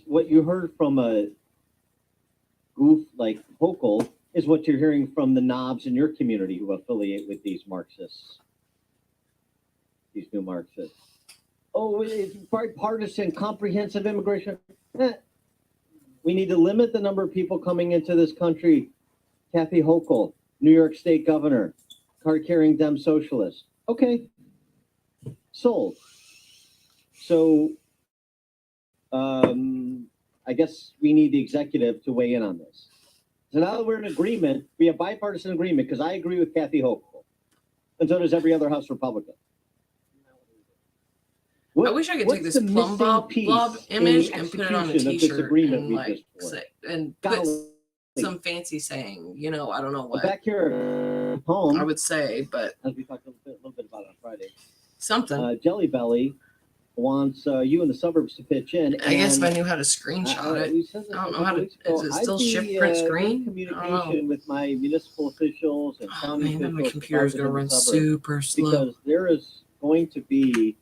what you heard from a goof like Hochul is what you're hearing from the knobs in your community who affiliate with these Marxists, these new Marxists. Oh, it's bipartisan, comprehensive immigration. Eh, we need to limit the number of people coming into this country. Kathy Hochul, New York State governor, card-carrying Dem socialist. Okay, sold. So I guess we need the executive to weigh in on this. So now that we're in agreement, we have bipartisan agreement because I agree with Kathy Hochul, and so does every other House Republican. I wish I could take this plumb blob image and put it on a t-shirt and like say, and put some fancy saying, you know, I don't know what. Back here at home, I would say, but as we talked a little bit about on Friday, something. Jelly Belly wants you in the suburbs to pitch in. I guess if I knew how to screenshot it, I don't know how to. Is it still shift print screen? Communication with my municipal officials and county officials. My computer's gonna run super slow because there is going to be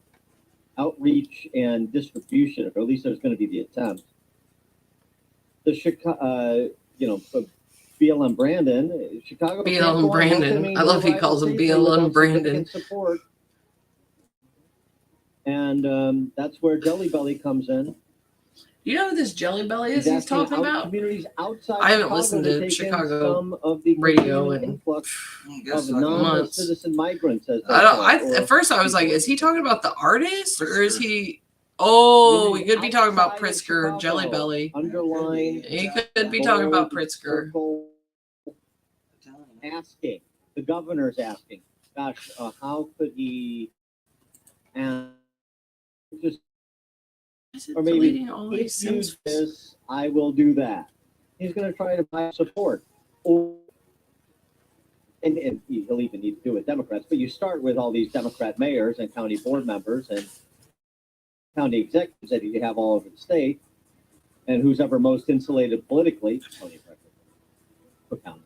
outreach and distribution, or at least there's going to be the attempt. The Chicago, BLM Brandon, Chicago. BLM Brandon. I love he calls him BLM Brandon. Support. And that's where Jelly Belly comes in. You know who this Jelly Belly is he's talking about? Communities outside I haven't listened to Chicago radio in non-citizen migrants. At first I was like, is he talking about the artist or is he? Oh, he could be talking about Pritzker, Jelly Belly. He could be talking about Pritzker. Asking, the governor's asking, gosh, how could he? And just. Or maybe if you do this, I will do that. He's going to try to buy support. And he'll even need to do it with Democrats. But you start with all these Democrat mayors and county board members and county executives that you have all over the state. And who's ever most insulated politically, Cook County.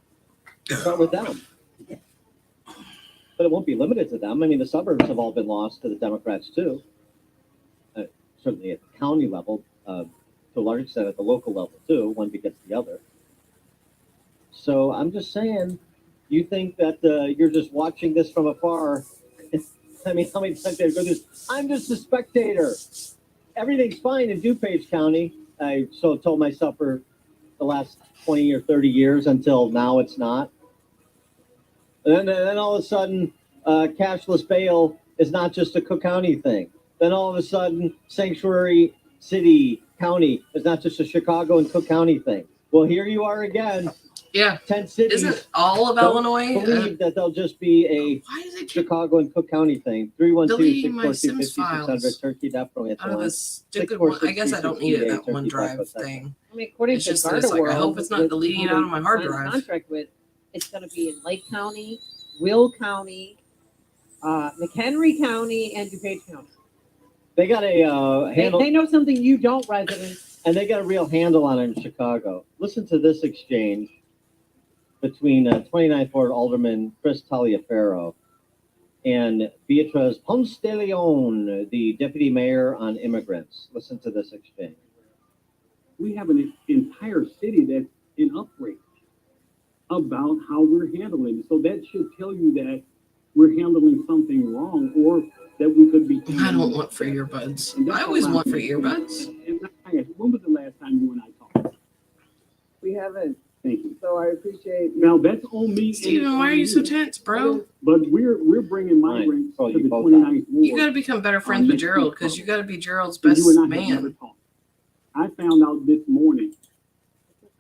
Start with them. But it won't be limited to them. I mean, the suburbs have all been lost to the Democrats, too. Certainly at the county level, to a large extent at the local level too, one begets the other. So I'm just saying, you think that you're just watching this from afar. I mean, how many times did I go through this? I'm just a spectator. Everything's fine in DuPage County. I told myself for the last 20 or 30 years until now it's not. And then all of a sudden, cashless bail is not just a Cook County thing. Then all of a sudden, sanctuary city, county is not just a Chicago and Cook County thing. Well, here you are again. Yeah. 10 cities. Isn't all of Illinois? Believe that they'll just be a Chicago and Cook County thing. 312-642-5600. Turkey definitely. I guess I don't need it, that OneDrive thing. I mean, according it's to just Garda this, like, World, I hope it's not deleting it out of my hard drive. Contract with, it's going to be in Lake County, Will County, McHenry County, and DuPage County. They got a handle. They know something you don't, residents. And they got a real handle on it in Chicago. Listen to this exchange between 29th Ward Alderman Chris Taliaferro and Beatriz Ponce de Leon, the deputy mayor on immigrants. Listen to this exchange. We have an entire city that's in outrage about how we're handling it. So that should tell you that we're handling something wrong, or that we could be. I don't want free earbuds. I always want free earbuds. When was the last time you and I talked? We haven't. Thank you. So I appreciate. Now that's on me. Steven, why are you so tense, bro? But we're bringing migrants to the 29th Ward. You got to become better friends with Gerald because you got to be Gerald's best man. I found out this morning.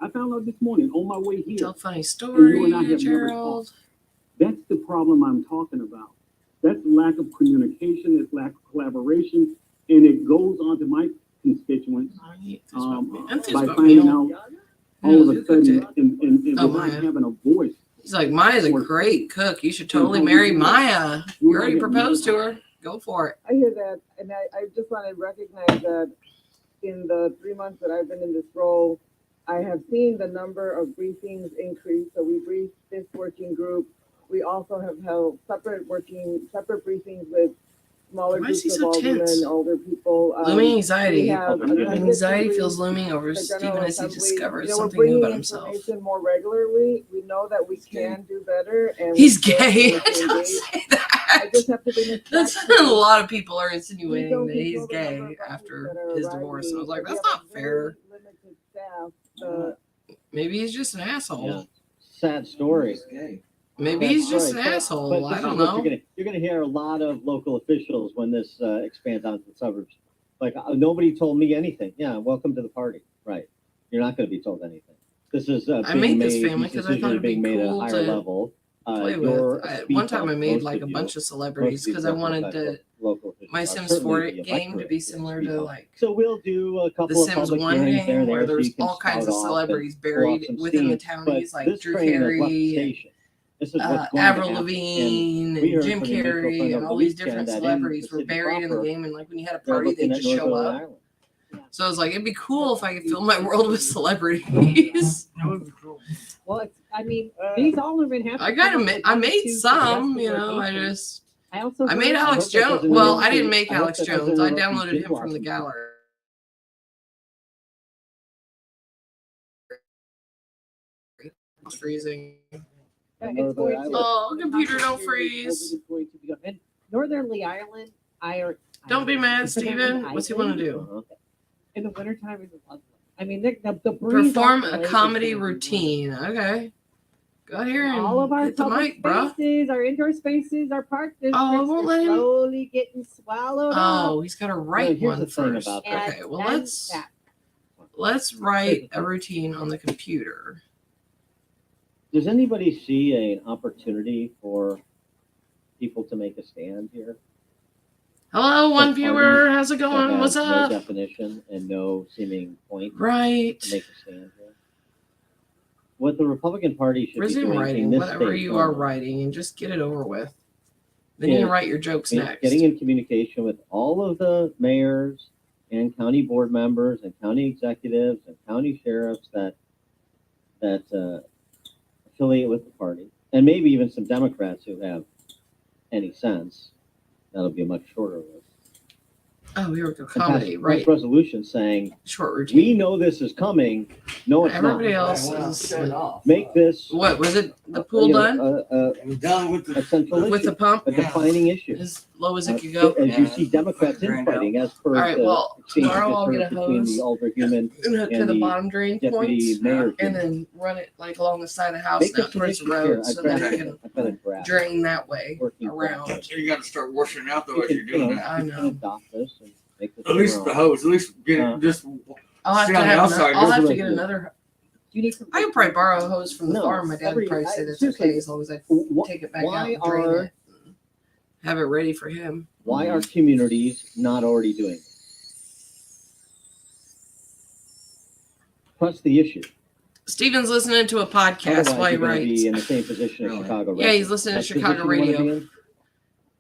On my way here. Tell a funny story, Gerald. That's the problem I'm talking about. That's lack of communication, it's lack of collaboration, and it goes on to my constituents by finding out all of a sudden and not having a voice. He's like, Maya's a great cook. You should totally marry Maya. You already proposed to her. Go for it. I hear that, and I just want to recognize that in the 3 months that I've been in this role, I have seen the number of briefings increase. So we briefed this working group. We also have held separate briefings with smaller Why is groups he of so tense? aldermen, older people. Looming anxiety. we have Anxiety attended feels to looming over the Stephen General as he Assembly. discovers We're something new bringing about himself. information more regularly. We know that we can do better. And He's we still gay. need to Don't engage. say I that. just have to bring this That's back to a lot of people are we insinuating don't that he's control the number gay of buses after that are his divorce. I was like, arriving. We that's have not a fair. very limited staff. The Maybe he's just an asshole. Yeah. Sad story. Maybe That's he's just right. an asshole. But I this don't is what know. you're gonna hear a lot of local officials when this expands out to the suburbs. Like, nobody told me anything. Yeah, welcome to the party. Right. You're not gonna be told anything. This is I being made this made, family these 'cause I thought decisions are it'd be being made at a cool higher to level. Play You're with. a At speed one time, I bump, made most like a you. bunch of Most celebrities of these because I wanted to. local officials My are Sims certainly 4 the game to electorate be is a similar speed to bump. like So we'll do a The couple of Sims public 1 hearings there game and where there so there's you can all kinds spout of off and celebrities blow off buried some within the steam. townies But like this Drew train has left the Carey, station. This is what's going to Avril happen. Lavigne, we and heard Jim from the mutual Carrey, friend and over all the these weekend different that in celebrities the were city buried in the proper, game. And like when you had a they're party, they looking at just North show Rhode up. Island. So I was like, it'd be cool if I could fill my world with celebrities. Well, I mean, these aldermen have. I to got come to up with I one or made two some, you suggested know. I locations. just I also I made heard- Alex hope that Jones. doesn't Well, I interrupt didn't you. make I hope Alex that doesn't Jones. I interrupt you downloaded him from the sleepwalking. gallery. It's freezing. It's Northern going to- Ireland. Oh, computer, don't It's freeze. going to be- And Northern Ireland, Don't be mad, Northern Steven. What's he want to do? Uh-huh. in the wintertime is lovely. I mean, the breeze Perform off the a lake is comedy gonna be routine. Okay. Go out here and all of our hit the public mic, bro. spaces, our indoor spaces, our park districts Oh, it won't are let him- slowly getting swallowed up. Oh, he's got to write here's one the thing first. about And- Okay, well and let's that. write a routine on the computer. Does anybody see an opportunity for people to make a stand here? Hello, one Like viewer. parties How's it that going? have What's no up? definition and no seeming point Right. to make a stand here. What the Republican Party should be Resume doing in writing, this whatever state you are normally writing, and just get it over with. Then you can Yeah. write your jokes next. getting in communication with all of the mayors and county board members and county executives and county sheriffs that affiliate with the party, and maybe even some Democrats who have any sense. That'll be a much shorter list. Oh, here we go. And Comedy, pass right? resolution saying Short routine. we know this is coming. No, it's Everybody not. else is. Make this What was it? The pool you know, done I'm done with a the. central with the issue, pump a defining issue. as low as it could go. As you see Democrats infighting as per All right, the well, exchange tomorrow I'll occurred get a between hose. the alderhuman And hook to and the the bottom drain deputy points, mayor. and then run it like along the side of the house, Make not this an towards the issue road, here. so that it can I've got a draft. drain that way Working around. draft. So you gotta start washing out though You as can, you're doing you know, that. I you can know. adopt this and make this At least your the own. hose, at least get Uh, it, just I'll have sit to on the have outside. I'll have to There's get a- another. You need some. I could probably borrow a hose from the No, farm. My dad would probably say that's seriously, okay as long as I wh- take it back why out and drain are- it. And have it ready for him. Why are communities not already doing it? Press the issue. Steven's listening to a podcast Otherwise, while he you're going to be writes. in the same position as Really? Chicago. Yeah, he's residents. listening to That's the Chicago position you wanna radio. be in?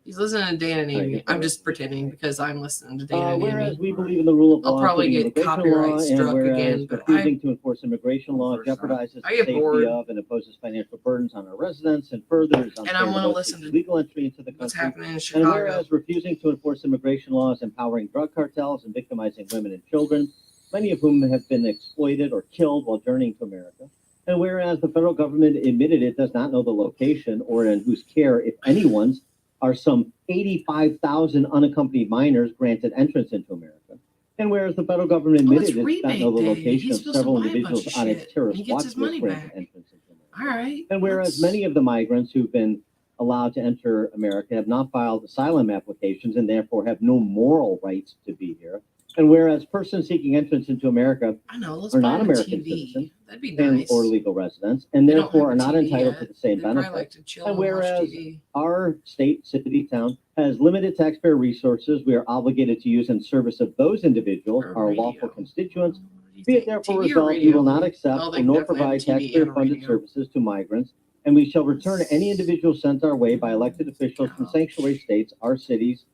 He's listening to Dan and All right, Amy. get I'm that. just pretending because I'm listening to Dan and Whereas Amy. we believe in the rule of I'll law, probably including get immigration copyright law, struck and whereas again, but refusing to enforce immigration law First time. jeopardizes I the get safety bored. of and imposes financial burdens on our residents and furthers And I wanna unfair listen to legal entry into the What's country. happening in And Chicago? whereas refusing to enforce immigration laws, empowering drug cartels and victimizing women and children, many of whom have been exploited or killed while journeying to America. And whereas the federal government admitted it does not know the location or in whose care, if anyone's, are some 85,000 unaccompanied minors granted entrance into America. And whereas the federal government Oh, it's admitted it does not rebate know the day. location He's of supposed to several buy a bunch individuals of on shit. its terrorist He gets watch his list money granted back. entrance into America. All right. And whereas let's- many of the migrants who've been allowed to enter America have not filed asylum applications and therefore have no moral rights to be here. And whereas persons seeking entrance into America I know. Let's are buy not him a American TV. citizens That'd be and nice. or legal residents and They don't therefore are have a not TV entitled yet. to the same They'd probably benefits. like to chill And and watch whereas TV. Our state, city, town has limited taxpayer resources we are obligated to use in service of those individuals, Or our radio. lawful constituents. What do you Be it think? therefore TV or resolved, we radio? will not accept Oh, they or nor definitely have provide TV and a taxpayer-funded radio. services to migrants, and we shall return any individual sent our way by elected officials from sanctuary states, our cities,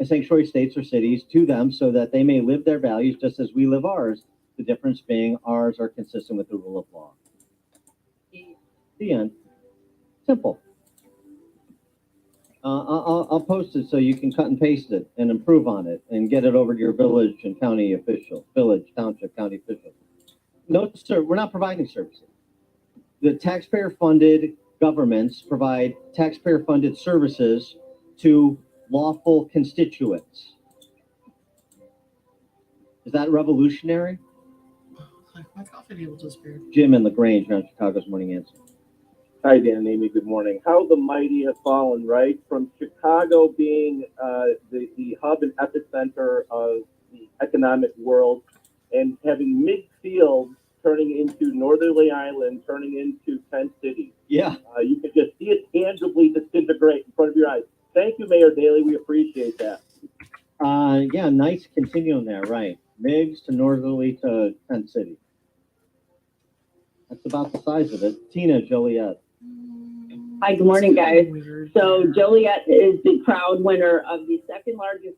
sanctuary states or cities to them so that they may live their values just as we live ours, the difference being ours are consistent with the rule of law. The end. Simple. I'll post it so you can cut and paste it and improve on it and get it over to your village and county official, village, township, county official. No, sir, we're not providing services. The taxpayer-funded governments provide taxpayer-funded services to lawful constituents. Is that revolutionary? Like my coffee table disappeared. Jim in LaGrange on Chicago's Morning Answer. Hi, Dan and Amy. Good morning. How the mighty have fallen, right? From Chicago being the hub and epicenter of the economic world and having midfield turning into Northerly Island, turning into Penn City. Yeah. You can just see it tangibly disintegrate in front of your eyes. Thank you, Mayor Daley. We appreciate that. Yeah, nice continuum there, right. Miggs to Northerly to Penn City. That's about the size of it. Tina, Joliet. Hi, good morning, guys. So Joliet is the proud winner of the second largest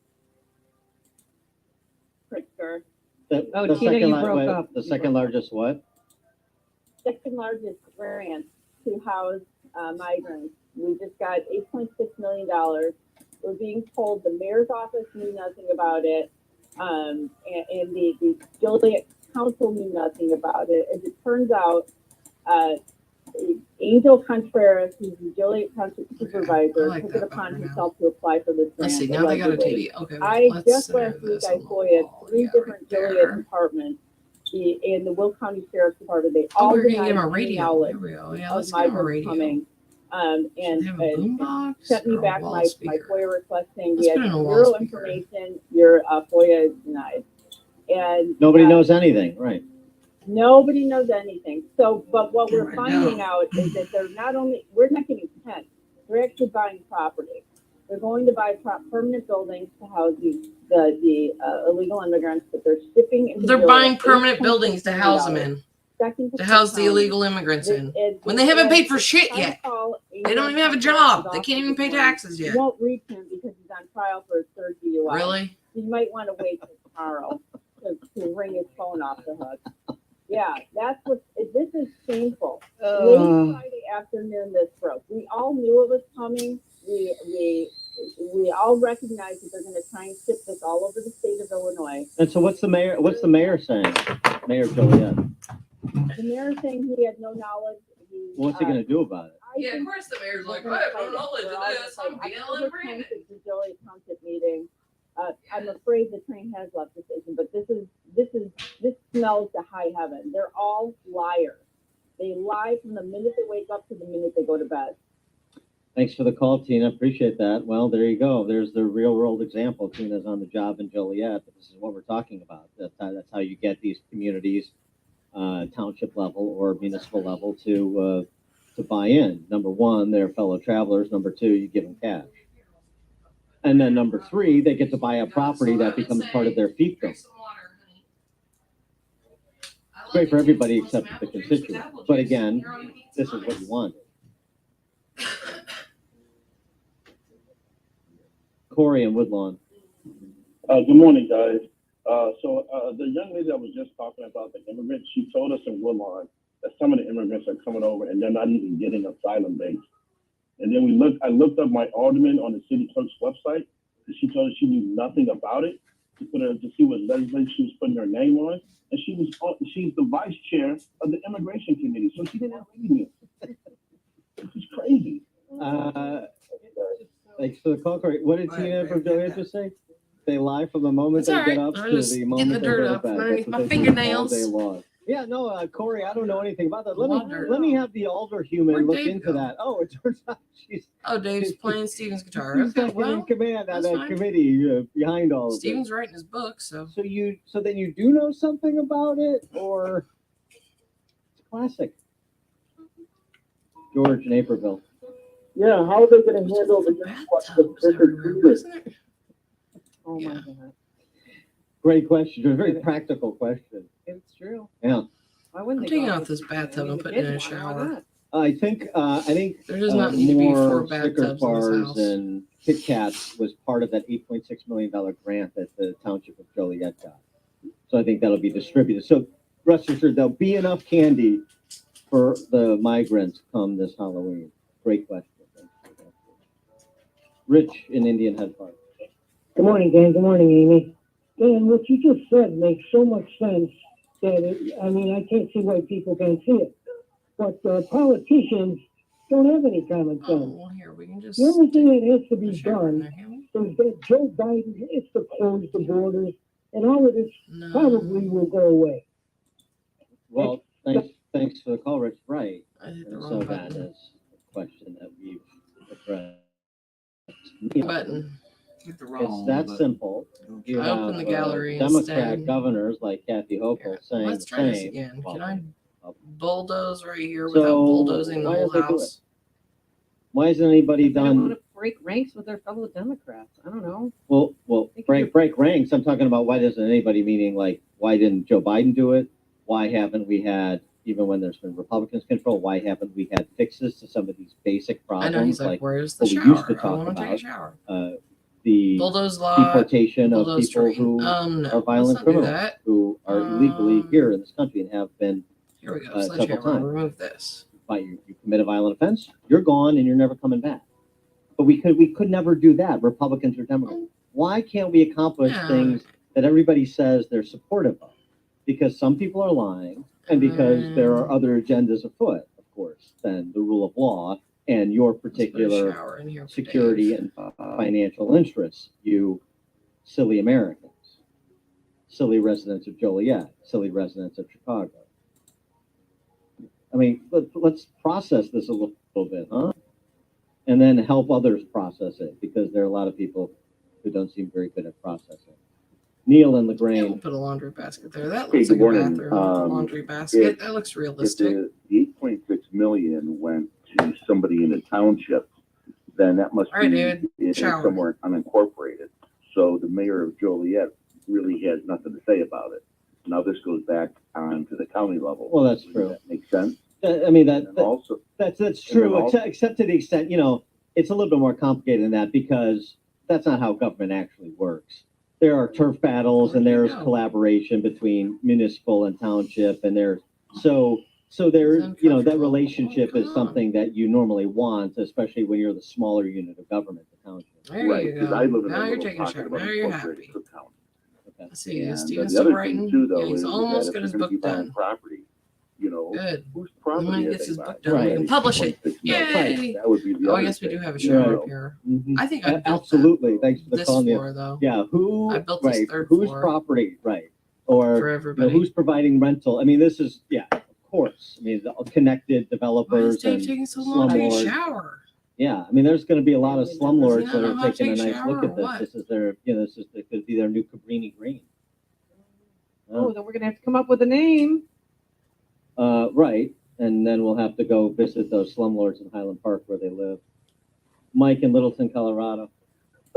Pritzker, Oh, The Tina, second you la- broke wait, up. The second largest what? second largest grant to house migrants. We just got $8.6 million. We're being told the mayor's office knew nothing about it, and the Joliet council knew nothing about it. As it turns out, Angel Contreras, who's the Joliet Township Supervisor, like took that it upon better now. himself to apply for this grant. Let's see. Now they got a allegedly. TV. Okay. Just last week I FOIA'd three Yeah, different right Joliet there. departments, in the Will County Sheriff's Department. They Oh, all we're gonna give denied him a any radio. knowledge There we go. Yeah, of let's give him a migrants radio. coming. Should they have a boombox Sent me or a back wall my speaker? FOIA request saying Let's we had put in a wall zero speaker. information, your FOIA is denied. And Nobody knows anything, right. nobody knows anything. So, but what we're Right finding now. out is that they're not only, we're not getting tent, they're actually buying property. They're going to buy permanent buildings to house the illegal immigrants that they're shipping into. They're Joliet. buying permanent $8.6 buildings to house them million. in. Second To house the county. illegal immigrants in. This is- When they haven't paid for and shit if I yet. call They don't Angel even have a Contreras' job. They office can't even pay this morning, taxes You yet. won't reach him because he's on trial for his third DUI. Really? You might want to wait till tomorrow to ring his phone off the hook. Yeah, this is shameful. Late Friday afternoon, this broke. We all knew it was coming. We all recognize that they're going to try and ship this all over the state of Illinois. And so what's the mayor saying? Mayor Joliet. The mayor saying he had no knowledge. What's he gonna do about it? Yeah, of course the mayor's like, I have no knowledge of this. I'm BLM branded. The Joliet Township meeting. I'm afraid the train has left the station, but this smells to high heaven. They're all liars. They lie from the minute they wake up to the minute they go to bed. Thanks for the call, Tina. Appreciate that. Well, there you go. There's the real world example. Tina's on the job in Joliet, but this is what we're talking about. That's how you get these communities, township level or municipal level to buy in. Number one, they're fellow travelers. Number two, you give them cash. And then number three, they get to buy a property that becomes part of their fiefdom. It's great for everybody except the constituent. But again, this is what you want. Corey and Woodlawn. Good morning, guys. The young lady that was just talking about the immigrants, she told us in Woodlawn that some of the immigrants are coming over and they're not even getting asylum base. And then I looked up my alderman on the city clerk's website, and she told us she knew nothing about it. To see what legislation she was putting her name on, and she's the vice chair of the immigration committee, so she didn't have anything. This is crazy. Thanks for the call, Corey. What did Tina from Joliet just say? They lie from the moment It's they all get right. up I'm to just the getting moment the they dirt go to up bed. underneath That's my what they do fingernails. all day long. Yeah, no, Corey, I don't know anything about that. What dirt? Let me have the alder human Where'd look Dave into go? that. Oh, it turns out she's Oh, Dave's playing Steven's guitar. she's Okay, second in well, command on that's that fine. committee behind all of this. Steven's writing his book, so. So then you do know something about it, or it's classic. George Naperville. Yeah, how are they going to handle the Bathtubs everywhere, wasn't it? Oh my Yeah. God. Great question. A very practical question. It's true. Yeah. Why wouldn't I'm they taking go out with this it? bathtub I mean, and the putting it in a kids want it, why shower. not? I think There does not need to be more 4 Snickers bathtubs in this bars house. and Kit Kats was part of that $8.6 million grant that the township of Joliet got. So I think that'll be distributed. So rest assured, there'll be enough candy for the migrants come this Halloween. Great question. Rich in Indian Head Park. Good morning, Dan. Good morning, Amy. Dan, what you just said makes so much sense that I can't see why people can't see it. But politicians don't have any common Oh, sense. well, here we can just. The only thing that has to be shower in done there, can we? is that Joe Biden has to close the borders, and all of this No. probably will go away. Well, thanks for the call, Rich. Right. I hit the And wrong so that button. is a question that we've addressed. Button. Hit the It's wrong that button. simple. You I have opened the gallery Democrat instead. governors like Kathy Hochul saying Let's the try this same. again. Well, Can I bulldoze right here So, without bulldozing the why whole don't they do house? Why hasn't anybody They don't want done? to break ranks with their fellow Democrats. I don't know. Well, They can break ranks. I'm talking about why doesn't anybody, meaning like, why didn't Joe Biden do it? Why haven't we had, even when there's been Republicans control, why haven't we had fixes to some of these basic I problems? know he's like, where's the what we shower? used to I talk want to take a about. shower. The Bulldoze lot. deportation of Bulldoze people train. who No, are let's violent not do criminals, that. who are illegally here in this country and have been Here we go. several Sledgehammer. times. Remove this. You commit a violent offense, you're gone and you're never coming back. But we could never do that, Republicans or Democrats. Why can't we accomplish Yeah. things that everybody says they're supportive of? Because some people are lying, and because there are other agendas afoot, of course, than the rule of law and your Let's put a particular shower in here for security Dave. and financial interests, you silly Americans, silly residents of Joliet, silly residents of Chicago. I mean, let's process this a little bit, huh? And then help others process it, because there are a lot of people who don't seem very good at processing. Neil in Yeah, we'll LaGrange. put a laundry basket there. That Hey, looks good like a morning. bathroom with a laundry basket. if- That looks If realistic. the 8.6 million went to somebody in the township, then that must All right, be dude, in shower. somewhere unincorporated. So the mayor of Joliet really has nothing to say about it. Now this goes back on to the county level. Well, that's Does true. that make sense? I mean, And also, that's And true, then also- except to the extent, it's a little bit more complicated than that, because that's not how government actually works. There are turf battles and Where'd you there's go? collaboration between municipal and township, and there's, so there, It's that uncomfortable. relationship Come is on. something that you normally want, especially when you're the smaller unit of government, the township. There right, you because go. I live in Now a you're little taking a pocket shower. of Now you're unincorporated happy. Cook County. Okay. Let's see. And Is Steven the still other writing? thing too, though, Yeah, he's is almost that got if his you're gonna be book buying done. property, Good. whose And property when he are gets they his buying? book done, we can publish it. $2.6 million. Yay! That would be the Oh, other yes, we thing, do have a you shower know. up here. Mhm. I think I built that. Absolutely, thanks for the This call, Neil. floor, though. Yeah, I built this third whose floor. property, right? Or For everybody. who's providing rental? I mean, this is, of course. I mean, the connected Why is developers Dave and taking so long to take a slumlords. shower? Yeah, I mean, there's going to be a lot of Does he slumlords not that know are how to taking a take a nice look shower at or this. what? This is their, it could be their new Cabrini Green. Oh, then we're gonna have to come up with a name. Right, and then we'll have to go visit those slumlords in Highland Park where they live. Mike in Littleton, Colorado.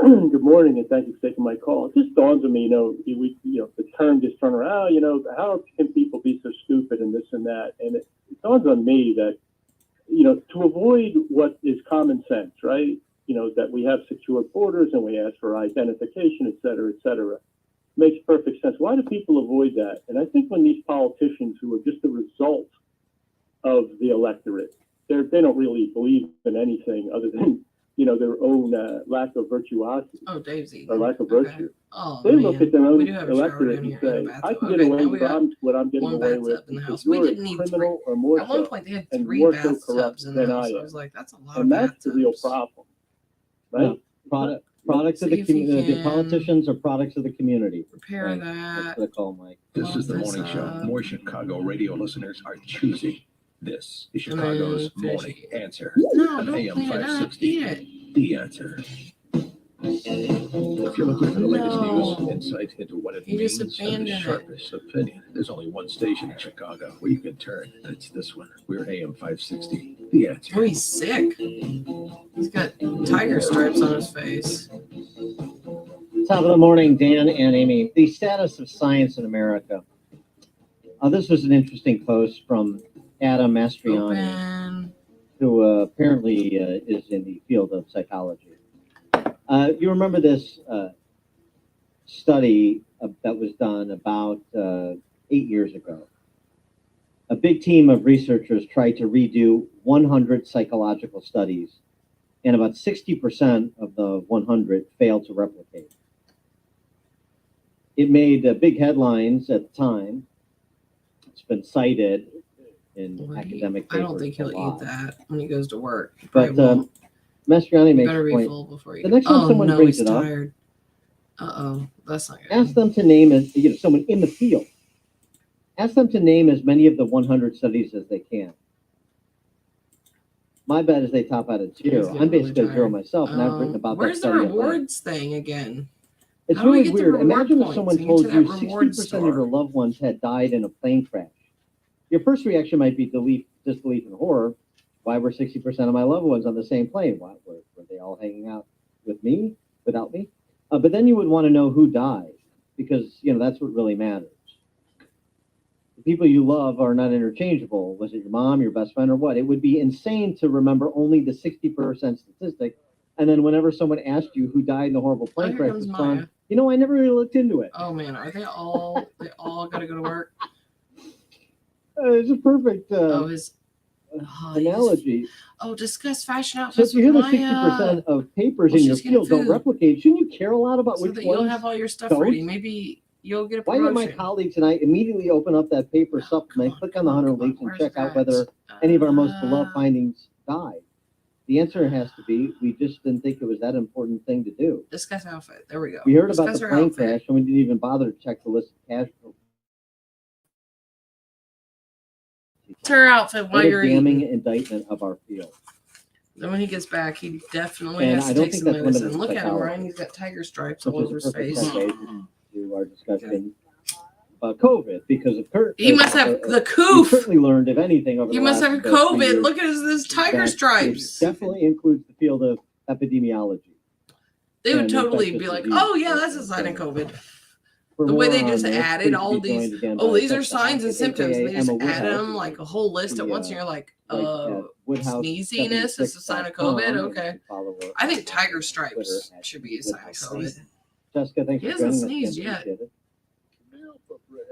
Good morning, and thank you for taking my call. It just dawns on me, the term just turned around, how can people be so stupid and this and that? And it dawns on me that, to avoid what is common sense, right? That we have secure borders and we ask for identification, et cetera, makes perfect sense. Why do people avoid that? And I think when these politicians who are just a result of the electorate, they don't really believe in anything other than, their own lack of virtuosity Oh, Dave's eating. or lack of Okay. virtue. Oh, They man. look at their own We do have a shower electorate down and here and a say, bathtub. I can Okay, get now away we with got what I'm getting one away with. bathtub in the because house. We you're a didn't need criminal or more At one so, point, they had and 3 more so bathtubs corrupt in the than house. I I am. was like, that's a lot of And that's the real bathtubs. problem, Yeah. right? Products of See the if you community. The can politicians are products of the community. Repair Right. That's that. the call, Mike. This is the Close morning this show. up. More Chicago radio listeners are choosing. This is And then Chicago's finish morning it. answer. No, on don't AM clean it up. 560. Eat it. The answer. If you're looking for the latest No. news, insight into what it You just means, and the abandoned it. sharpest opinion, there's only one station in Chicago where you can turn. It's this one. We're AM 560. The answer. Oh, he's sick. He's got tiger stripes on his face. Top of the morning, Dan and Amy. The status of science in America. This was an interesting post from Adam Mastriani, Open. who apparently is in the field of psychology. You remember this study that was done about 8 years ago. A big team of researchers tried to redo 100 psychological studies and about 60% of the 100 failed to replicate. It made big headlines at the time. It's been cited in academic I papers. don't think a he'll lot. eat that when he goes to work. He But probably won't. Mastriani You makes better a be point. full before you The next time someone no, brings he's it up, tired. That's not good. ask them to name someone in the field. Ask them to name as many of the 100 studies as they can. My bet is they top out at He's zero. getting I'm basically really at zero tired. myself, and I've written about Where's that the study at length. rewards thing again? It's How do we really get the weird. reward Imagine if points someone and get told to you that reward 60% of your store? loved ones had died in a plane crash. Your first reaction might be disbelief and horror. Why were 60% of my loved ones on the same plane? Why were they all hanging out with me, without me? But then you would want to know who died, because that's what really matters. The people you love are not interchangeable. Was it your mom, your best friend, or what? It would be insane to remember only the 60% statistic, and then whenever someone asked you who died in the horrible plane Here crash, comes respond, Maya. I never really looked into it. Oh man, are they all gotta go to work? It's a perfect He's analogy. discuss fashion So outfits if you with hear the Maya. 60% of papers Well, in your she's getting field don't food. replicate, shouldn't you care a lot about So which that ones you'll have all your stuff don't? ready. Maybe you'll get a Why promotion. did my colleagues and I immediately open up that paper supplement, click on the 100 links, and Where's check that? out whether any of our most beloved findings died? The answer has to be we just didn't think it was that important thing to do. Discuss outfit. There we go. We heard Discuss about the her plane outfit. crash and we didn't even bother to check the list of casualties. It's her outfit while What a you're damning eating. indictment of our field. Then when he gets back, he definitely And has I to don't take think some that's limited medicine. to Look at him, psychology, Ryan. He's got tiger stripes which all is over a his perfect face. segue to our discussion about COVID, because of He must have the we coof. certainly learned, if anything, over He the must last have 3 COVID. years, Look at his tiger that stripes. it definitely includes the field of epidemiology. They would and totally infectious be like, disease. "Oh yeah, that's a sign of COVID." For The way more they just on this, added please all be these. joined again Oh, by these are Tessa signs and Hackett, symptoms. aka And they just Emma add Woodhouse. them like a whole list at once, and you're like, Right at Woodhouse sneeziness is a sign of 76.com, COVID. and Okay, follow her I think on tiger Twitter stripes at should be a sign of Woodhouse. COVID. Jessica, thanks He for hasn't joining us. sneezed again. yet. Appreciate it.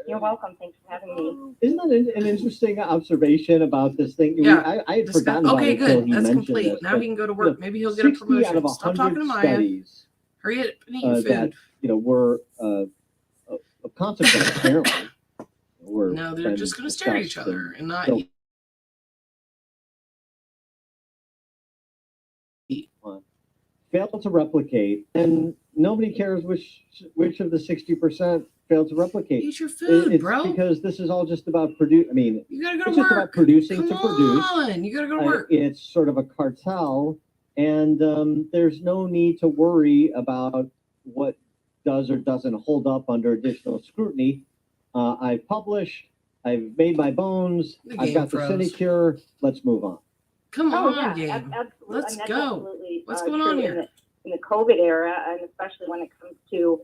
You're welcome. Thanks for having me. Isn't that an interesting observation about this thing? Yeah. I had forgotten about Okay, it until good. he That's mentioned complete. this. Now but, he can go to you know, work. Maybe he'll get a 60 out of promotion. Stop talking 100 to Maya. studies Hurry up and eat your that food. were of consequence apparently. Were No, they're been just going to stare at each discussed other and not so eat. failed to replicate, and nobody cares which of the 60% failed to replicate. Eat your food, It's bro. because this is all just about produce. I mean, You gotta go it's to just about work. producing Come to produce. on, you gotta go to work. It's sort of a cartel, and there's no need to worry about what does or doesn't hold up under additional scrutiny. I've published, I've made my bones, The I've game got the froze. sinecure. Let's move on. Come Oh, on, yeah, game. absolutely. Let's And that's go. absolutely, What's uh, going true on in here? in the COVID era, and especially when it comes to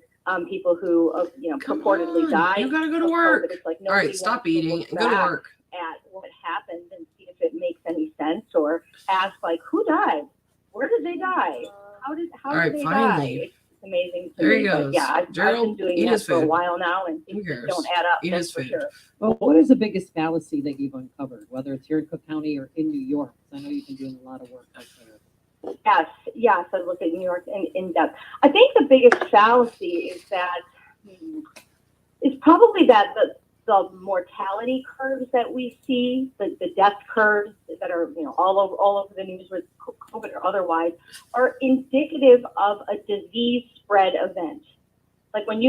people who Come purportedly on. died. You gotta go to of work. COVID. It's like All right, nobody stop wants to eating look and go to back work. at what happened and see if it makes any sense, or ask like, who died? Where did they die? How All did right, they finally. die? It's amazing to There me. he But goes. yeah, I've been Gerald, doing eat that his for a food. while now, and Who things just cares? don't add up. Eat That's his for food. sure. Well, what is the biggest fallacy that you've uncovered, whether it's here in Cook County or in New York? I know you've been doing a lot of work out there. Yes, I looked at New York in depth. I think the biggest fallacy is that is probably that the mortality curves that we see, the death curves that are all over the news with COVID or otherwise, are indicative of a disease spread event. Like when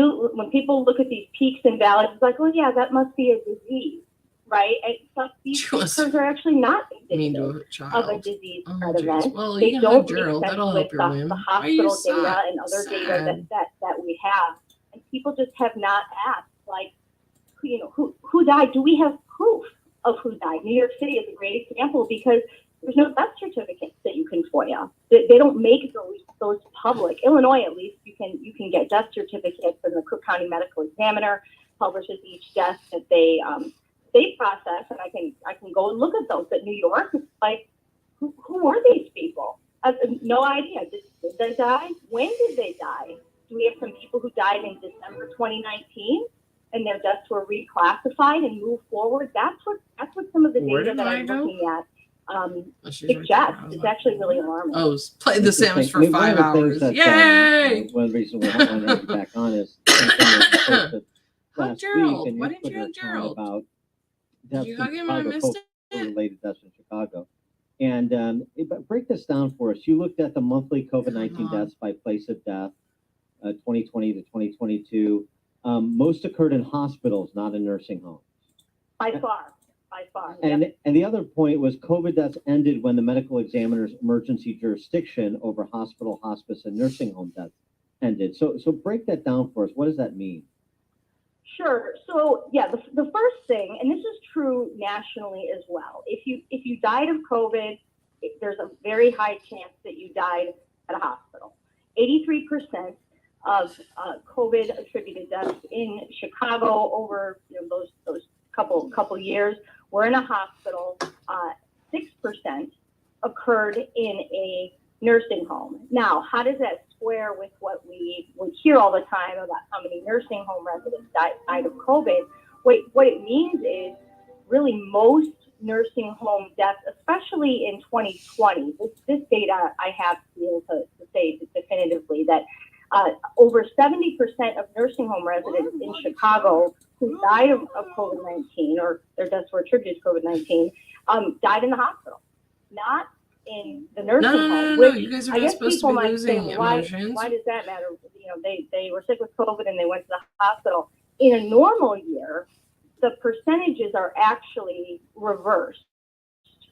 people look at these peaks and valleys, it's like, well, yeah, that must be a disease, right? And so these curves are actually not Mean indicative to a of a child. disease Oh, spread jeez. event. Well, They you can don't hug Gerald. make sense That'll with help your win. the Why are you hospital data and other data sad? that we have, and people just have not asked, like, who died? Do we have proof of who died? New York City is a great example because there's no death certificates that you can FOIA. They don't make those public. Illinois, at least, you can get death certificates, and the Cook County Medical Examiner publishes each death that they process, and I can go and look at those. But New York, it's like, who were these people? I have no idea. Did they die? When did they die? Do we have some people who died in December 2019 and their deaths were reclassified and moved forward? That's what some of the Where data did that I I'm go? looking at Oh, she's big right jets. there. It's actually really alarming. Oh, play The Sims for I mean, one 5 of the hours. things that, Yay! one of the reasons we wanted to get back on is something that we posted Hug last Gerald. week, and Why you didn't put you a hug comment Gerald? about Did deaths you in hug him? I Chicago, missed it. COVID-related deaths in Chicago. And but break this down for us. You looked at the monthly COVID-19 Come on. deaths by place of death, 2020 to 2022. Most occurred in hospitals, not in nursing homes. By far. And the other point was COVID deaths ended when the medical examiner's emergency jurisdiction over hospital, hospice, and nursing home deaths ended. So break that down for us. What does that mean? Sure. So yeah, the first thing, and this is true nationally as well. If you died of COVID, there's a very high chance that you died at a hospital. 83% of COVID attributed deaths in Chicago over those couple years were in a hospital. 6% occurred in a nursing home. Now, how does that square with what we would hear all the time about how many nursing home residents died of COVID? What it means is really most nursing home deaths, especially in 2020, this data I have to be able to say definitively that over 70% of nursing home residents in Chicago who died of COVID-19 or their deaths were attributed to COVID-19 died in the hospital, not in the nursing home. No, you guys are I not guess supposed people to be might losing say, emotions. why does that matter? They were sick with COVID and they went to the hospital. In a normal year, the percentages are actually reversed.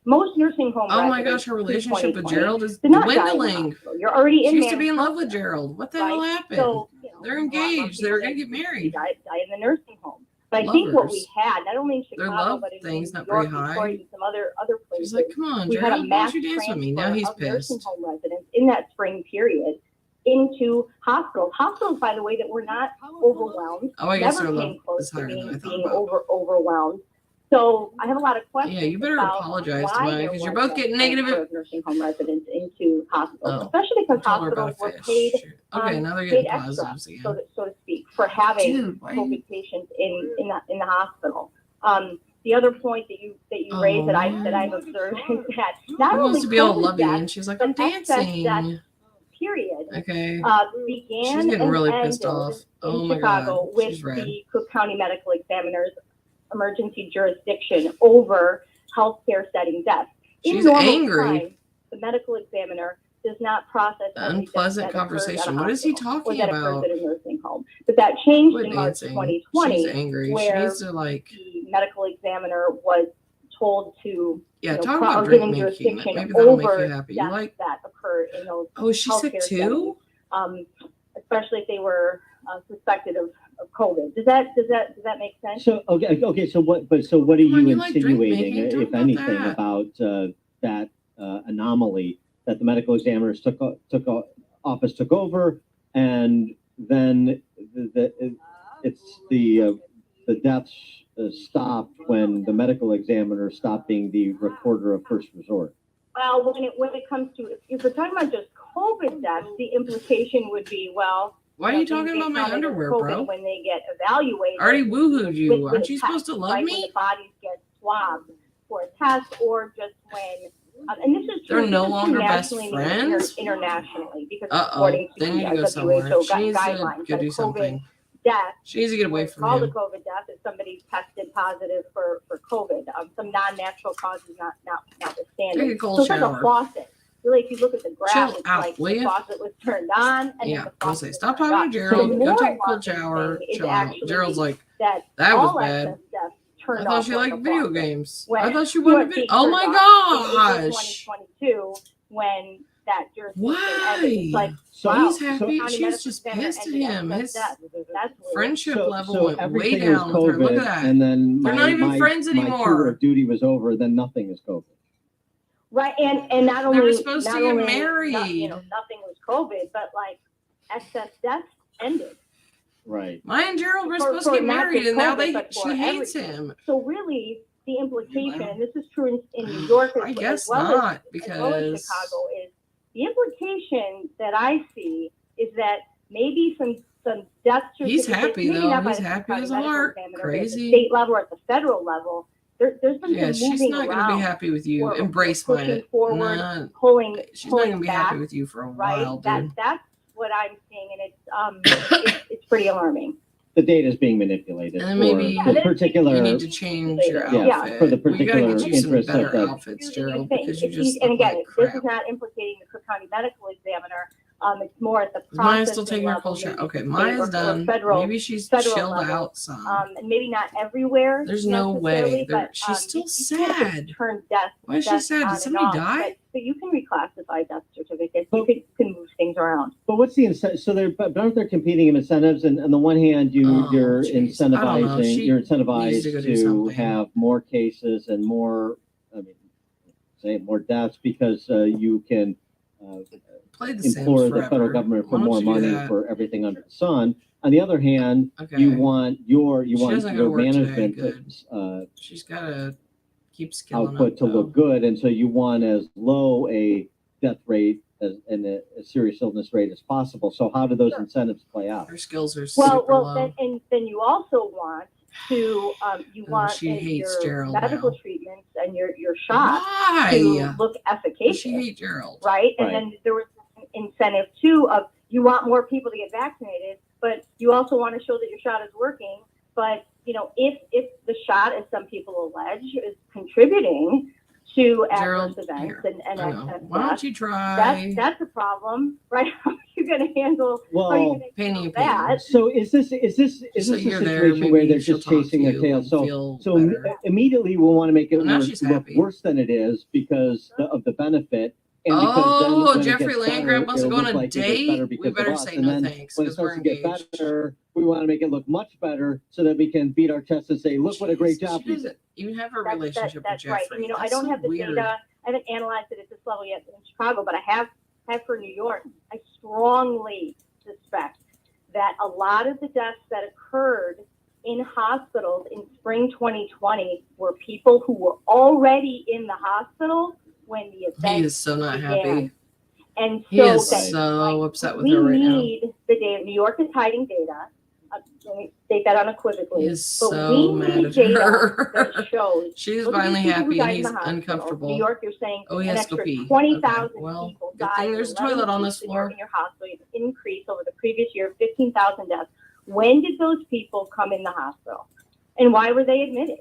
Most nursing home Oh my residents gosh, her relationship with 2020 Gerald is did not die in the dwindling. hospital. You're already in She used to be in managed love with health care, Gerald. What the right? hell happened? So, They're a lot more engaged. They people were gonna that get married. died in the nursing home. But I think what we Lovers. had, not only in Their Chicago, love but in thing's New not very York, high. Detroit, and some other places, She's like, come on, we had a Gerald, why mass don't you dance with me? Now transfer he's of nursing pissed. home residents in that spring period into hospitals. Hospitals, by the way, that were not overwhelmed. Oh, I guess never their came love close is to higher than I thought being about. overwhelmed. So I have a lot of questions. Yeah, you better about apologize to why Maya, there 'cause you're was both that getting negative- transfer of nursing home residents into hospitals, Oh, especially because I told her about hospitals were a paid. fish. Okay, now they're paid getting extra, positives again. so to speak, for having Dude, why- COVID patients in the hospital. The other point that you Oh, raised that man. I've observed is that not He only wants to be all COVID lovey, deaths, and she's like, but I'm excess dancing. deaths, period, Okay. began She's getting and really pissed ended off. in Oh my Chicago God, with she's red. the Cook County Medical Examiner's emergency jurisdiction over healthcare setting deaths. In She's normal angry. time, the medical examiner does not process every death Unpleasant that occurs at a conversation. What is he hospital or talking that about? occurs at a nursing home. But that changed Quit in March dancing. 2020, She's angry. She where needs to like, the medical examiner was told to yeah, talk or about drink given making. jurisdiction Maybe that'll make over you happy. You deaths like, that occurred in those oh, is she sick healthcare too? settings, especially if they were suspected of COVID. Does that make sense? So okay. So what are Come on, you you like drink insinuating, making? Talk if about anything, that. about that anomaly that the medical examiners took office took over, and then the deaths stopped when the medical examiner stopped being the recorder of first resort? Well, when it comes to, if we're talking about just COVID deaths, the implication would be, well, Why are you talking about my underwear, bro? When they get evaluated, I already woohooed you. with Aren't a you test, supposed to love right? When me? the bodies get swabbed for a test, or just when, and this is true. They're no this is true longer best nationally and friends? internationally, because Uh-oh. according to They need to the go somewhere. WHO She needs to guidelines, go that do a COVID something. death, She needs to get away what's from called a him. COVID death, if somebody tested positive for COVID, some non-natural causes notwithstanding. Take a cold So it's like shower. a faucet. Really, if you look at the graph, Chill it's out, like will the ya? faucet was turned on, and Yeah, then the I'll faucet say, was stop turned talking off. to The Gerald. Go more take a cold alarming shower. thing is Chill out. actually Gerald's like, that that was all bad. excess deaths I turned thought off she like liked a video faucet. games. When I thought she you wanted were video. being Oh turned my off in April gosh. 2022, when that jurisdiction ended. It's Why? like, So wow, He's happy. County She's Medical just Examiner pissed at ended him. excess His deaths. That's weird. friendship level So went way everything was down with her. Look COVID, at that. and then They're not even friends my tour anymore. of duty was over. Then nothing is COVID. Right, and not only They were supposed to not get only married. nothing was COVID, but like excess deaths ended. Right. Maya and Gerald were For- supposed to for get not married, just and now COVID, but she for hates everything. him. So really, the implication, and this is true in New York I as guess well not, as because Chicago, is the implication that I see is that maybe some death He's certificates, happy, maybe though. not by He's the happy County as a Medical heart. Examiner, but at Crazy. the state level or at the federal level, there's been Yeah, some she's moving not going to be around. happy with you. We're Embrace pushing my. forward, Nah, pulling she's not going to be back, happy with you for a right? while, dude. That's what I'm seeing, and it's pretty alarming. The data is being manipulated And then for maybe the particular. You need to change your Yeah, outfit. for the We gotta particular get you some interests of better the. outfits, Gerald, Thing. because you It's- just and look again, like this crap. is not implicating the Cook County Medical Examiner. It's more at the Is Maya process still taking her level, cold shower? maybe Okay, state Maya's or done. Federal, Maybe she's federal chilled level. out some. And maybe not everywhere. There's no necessarily, way. but, She's still you can't sad. just turn death. Why is she death sad? on Did and somebody off, die? But you can reclassify death certificates. You can move things around. But what's the incentive? So they're, but aren't there competing incentives? And on the one hand, you're geez. I don't know. incentivizing, She you're needs to incentivized go do to something. have more cases and more, I mean, say more deaths because you can Play the Sims implore the forever. federal government for Why don't more you do money that? for everything under the sun. On the other hand, Okay. you want your She doesn't go to your work today, management good. She's gotta keep skilling output up, to though. look good, and so you want as low a death rate as, and a serious illness rate as possible. So how do those incentives play out? Her skills are super Well, low. then you also want to she hates your Gerald medical now. treatments and your shots Why? to look Does efficacious. she hate Gerald? Right? And Right. then there was an incentive too of you want more people to get vaccinated, but you also want to show that your shot is working. But if the shot, as some people allege, is contributing to Gerald, adverse events here, and I know. excess Why don't deaths, you try that's a problem, right? How are you going to handle? How are you Well, going to painting handle a picture? that? so is this a So you're there, situation where maybe they're she'll just talk chasing to their you tail? and So feel so better. immediately we'll want to make it Well, now she's look happy. worse than it is because of the benefit. And because then Oh, when it Jeffrey gets Landgraf better, wants to it'll go on look a like it gets date. better We because better of us. say And no then thanks when it because we're starts to get engaged. better, we want to make it look much better so that we can beat our chest and say, look what a great job She we doesn't did. even have a That's relationship right. with Jeffrey. And, I That's don't so have the weird. data. I haven't analyzed it at this level yet in Chicago, but I have for New York. I strongly suspect that a lot of the deaths that occurred in hospitals in spring 2020 were people who were already in the hospital when the event He is so not began. happy. And He so is that, so upset with we her right now. need the data. New York is hiding data. Let me state that unequivocally. He is But so we mad need at data her. that shows. She's look at finally these people who happy died and in he's the hospital. uncomfortable. New York, you're saying Oh, he an has to go extra pee. 20,000 Okay, well, people good died. thing in there's a 11 toilet on this weeks in floor. your hospital. You have an increase over the previous year of 15,000 deaths. When did those people come in the hospital? And why were they admitted?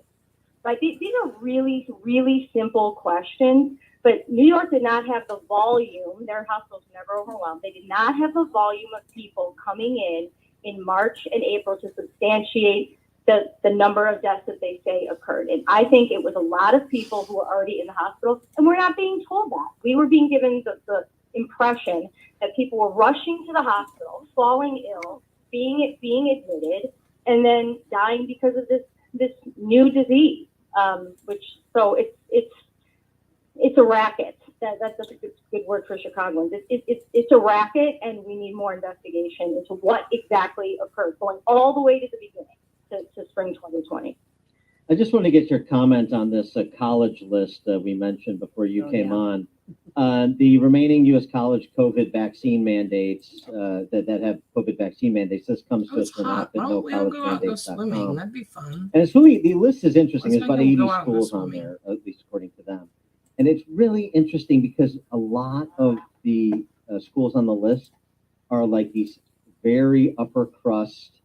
Like these are really, really simple questions. But New York did not have the volume. Their hospitals were never overwhelmed. They did not have the volume of people coming in March and April to substantiate the number of deaths that they say occurred. And I think it was a lot of people who were already in the hospital, and we're not being told that. We were being given the impression that people were rushing to the hospital, falling ill, being admitted, and then dying because of this new disease. So it's a racket. That's a good word for Chicagoans. It's a racket, and we need more investigation into what exactly occurred, going all the way to the beginning, to spring 2020. I just want to get your comment on this college list that we mentioned before you came on. The remaining U.S. college COVID vaccine mandates that have COVID vaccine mandates. This comes to Oh, us it's from hot. Why don't we all go out and go swimming? NoCollegeMandates.com. That'd be fun. And it's really, the list is interesting. Let's There's about make 80 them go out and go schools on swimming. there, at least according to them. And it's really interesting because a lot of the schools on the list are like these very upper crust,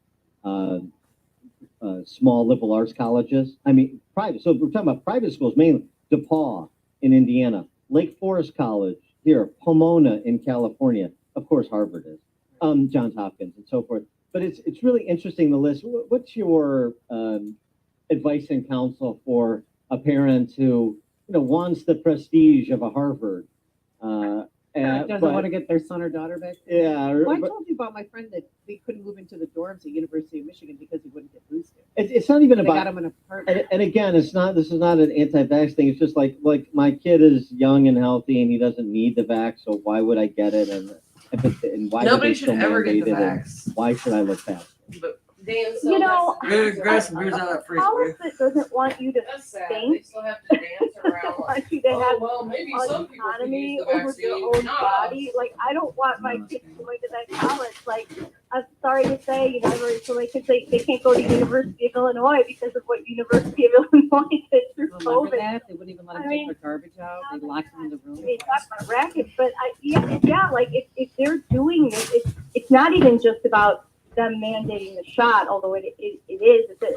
small liberal arts colleges. I mean, private. So we're talking about private schools, mainly DePaul in Indiana, Lake Forest College here, Pomona in California. Of course, Harvard is, Johns Hopkins and so forth. But it's really interesting, the list. What's your advice and counsel for a parent who wants the prestige of a Harvard? Doesn't want to get their son or daughter back. Yeah. Well, I told you about my friend that they couldn't move into the dorms at University of Michigan because he wouldn't get boosted. It's not even They about. got him an apartment. And again, this is not an anti-vax thing. It's just like my kid is young and healthy and he doesn't need the vax, so why would I get it? And why Nobody would they should still ever get mandate the it? And vax. why should I look past it? But You know, Grab some beers out of that fridge. Hollis doesn't want you to That's sad. think. They still have to dance around. Want you to have well, maybe some people could autonomy use the over vaccine. their own Not body. us. Like, I don't want my kids going to that college. Like, I'm sorry to say, you know, so my kids, they can't go to University of Illinois because of what University of Illinois did through Remember COVID. that? They wouldn't even let I them mean, take their garbage out. They locked them in the room. I mean, that's my racket, but yeah, like if they're doing this, it's not even just about them mandating the shot, although it is,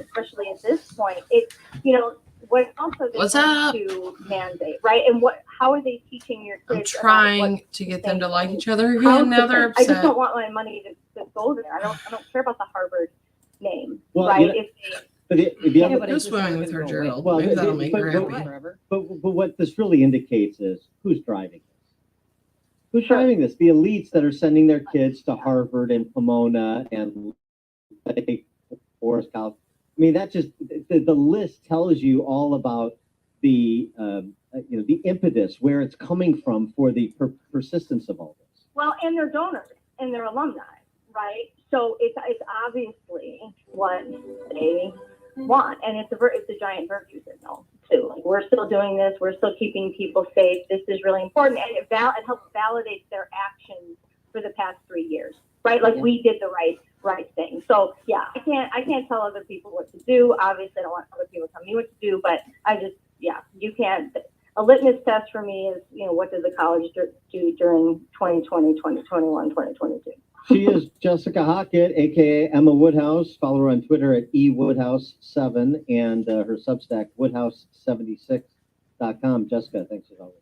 especially at this point. It's, you know, what else are they What's going up? to mandate, right? And how are they teaching your I'm kids? trying to get them to like each other How again. Now they're I just upset. don't want my money to go there. I don't care about the Harvard name, Well, right? you know, If But the other, but Go it's just swimming not with her, gonna go away. Gerald. Well, Maybe that'll it- make but- her but- happy. Forever. but what this really indicates is who's driving this? Who's driving this? The elites that are sending their kids to Harvard and Pomona and Forest College. I mean, that just the list tells you all about the the impetus, where it's coming from for the persistence of all this. well, and their donors and their alumni, right? So it's obviously what they want, and it's a giant virtue signal too. Like, we're still doing this, we're still keeping people safe. This is really important, and it helps validate their actions for the past 3 years, right? Like, we did the right thing. So yeah, I can't tell other people what to do. Obviously, I don't want other people to tell me what to do, but you can't. A litmus test for me is, you know, what does the college do during 2020, 2021, 2022? She is Jessica Hockett, aka Emma Woodhouse. Follow her on Twitter at ewoodhouse7 and her Substack woodhouse76.com. Jessica, thanks as always.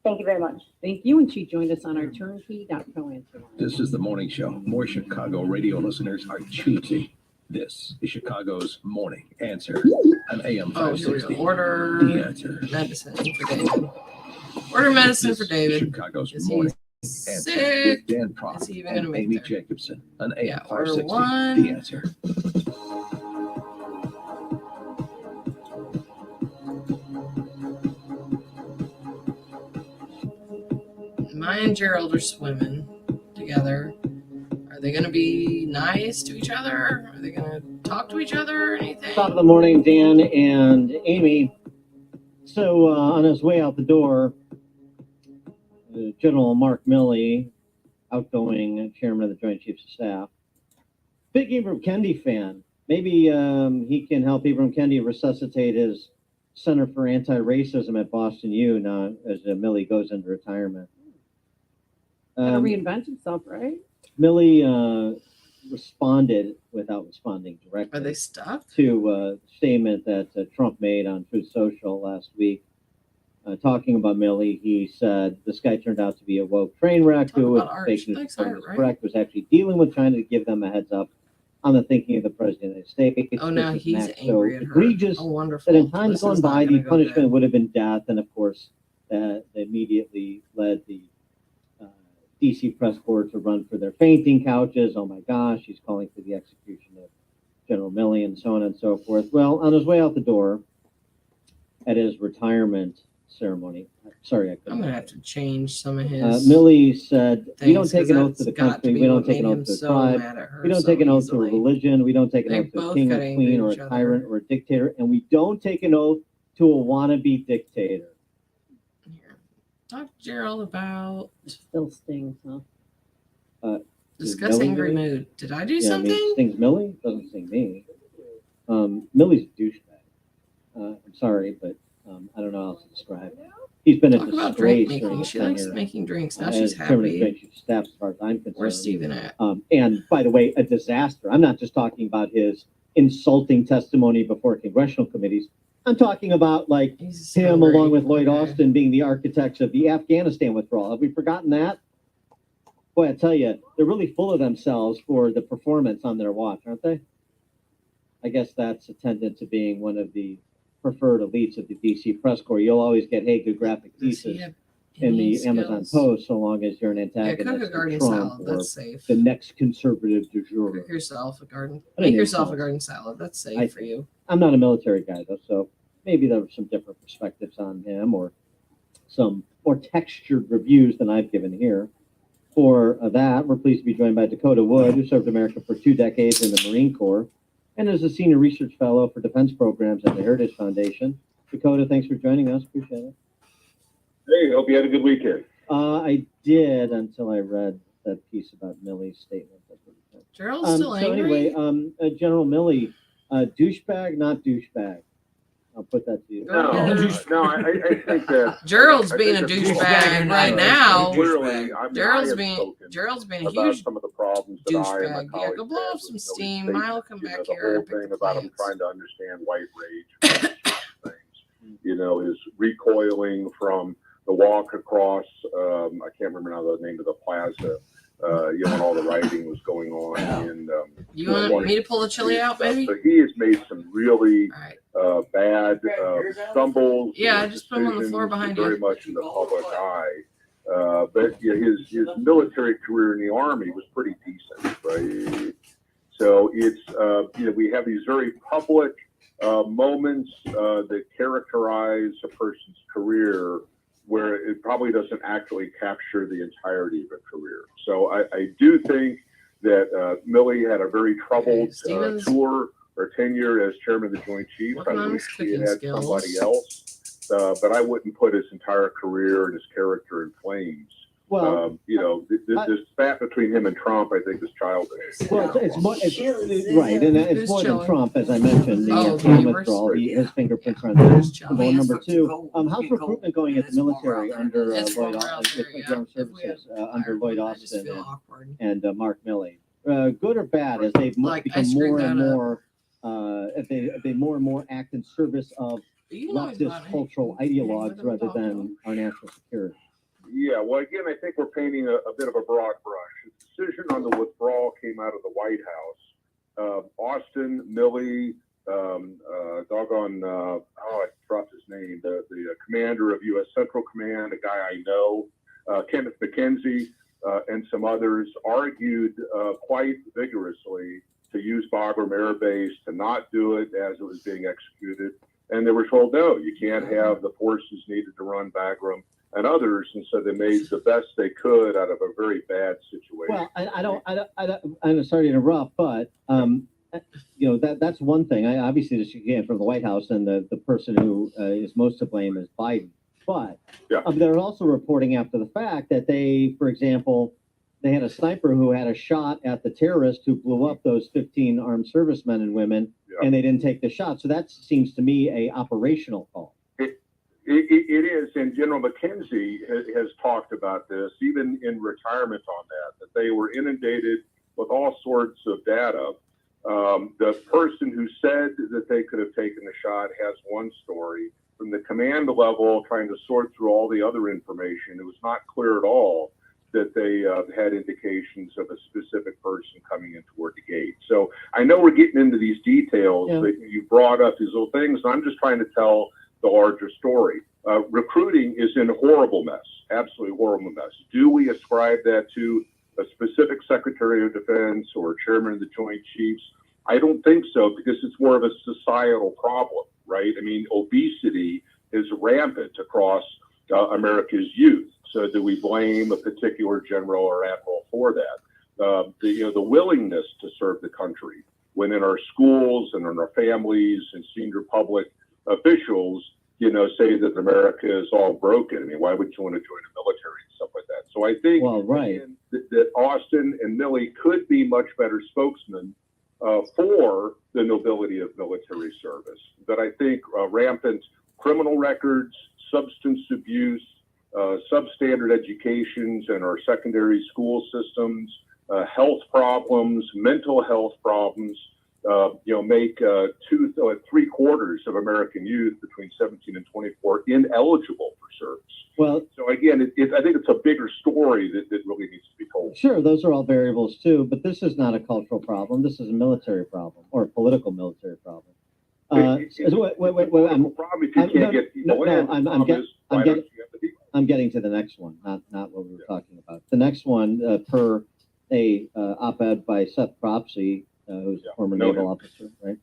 Thank you very much. Thank you, and she joined us on our turnkey.co answer line. This is the morning show. More Chicago radio listeners are choosing. This is Chicago's Morning Answer on AM Oh, here we 560. go. Order The Answer. medicine for David. Order medicine This for is David. Chicago's Is he Morning Answer sick? with Dan Proft Is he even gonna and make Amy that? Jacobson on AM Yeah, order 560. one. The Answer. Maya and Gerald are swimming together. Are they going to be nice to each other? Are they going to talk to each other or anything? Top of the morning, Dan and Amy. So on his way out the door, General Mark Milley, outgoing chairman of the Joint Chiefs of Staff, big Ibram Kendi fan. Maybe he can help Ibram Kendi resuscitate his Center for Anti-Racism at Boston U now as Milley goes into retirement. Gotta reinvent himself, right? Milley responded without responding directly. Are they stuck? To a statement that Trump made on Truth Social last week. Talking about Milley, he said this guy turned out to be a woke train wreck who was about art. making She his likes point art, was right? correct, was actually dealing with China to give them a heads up on the thinking of the President of the United States. Oh, now This is he's Max angry so at her. egregious Oh, wonderful. that in times This gone is not by, gonna the go punishment good. would have been death, and of course, that immediately led the DC press corps to run for their fainting couches. Oh my gosh, he's calling for the execution of General Milley and so on and so forth. Well, on his way out the door at his retirement ceremony, sorry, I I'm couldn't. going to have to change some of his. Milley said, "We don't things, take an 'cause oath to the that's got to country. be We don't what take an made oath him to a so tribe. mad at her We don't so take an oath to a easily. religion. We don't take an They oath to a both king got or angry queen at or a each other. tyrant or a dictator, and we don't take an oath to a wannabe dictator." Here. Talk to Gerald about Still stings, huh? discuss Milley angry do it? mood. Did I do Yeah, I something? mean, stings Milley? Doesn't sting me. Milley's a douchebag. I'm sorry, but I don't know how else to describe it. He's been a Talk about drink disgrace during making. his She likes tenure making drinks. Now as she's chairman of the happy. Joint Chiefs of Staff, as far as I'm concerned. Where's Steven at? And by the way, a disaster. I'm not just talking about his insulting testimony before congressional committees. I'm talking about like He's him hungry. along with Lloyd Okay. Austin being the architects of the Afghanistan withdrawal. Have we forgotten that? Boy, I tell you, they're really full of themselves for the performance on their watch, aren't they? I guess that's attendant to being one of the preferred elites of the DC press corps. You'll always get, hey, good graphic Does he pieces have in any the Amazon skills? Post, so long as you're an Yeah, antagonist cook a of garden Trump salad. or That's safe. the next conservative du jour. Cook yourself a garden. I don't Make need yourself a salad. garden salad. That's safe I for you. I'm not a military guy though, so maybe there were some different perspectives on him or some more textured reviews than I've given here. For that, we're pleased to be joined by Dakota Wood, who served America for 2 decades in the Marine Corps and is a senior research fellow for defense programs at the Heritage Foundation. Dakota, thanks for joining us. Appreciate it. Hey, hope you had a good weekend. I did until I read that piece about Milley's statement. Gerald's still angry. So anyway, General Milley, douchebag, not douchebag. I'll put that to you. No, I think that Gerald's being a douchebag right now. Clearly, I mean, Gerald's I being have Gerald's being a about huge some of the problems that I and my douchebag. Yeah, colleagues go blow had off some with Milley's steam. statement. I'll come back the here and whole pick thing the about him plants. trying to understand white rage, things. His recoiling from the walk across. I can't remember now the name of the plaza. When all the rioting was going on. And you want me to pull the chili out, baby? But he has made some really bad stumbles. Yeah, I just put him on the floor behind you. Very much in the public eye. But his military career in the Army was pretty decent, right? So it's we have these very public moments that characterize a person's career, where it probably doesn't actually capture the entirety of a career. So I do think that Milley had a very troubled tour or tenure as chairman of the Joint Chiefs. I wish he had somebody else, but I wouldn't put his entire career and his character in flames. Well, this spat between him and Trump, I think, is childish. Well, it's right, and it's more than Trump, as I mentioned. The Trump withdrawal, his fingerprints are on there. Goal number 2, how's recruitment going at the military under Lloyd Services under Lloyd Austin and Mark Milley? Good or bad, as they've become more and more, if they more and more act in service of leftist cultural ideologues rather than our national security? Yeah, well, again, I think we're painting a bit of a broad brush. The decision on the withdrawal came out of the White House. Austin, Milley, I dropped his name, the commander of U.S. Central Command, a guy I know, Kenneth McKenzie, and some others argued quite vigorously to use Bagram Air Base, to not do it as it was being executed. And they were told, no, you can't have the forces needed to run Bagram and others, and so they made the best they could out of a very bad situation. Well, I'm sorry to interrupt, but that's one thing. Obviously this came from the White House, and the person who is most to blame is Biden. But they're also reporting after the fact that they, for example, they had a sniper who had a shot at the terrorist who blew up those 15 armed servicemen and women, and they didn't take the shot. So that seems to me a operational call. It is, and General McKenzie has talked about this, even in retirement on that they were inundated with all sorts of data. The person who said that they could have taken the shot has one story. From the command level, trying to sort through all the other information, it was not clear at all that they had indications of a specific person coming in toward the gate. So I know we're getting into these details, but you brought up these little things, and I'm just trying to tell the larger story. Recruiting is in a horrible mess, absolutely horrible mess. Do we ascribe that to a specific Secretary of Defense or Chairman of the Joint Chiefs? I don't think so, because it's more of a societal problem, right? I mean, obesity is rampant across America's youth. So do we blame a particular general or admiral for that? The willingness to serve the country, when in our schools and in our families and senior public officials, say that America is all broken. I mean, why would you want to join the military and stuff like that? So I think again, that Austin and Milley could be much better spokesmen for the nobility of military service. But I think rampant criminal records, substance abuse, substandard educations in our secondary school systems, health problems, mental health problems, make 3/4 of American youth between 17 and 24 ineligible for service. Well, so again, I think it's a bigger story that really needs to be told. Sure, those are all variables too, but this is not a cultural problem. This is a military problem, or a political military problem. I'm getting to the next one, not what we were talking about. The next one, per a op-ed by Seth Propsy, who's a former naval officer, right?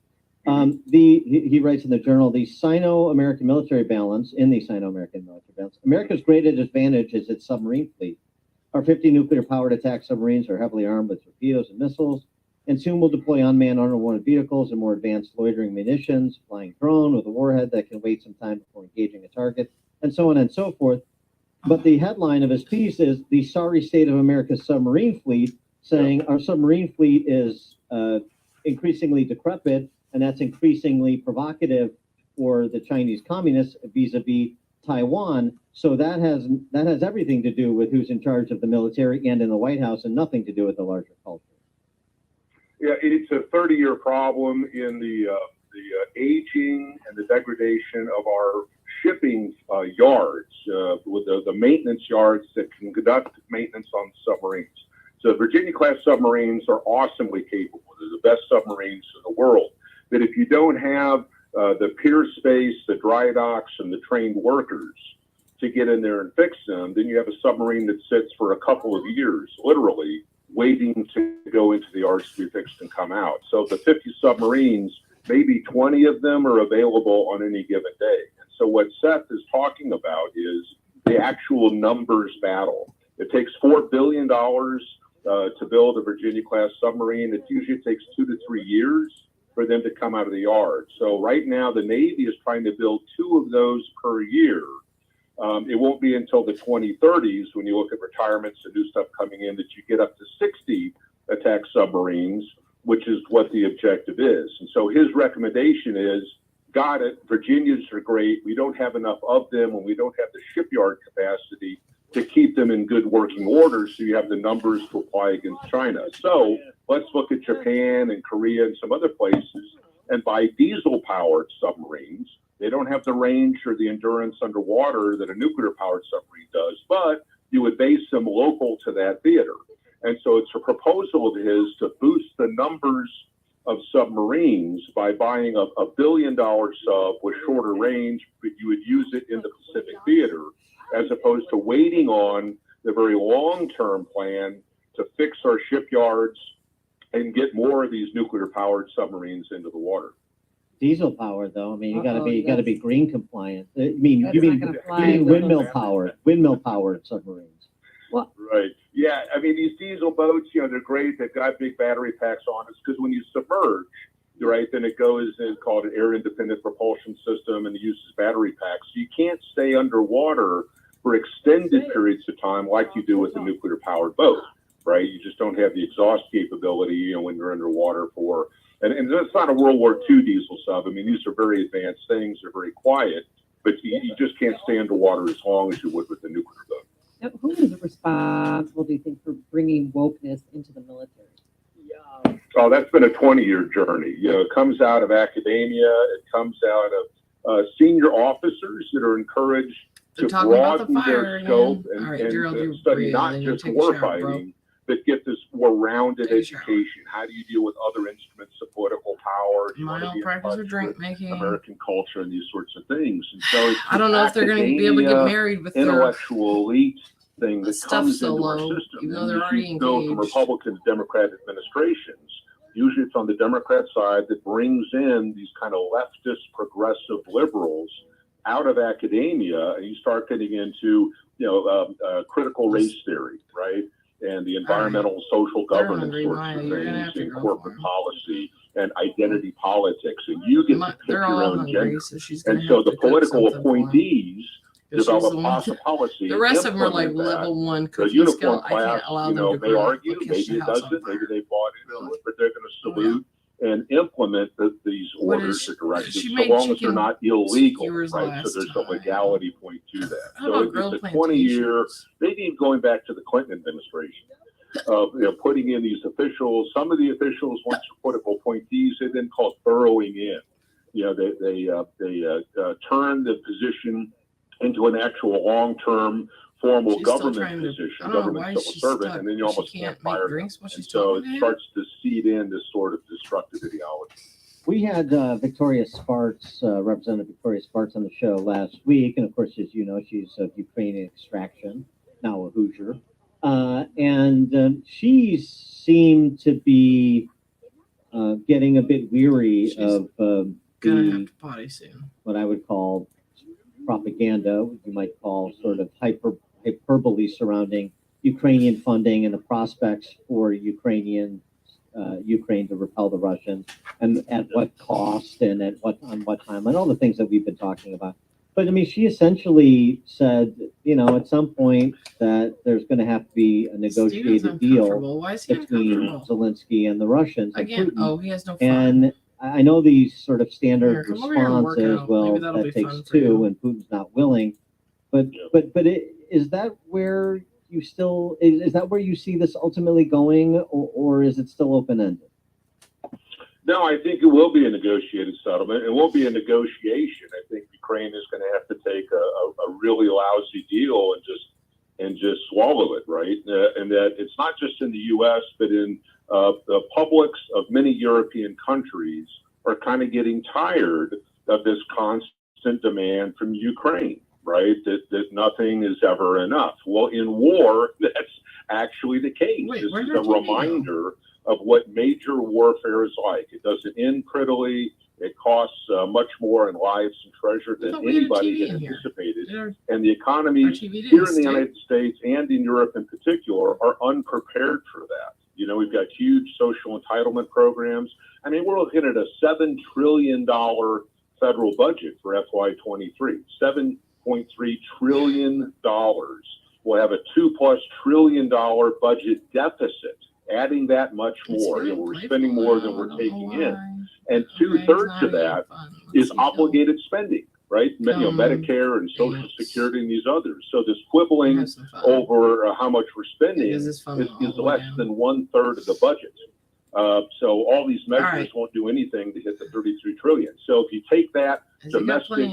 He writes in the journal, the Sino-American military balance, America's greatest advantage is its submarine fleet. Our 50 nuclear-powered attack submarines are heavily armed with torpedoes and missiles, and soon will deploy unmanned underwater vehicles and more advanced loitering munitions, flying drone with a warhead that can wait some time before engaging a target, and so on and so forth. But the headline of his piece is the sorry state of America's submarine fleet, saying our submarine fleet is increasingly decrepit, and that's increasingly provocative for the Chinese communists vis-a-vis Taiwan. So that has everything to do with who's in charge of the military and in the White House, and nothing to do with the larger culture. Yeah, it's a 30-year problem in the aging and the degradation of our shipping yards, with the maintenance yards that can conduct maintenance on submarines. So Virginia-class submarines are awesomely capable. They're the best submarines in the world. But if you don't have the pier space, the dry docks, and the trained workers to get in there and fix them, then you have a submarine that sits for a couple of years, literally, waiting to go into the yards to be fixed and come out. So the 50 submarines, maybe 20 of them are available on any given day. And so what Seth is talking about is the actual numbers battle. It takes $4 billion to build a Virginia-class submarine. It usually takes 2 to 3 years for them to come out of the yard. So right now, the Navy is trying to build 2 of those per year. It won't be until the 2030s, when you look at retirements and new stuff coming in, that you get up to 60 attack submarines, which is what the objective is. And so his recommendation is, got it, Virginias are great. We don't have enough of them, and we don't have the shipyard capacity to keep them in good working order, so you have the numbers to apply against China. So let's look at Japan and Korea and some other places and buy diesel-powered submarines. They don't have the range or the endurance underwater that a nuclear-powered submarine does, but you would base them local to that theater. And so it's a proposal of his to boost the numbers of submarines by buying a $1 billion sub with shorter range, but you would use it in the Pacific theater, as opposed to waiting on the very long-term plan to fix our shipyards and get more of these nuclear-powered submarines into the water. Diesel powered though. I mean, you gotta be green compliant. You That's not mean gonna fly with windmill powered submarines. Right. Yeah. I mean, these diesel boats, they're great. They've got big battery packs on it, because when you submerge, right, then it goes in called an air independent propulsion system, and it uses battery packs. So you can't stay underwater for extended periods of time like you do with a nuclear powered boat, right? You just don't have the exhaust capability, when you're underwater for. And that's not a World War II diesel sub. I mean, these are very advanced things. They're very quiet, but you just can't stay underwater as long as you would with a nuclear boat. Now, who is responsible, do you think, for bringing wokeness into the military? Oh, that's been a 20-year journey. It comes out of academia. It comes out of senior officers that are encouraged to broaden their scope and study not just warfighting, but get this more rounded education. How do you deal with other instruments of political power? Do you want to be practice of drink making, American culture, and these sorts of things? And so it's I don't know if they're going to be able to get married with their intellectual elite thing that stuff comes so into our low, system. even though they're already Go from engaged. Republican to Democrat administrations. Usually it's on the Democrat side that brings in these kind of leftist, progressive liberals out of academia, and you start getting into, critical race theory, right? And the environmental, social governance sorts of things, and corporate policy and identity politics, and you get to pick your own gender. And so the political appointees develop policy. The rest of them are like level 1 The cookie uniform skill. I class, can't allow them to may grow up argue, or catch maybe the it house on doesn't, fire. maybe they bought into it, but they're going to salute and implement these orders or directives, she so made long as they're chicken not illegal, skewers right? So there's a legality point to that. How So about it's grilled a 20-year, plantations? maybe even going back to the Clinton administration, of putting in these officials. Some of the officials, once you're political appointees, they then call it burrowing in. They turn the position into an actual long-term formal She's still government trying to- position, I don't know government why civil she's servant, stuck, and then you but she almost can't can't make fire drinks them. while she's And so talking to it him? starts to seed in this sort of destructive ideology. We had Victoria Sparks, Representative Victoria Sparks, on the show last week, and of course, as you know, she's of Ukrainian extraction, now a Hoosier, and she seemed to be getting a bit weary of Gonna have the to potty soon. what I would call propaganda, you might call sort of hyperbole surrounding Ukrainian funding and the prospects for Ukraine to repel the Russians, and at what cost and on what time, and all the things that we've been talking about. But I mean, she essentially said, at some point that there's going to have to be a negotiated deal Why is he between uncomfortable? Zelensky and the Russians. And Again, Putin. he has no fun. And I know these sort of standard Here, come over here and work responses, out. well, Maybe that'll be that takes fun for two, you. and Putin's not willing. Is that where you still is that where you see this ultimately going, or is it still open ended? No, I think it will be a negotiated settlement. It won't be a negotiation. I think Ukraine is going to have to take a really lousy deal and just swallow it, right? And that it's not just in the U.S., but in the publics of many European countries are kind of getting tired of this constant demand from Ukraine, right? That nothing is ever enough. Well, in war, that's actually the case. Wait, this where'd is our a TV go? reminder of what major warfare is like. It doesn't end prettily. It costs much more in lives and treasure I than thought we had a anybody TV had in here. anticipated. Did our And the economies TV didn't here in the stay? United States and in Europe in particular are unprepared for that. We've got huge social entitlement programs. I mean, we're looking at a $7 trillion federal budget for FY23. $7.3 trillion. We'll have a $2+ trillion budget deficit. Adding that much more, we're spending more than we're taking in, and 2/3 of that is obligated spending, right? Medicare and Social Security and these others. So this quibbling over how much we're spending is less than 1/3 of the budget. So all these measures won't do anything to hit the 33 trillion. So if you take that domestic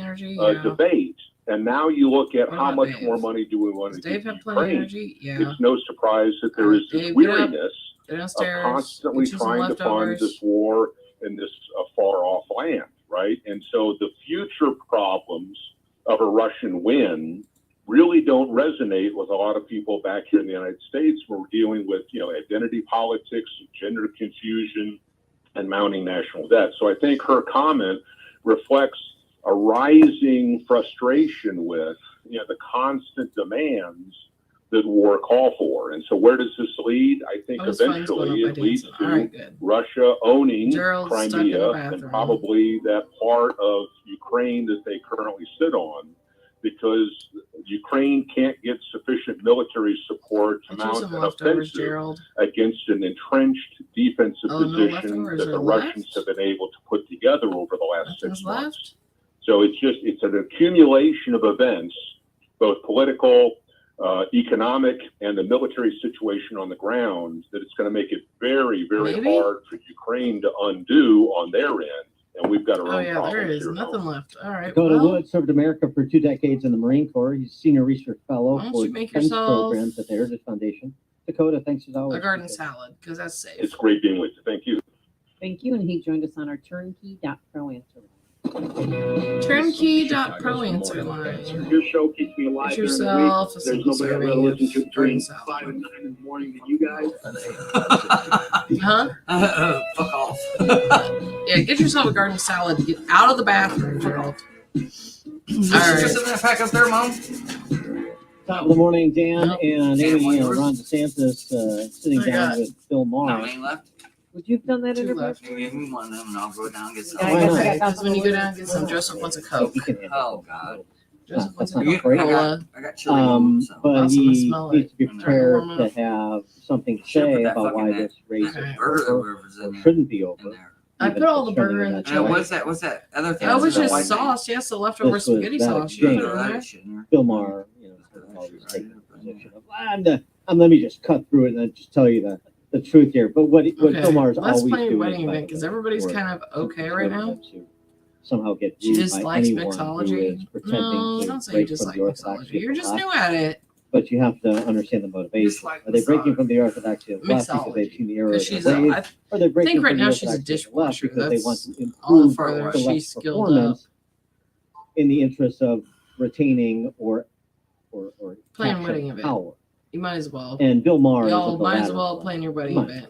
debate, and now you look at how much more money do we want to give to Ukraine, it's no surprise that there is this weariness of constantly trying to fund this war in this far-off land, right? And so the future problems of a Russian win really don't resonate with a lot of people back here in the United States, where we're dealing with, identity politics, gender confusion, and mounting national debt. So I think her comment reflects a rising frustration with, the constant demands that war call for. And so where does this lead? I think eventually it leads to Russia owning Crimea and probably that part of Ukraine that they currently sit on, because Ukraine can't get sufficient military support to mount an offensive against an entrenched defensive position that the Russians have been able to put together over the last 6 months. So it's an accumulation of events, both political, economic, and the military situation on the ground, that it's going to make it very, very hard for Ukraine to undo on their end. And we've got our own problems there is here. nothing left. All right. Dakota Wood served America for 2 decades in the Marine Corps. He's senior research fellow don't for you make defense yourself programs at the Heritage Foundation. Dakota, thanks as always. a garden salad, because that's safe. It's great being with you. Thank you. Thank you, and he joined us on our turnkey.pro answer line. Turnkey.pro answer line. Your show keeps me alive Get during yourself the a week. There's simple nobody I'd rather serving listen to of between garden 5 and 9 in the morning than you guys. Huh? Fuck off. Yeah, get yourself a garden salad. Get out of the bathroom, Gerald. All right. Just in that pack up there, Mom? Top of the morning, Dan Nope. and Amy, Ron DeSantis sitting I down got with Bill How Maher. many left? Would you have done that Two interview? left. You give me one of them and I'll go down and get some. Yeah, I guess I Okay, got because when you go down and get some, Joseph wants a Coke. He can handle Oh, it. God. Joseph wants a That's not Coca great. Cola. I got chili on them, so. But Awesome, I he smell needs it. to be prepared Warm to up. have something to Should've put say that about why fucking this race Okay. is burger or over, whatever's in or there. shouldn't be In over. there. I even put all if the it's burger trending in on the And that what's channel. that other thing? That was The just white thing? sauce. Yes, the leftover This was spaghetti that sauce. You exchange. put it in Throw there. that shit in there. Bill Maher, always taking the position of, let me just cut through it and then just tell you the truth here. But what Bill Maher's Let's always play doing wedding is event fighting because everybody's for kind of okay right now. conservatives who somehow get She viewed by dislikes anyone who mixology. is pretending No, to don't say you break from dislike the orthodoxy mixology. of You're the just left. new at it. But you have to understand the motivation. Dislike Are they breaking mixology. from the orthodoxy of the left because they've Mixology. seen the error of Because the she's ways, I or they're breaking think right from the now she's a orthodoxy of the left dishwasher. because they want That's to all the improve farther the she's left's skilled up. performance in the interest of retaining or Playing capturing wedding event. power. You might as well. And Bill Maher is Y'all of the might as latter well one. plan your wedding Might. event.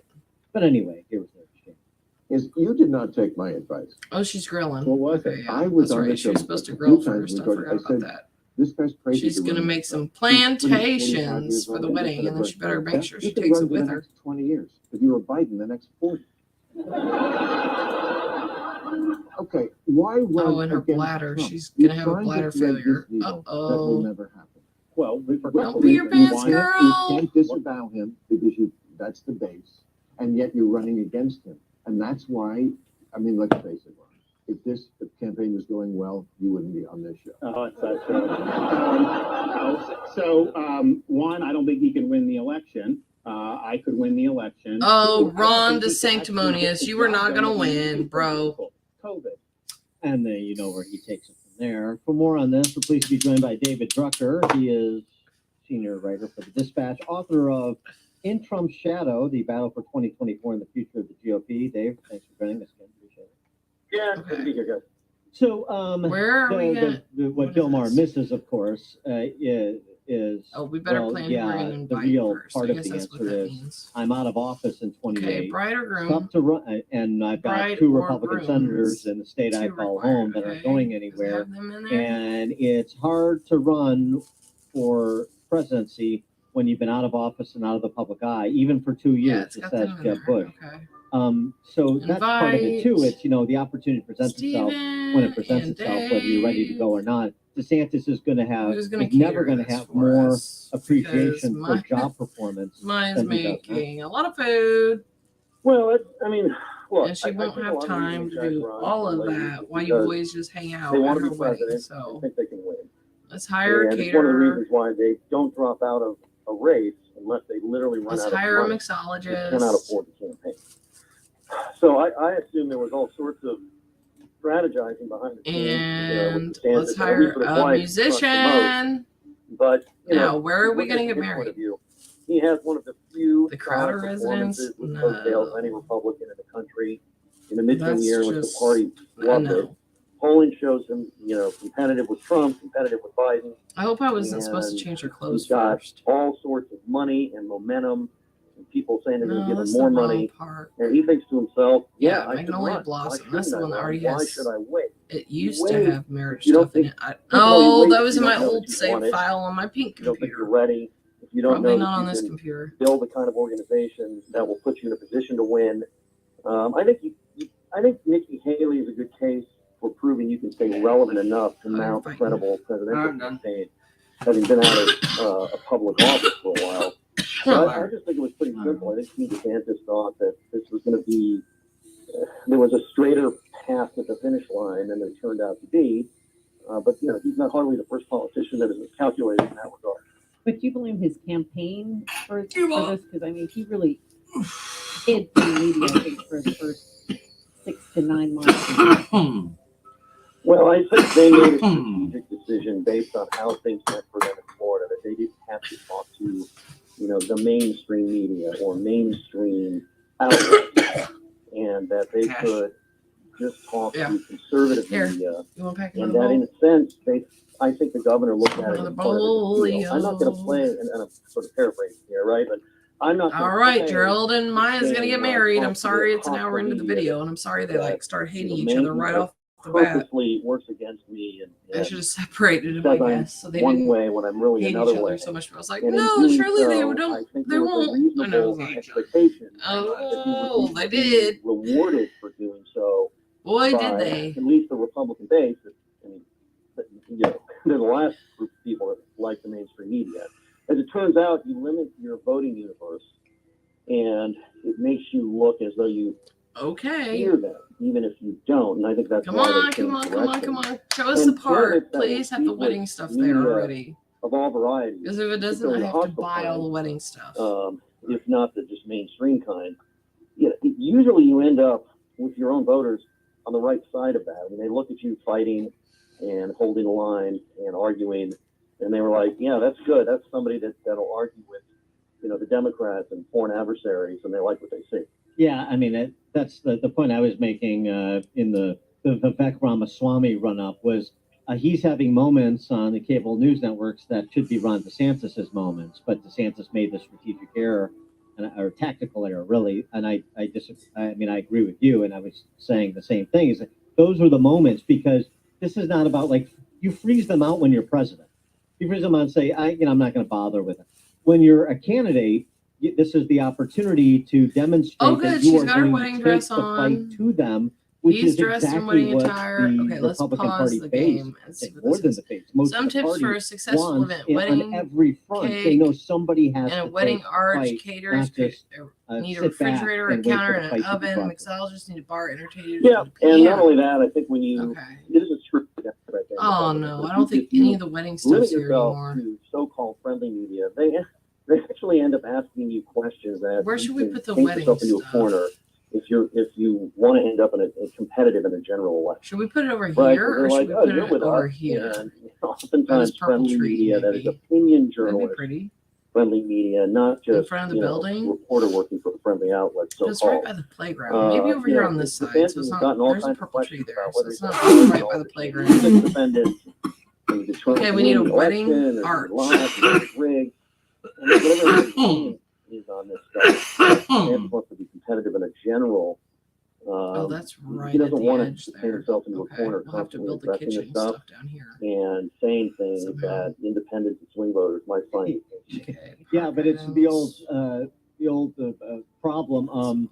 But anyway, here was the exchange. You did not take my advice. Oh, she's grilling. What was Okay, it? yeah, I was that's on right. the She was show supposed to a grill few times first. I because forgot I about said, that. This guy's crazy. She's to gonna run make this some stuff. He's 45 plantations years for old the and he's wedding, gonna and then she better run. make sure she You can takes run it for with the her. next 20 years. If you were Biden, the next 40. Okay, why run Oh, and her against bladder. Trump? She's You're gonna have a trying to bladder thread failure. this needle. That will Uh-oh. never happen. Well, we forgot. Don't pee your pants, You girl. can't disavow him because that's the base, and yet you're running against him. And that's why, I mean, let's face it, Ron, if this campaign was going well, you wouldn't be on this show. Oh, it's not true. One, I don't think he can win the election. I could win the election. Oh, Two, I don't Ron think he can actually get DeSanctimonious, the you were job not done gonna that we win, need bro. for COVID. And then you know where he takes it from there. For more on this, we're pleased to be joined by David Drucker. He is senior writer for the Dispatch, author of In Trump's Shadow, the battle for 2024 and the future of the GOP. Dave, thanks for joining us again. Appreciate it. Yeah, good to be here, guys. So, Where are we gonna? what Bill Maher misses, of course, is Oh, we better plan who we're gonna the invite real first. part I of guess the that's what answer that is means. I'm out of office in 28. Okay, bride or groom. Tough to run, and I've got Bride two or Republican grooms. senators in the state I Two call required, home that aren't okay. going Does it anywhere, have them in there? and it's hard to run for presidency when you've been out of office and out of the public eye, even for 2 Yeah, years, it's just got as them in Jeb there. Bush. Okay. So that's part of it too. Invite It's, the opportunity presents itself when it presents Steven itself, whether you're ready to go or not. DeSantis is going to have, Who's gonna is never cater going to this have for more us? appreciation for Because job performance mine's than he does now. making a lot of food, Well, look, and she I won't think a have lot of time reasons to guys do run all of lately that is while you because boys just hang out they at want her to be wedding. president So and think they can win. let's hire a And it's one of the caterer. reasons why they don't drop out of a race unless they literally run Let's out of hire a money. They cannot mixologist. afford the campaign. So I assume there was all sorts of strategizing behind the scenes. And with DeSantis, let's and at hire least with his a wife, trust the most. musician. But Now, where are we look gonna at get his point married? of view, he has one of the few The Crowder performances residence? with No. coattails of any Republican in the country in the midterm That's year, which the just- party I loved it. know. Polling shows him, competitive with Trump, competitive with Biden. I hope I wasn't supposed to And change her clothes He's got first. all sorts of money and momentum, and people saying they're going No, to give him that's more the wrong money. part. And he thinks to himself, Yeah, I can Magnolia run. Blossom. Why That's the shouldn't one that I already run? Why has. should I wait? It used wait. to have marriage You don't stuff in think- it. first of all, you Oh, wait that if was you in my don't know old that you save want it. file on my pink If you don't think you're computer. ready, if you don't Probably know not that on you this can computer. build the kind of organization that will put you in a position to win. I think Nikki Haley is a good case for proving you can stay relevant enough to mount a credible presidential campaign, having been out of a public office for a while. But I just think it was pretty simple. I think Pete DeSantis thought that this was going to be, there was a straighter path to the finish line than there turned out to be. But he's not hardly the first politician that is calculated in that regard. But do you blame his campaign for this? Because I mean, he really hid from the media, I think, for the first 6 to 9 months. Well, I think they made a strategic decision based on how things went for them in Florida, that they didn't have to talk to, the mainstream media or mainstream outlets, and that they could just talk to conservative media. You want to pack And another that, in bowl? a sense, I think the governor looked at it as Another part of bowl, the deal. I'm not going to play, and I'm sort of paraphrasing here, right? But I'm not. All right, Gerald and Maya's gonna get married. I'm sorry it's an hour into the video, and I'm sorry they start hating each other right off the bat. Purposely works against me, and I should have separated them, says I I'm guess, so they one didn't way when I'm really hate another each way. other so much. But I was like, And in no, doing surely they so, I don't. think They there was a won't. And I was reasonable like, expectation oh, that they he would did. be rewarded for doing so. Boy, by did they. At least the Republican base. I mean, they're the last group of people that like the mainstream media. As it turns out, you limit your voting universe, and it makes you look as though you hear them, even if you don't. And I think that's Come why on, they come on, changed come on, direction. come on. Show us And the part. candidates that Please have the compete wedding with stuff there media already. Of all varieties. Because if it doesn't, I particularly have to the buy hospital all the wedding stuff. kind, if not the just mainstream kind. Usually you end up with your own voters on the right side of that. I mean, they look at you fighting and holding the line and arguing, and they were like, yeah, that's good. That's somebody that'll argue with, the Democrats and foreign adversaries, and they like what they see. Yeah, I mean, that's the point I was making in the Vivek Ramaswamy run-up was he's having moments on the cable news networks that should be Ron DeSantis's moments, but DeSantis made the strategic error, or tactical error, really. And I agree with you, and I was saying the same thing. Is that those are the moments, because this is not about, like, you freeze them out when you're president. you bring someone and say, I'm not going to bother with it. When you're a candidate, this is the opportunity to demonstrate Oh, good. that you She's are got her going wedding to take dress the on. fight to them, which He's is dressed in exactly wedding what attire. the Okay, let's Republican pause Party the base, game and see what more this than is. the base. Most Some of the tips party for a successful wants event: on wedding every front. They cake know somebody has and a to wedding take the arch. fight, Caterers not just need a sit back refrigerator, a and wait counter, for the and fight an to be oven. brought. Mixologists need a bar. Entertainers Yeah, need a and not piano. only that, I think when you, Okay. it is a true Democrat thing. Oh no, I If don't think you any of the wedding limit stuff's here yourself anymore. to so-called friendly media, they actually end up asking you questions that Where should we you can put the paint wedding yourself into stuff? a corner if you want to end up in a competitive in a general election. Should we put it over Right? here, They're or like, should we oh, put you're it with over us. here? And By oftentimes this purple friendly tree, media that is maybe. opinion That'd be journalists, pretty. friendly media, not In just front of the building. reporter working for the friendly outlet, so Just right called. by the playground. Maybe over here on this side. So DeSantis it's has not. gotten all There's a kinds of purple tree questions there, about so whether it's he's not gonna right by the six playground. defendants in Detroit. Okay, we need a win the wedding election, or arch. lost, or it's rigged. I mean, whatever his opinion is on this stuff, DeSantis wants to be competitive in a general. Oh, that's right He at doesn't the want edge to paint there. himself into a Okay, corner, we'll have to constantly build the addressing kitchen this stuff stuff down here. and saying things Somehow. that independents and swing voters might find. Yeah, but it's the old problem.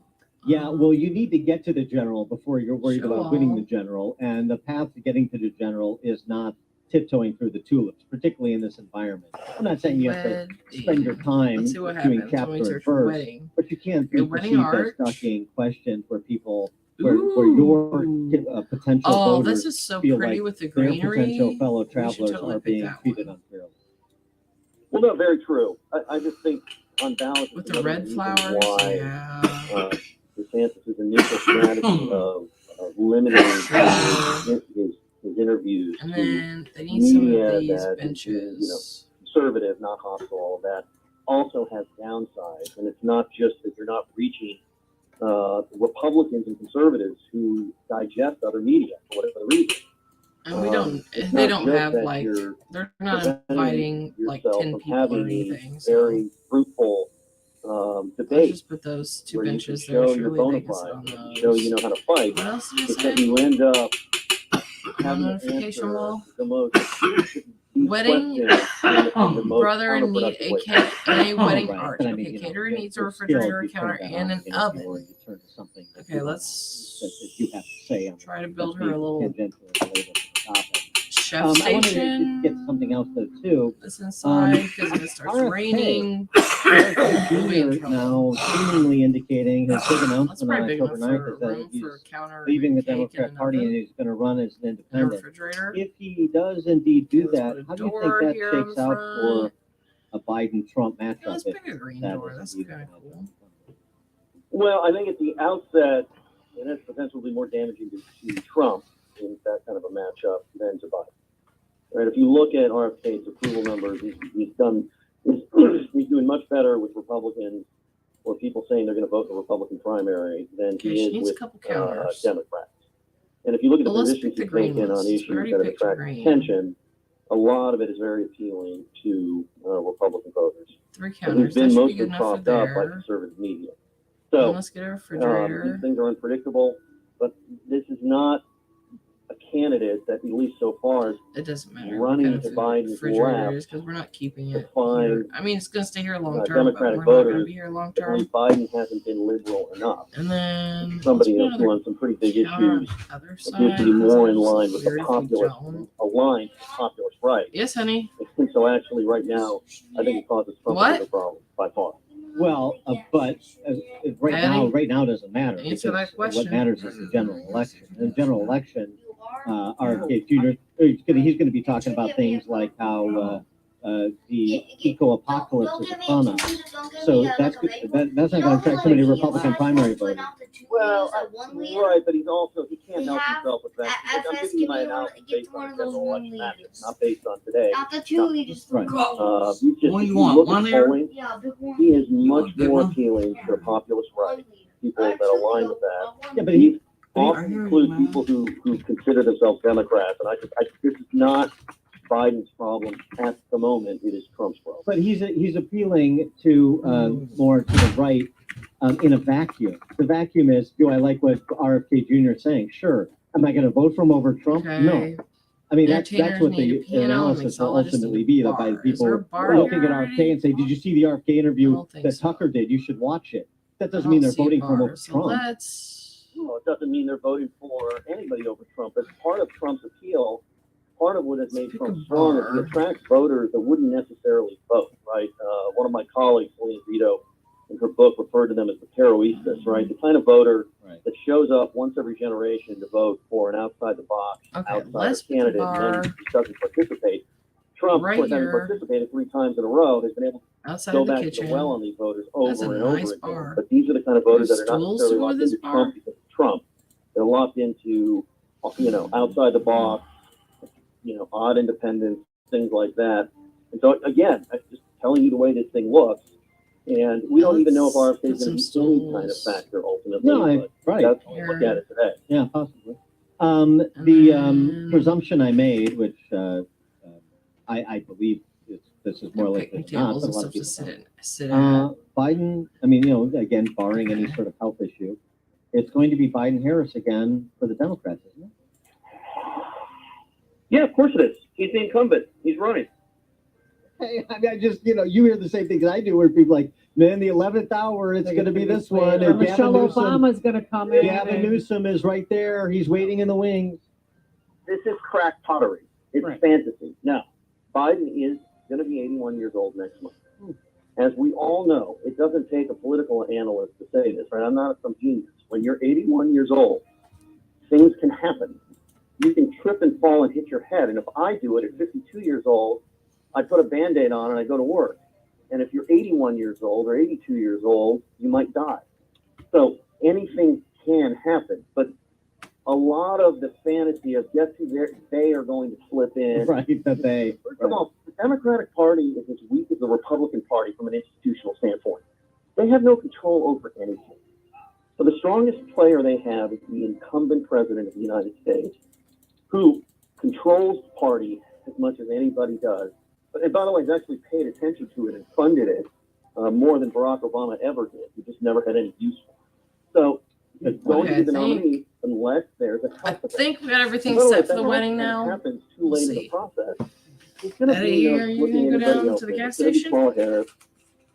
Yeah, well, you need to get to the general before you're worried Show about winning all. the general, and the path to getting to the general is not tiptoeing through the tulips, particularly in this environment. I'm not saying you have to spend your time Let's see what doing happens when chapter we and search for verse, wedding. but you can't A be wedding perceived as arch. ducking questions where people, where your potential Oh, voters this is so feel pretty like with the their greenery. potential fellow We should travelers totally are pick being that treated one. unfairly. Well, no, very true. I just think on balance, With it's the another red reason flowers, why yeah. DeSantis' initial strategy of limiting his interviews And to then they need some media of these that is, benches. conservative, not hostile, all that also has downsides. And it's not just that you're not reaching Republicans and conservatives who digest other media for whatever reason. And we don't. It's They not don't just have that like. you're They're not preventing inviting like yourself 10 from people or having these anything. So very fruitful let's debate just put those two where you can benches there. show your Surely bona they can sit fide, on and show you those. know how to fight. What else did it It's that say? you end up On having to notification answer wall. the most Wedding brother in need a cake and a wedding Right, arch. but I Okay, mean, caterer needs a your refrigerator, a skills, you counter, turn that and on an against you, or oven. you turn to something that Okay, you want- let's that you have to say on try to that build may her a be little tangential or related to the topic. chef I wanted to station. get something else though too. This inside because if it starts RFK. raining, RFK we'll be in Jr. trouble. now seemingly indicating his big That's announcement on probably big enough October 9th for is that room he's for a counter, leaving the and a cake, and Democrat an Party and oven, he's going to run as an and a independent. refrigerator. If he does indeed do Okay, let's that, put a how do you door think that here on shakes the out front. for a Biden-Trump Yeah, matchup? let's if pick a green that door. is That's indeed kind of the cool. Well, I think at the outset, it has potential to be more damaging to Trump in that kind of a matchup than to Biden. Right? If you look at RFK's approval numbers, he's doing much better with Republicans or people saying they're going to vote in the Republican primary than Okay, he she is needs a with couple counters. Democrats. And if you look at the Well, let's positions pick the he's green taken on ones. We issues already that have picked the attracted green. attention, a lot of it is very appealing to Republican voters. 3 And counters. he's That been should be mostly good enough for propped up by there. conservative media. And So let's get a refrigerator. these things are unpredictable, but this is not a candidate that, at least so far, is It doesn't matter. running what to kind of Biden's refrigerator lap it is because we're not keeping to it find here. I mean, it's going to stay here long term, but Democratic we're not going to voters be here long that term. believe Biden hasn't been liberal enough. And then Somebody let's put who another on some pretty big counter on issues the other appears side. to be more in line It's with the weird if we populist, don't. aligned to the populist right. Yes, honey. And so actually, right now, I think it causes Trump a What? bigger problem by far. Well, but right now doesn't matter. Answer that because question. What matters is the general election. In the general election, RFK Jr. He's going to be talking about things like how the eco-apocalypse is upon us. So that's not going to attract so many Republican primary voters. Well, right, but he can't help himself with that. I'm giving you my analysis based on the general election matches, not based on today. Not the two, you just Right. You just, What do if you you want? look One at here? polling, Yeah, big one. he is much Big more one? appealing to the populist right, people that align with that. Yeah, but he Often includes people who consider themselves Democrats, and this is not Biden's problem at the moment. It is Trump's problem. But he's appealing to more to the right in a vacuum. The vacuum is, do I like what RFK Jr. is saying? Sure. Am I going to vote for him over Trump? Okay. No. I mean, that's what Entertainers need the a piano, analysis will mixologists ultimately need be, a that by bar. Is there a people bar looking here at already? RFK and say, did you see the RFK interview don't think that so. Tucker did? You should watch it. That I doesn't don't mean they're see a voting for him bar, over so Trump. let's. Well, it doesn't mean they're voting for anybody over Trump. As part of Trump's appeal, part of what has made Pick Trump a strong is bar. he attracts voters that wouldn't necessarily vote, right? One of my colleagues, Selena Vito, in her book referred to them as the Peroistas, right? The kind of voter Right. that shows up once every generation to vote for an outside the box, Okay, outsider let's pick a candidate, bar and then just doesn't participate. Trump, right of course, having here participated 3 times in a row, has been able to outside go of the back to kitchen. the well on these voters That's a over and nice over again. bar. But these are the kind of voters There's that are not stools to necessarily go with locked this into bar. Trump because of Trump. They're locked into, outside the box, odd independence, things like that. And so, again, I'm just telling you the way this thing looks. And we don't even know if RFK Put is going some to be any kind of stools factor ultimately. No, but right. that's how we look at it today. Yeah, possibly. And then- Presumption I made, which I believe this is more likely picnic than not, tables but a and lot stuff of to people sit don't. at. Biden, I mean, again, barring any sort of health issue, it's going to be Biden-Harris again for the Democrats, isn't it? Yeah, of course it is. He's the incumbent. He's running. Hey, I mean, I just, you hear the same things I do where people like, man, the 11th hour, it's going to be this one. Or And Michelle Gavin Newsom, Obama's gonna come in. Gavin and- Newsom is right there. He's waiting in the wings. This is crack pottery. It's Right. fantasy. Now, Biden is going to be 81 years old next month. As we all know, it doesn't take a political analyst to say this, right? I'm not some genius. When you're 81 years old, things can happen. You can trip and fall and hit your head. And if I do it at 52 years old, I put a Band-Aid on and I go to work. And if you're 81 years old or 82 years old, you might die. So anything can happen. But a lot of the fantasy of guess who they are going to slip in. Right, that they. First of all, the Democratic Party is as weak as the Republican Party from an institutional standpoint. They have no control over anything. So the strongest player they have is the incumbent president of the United States, who controls the party as much as anybody does. And by the way, he's actually paid attention to it and funded it more than Barack Obama ever did. He just never had any use for it. So he's going to be the nominee unless there's a I precedent. think we got everything By the way, set if for the that wedding now. happens too late in the see. process, it's going to Eddie, be are you looking gonna at go anybody down else. to the gas It's gonna be station? Kamala Harris,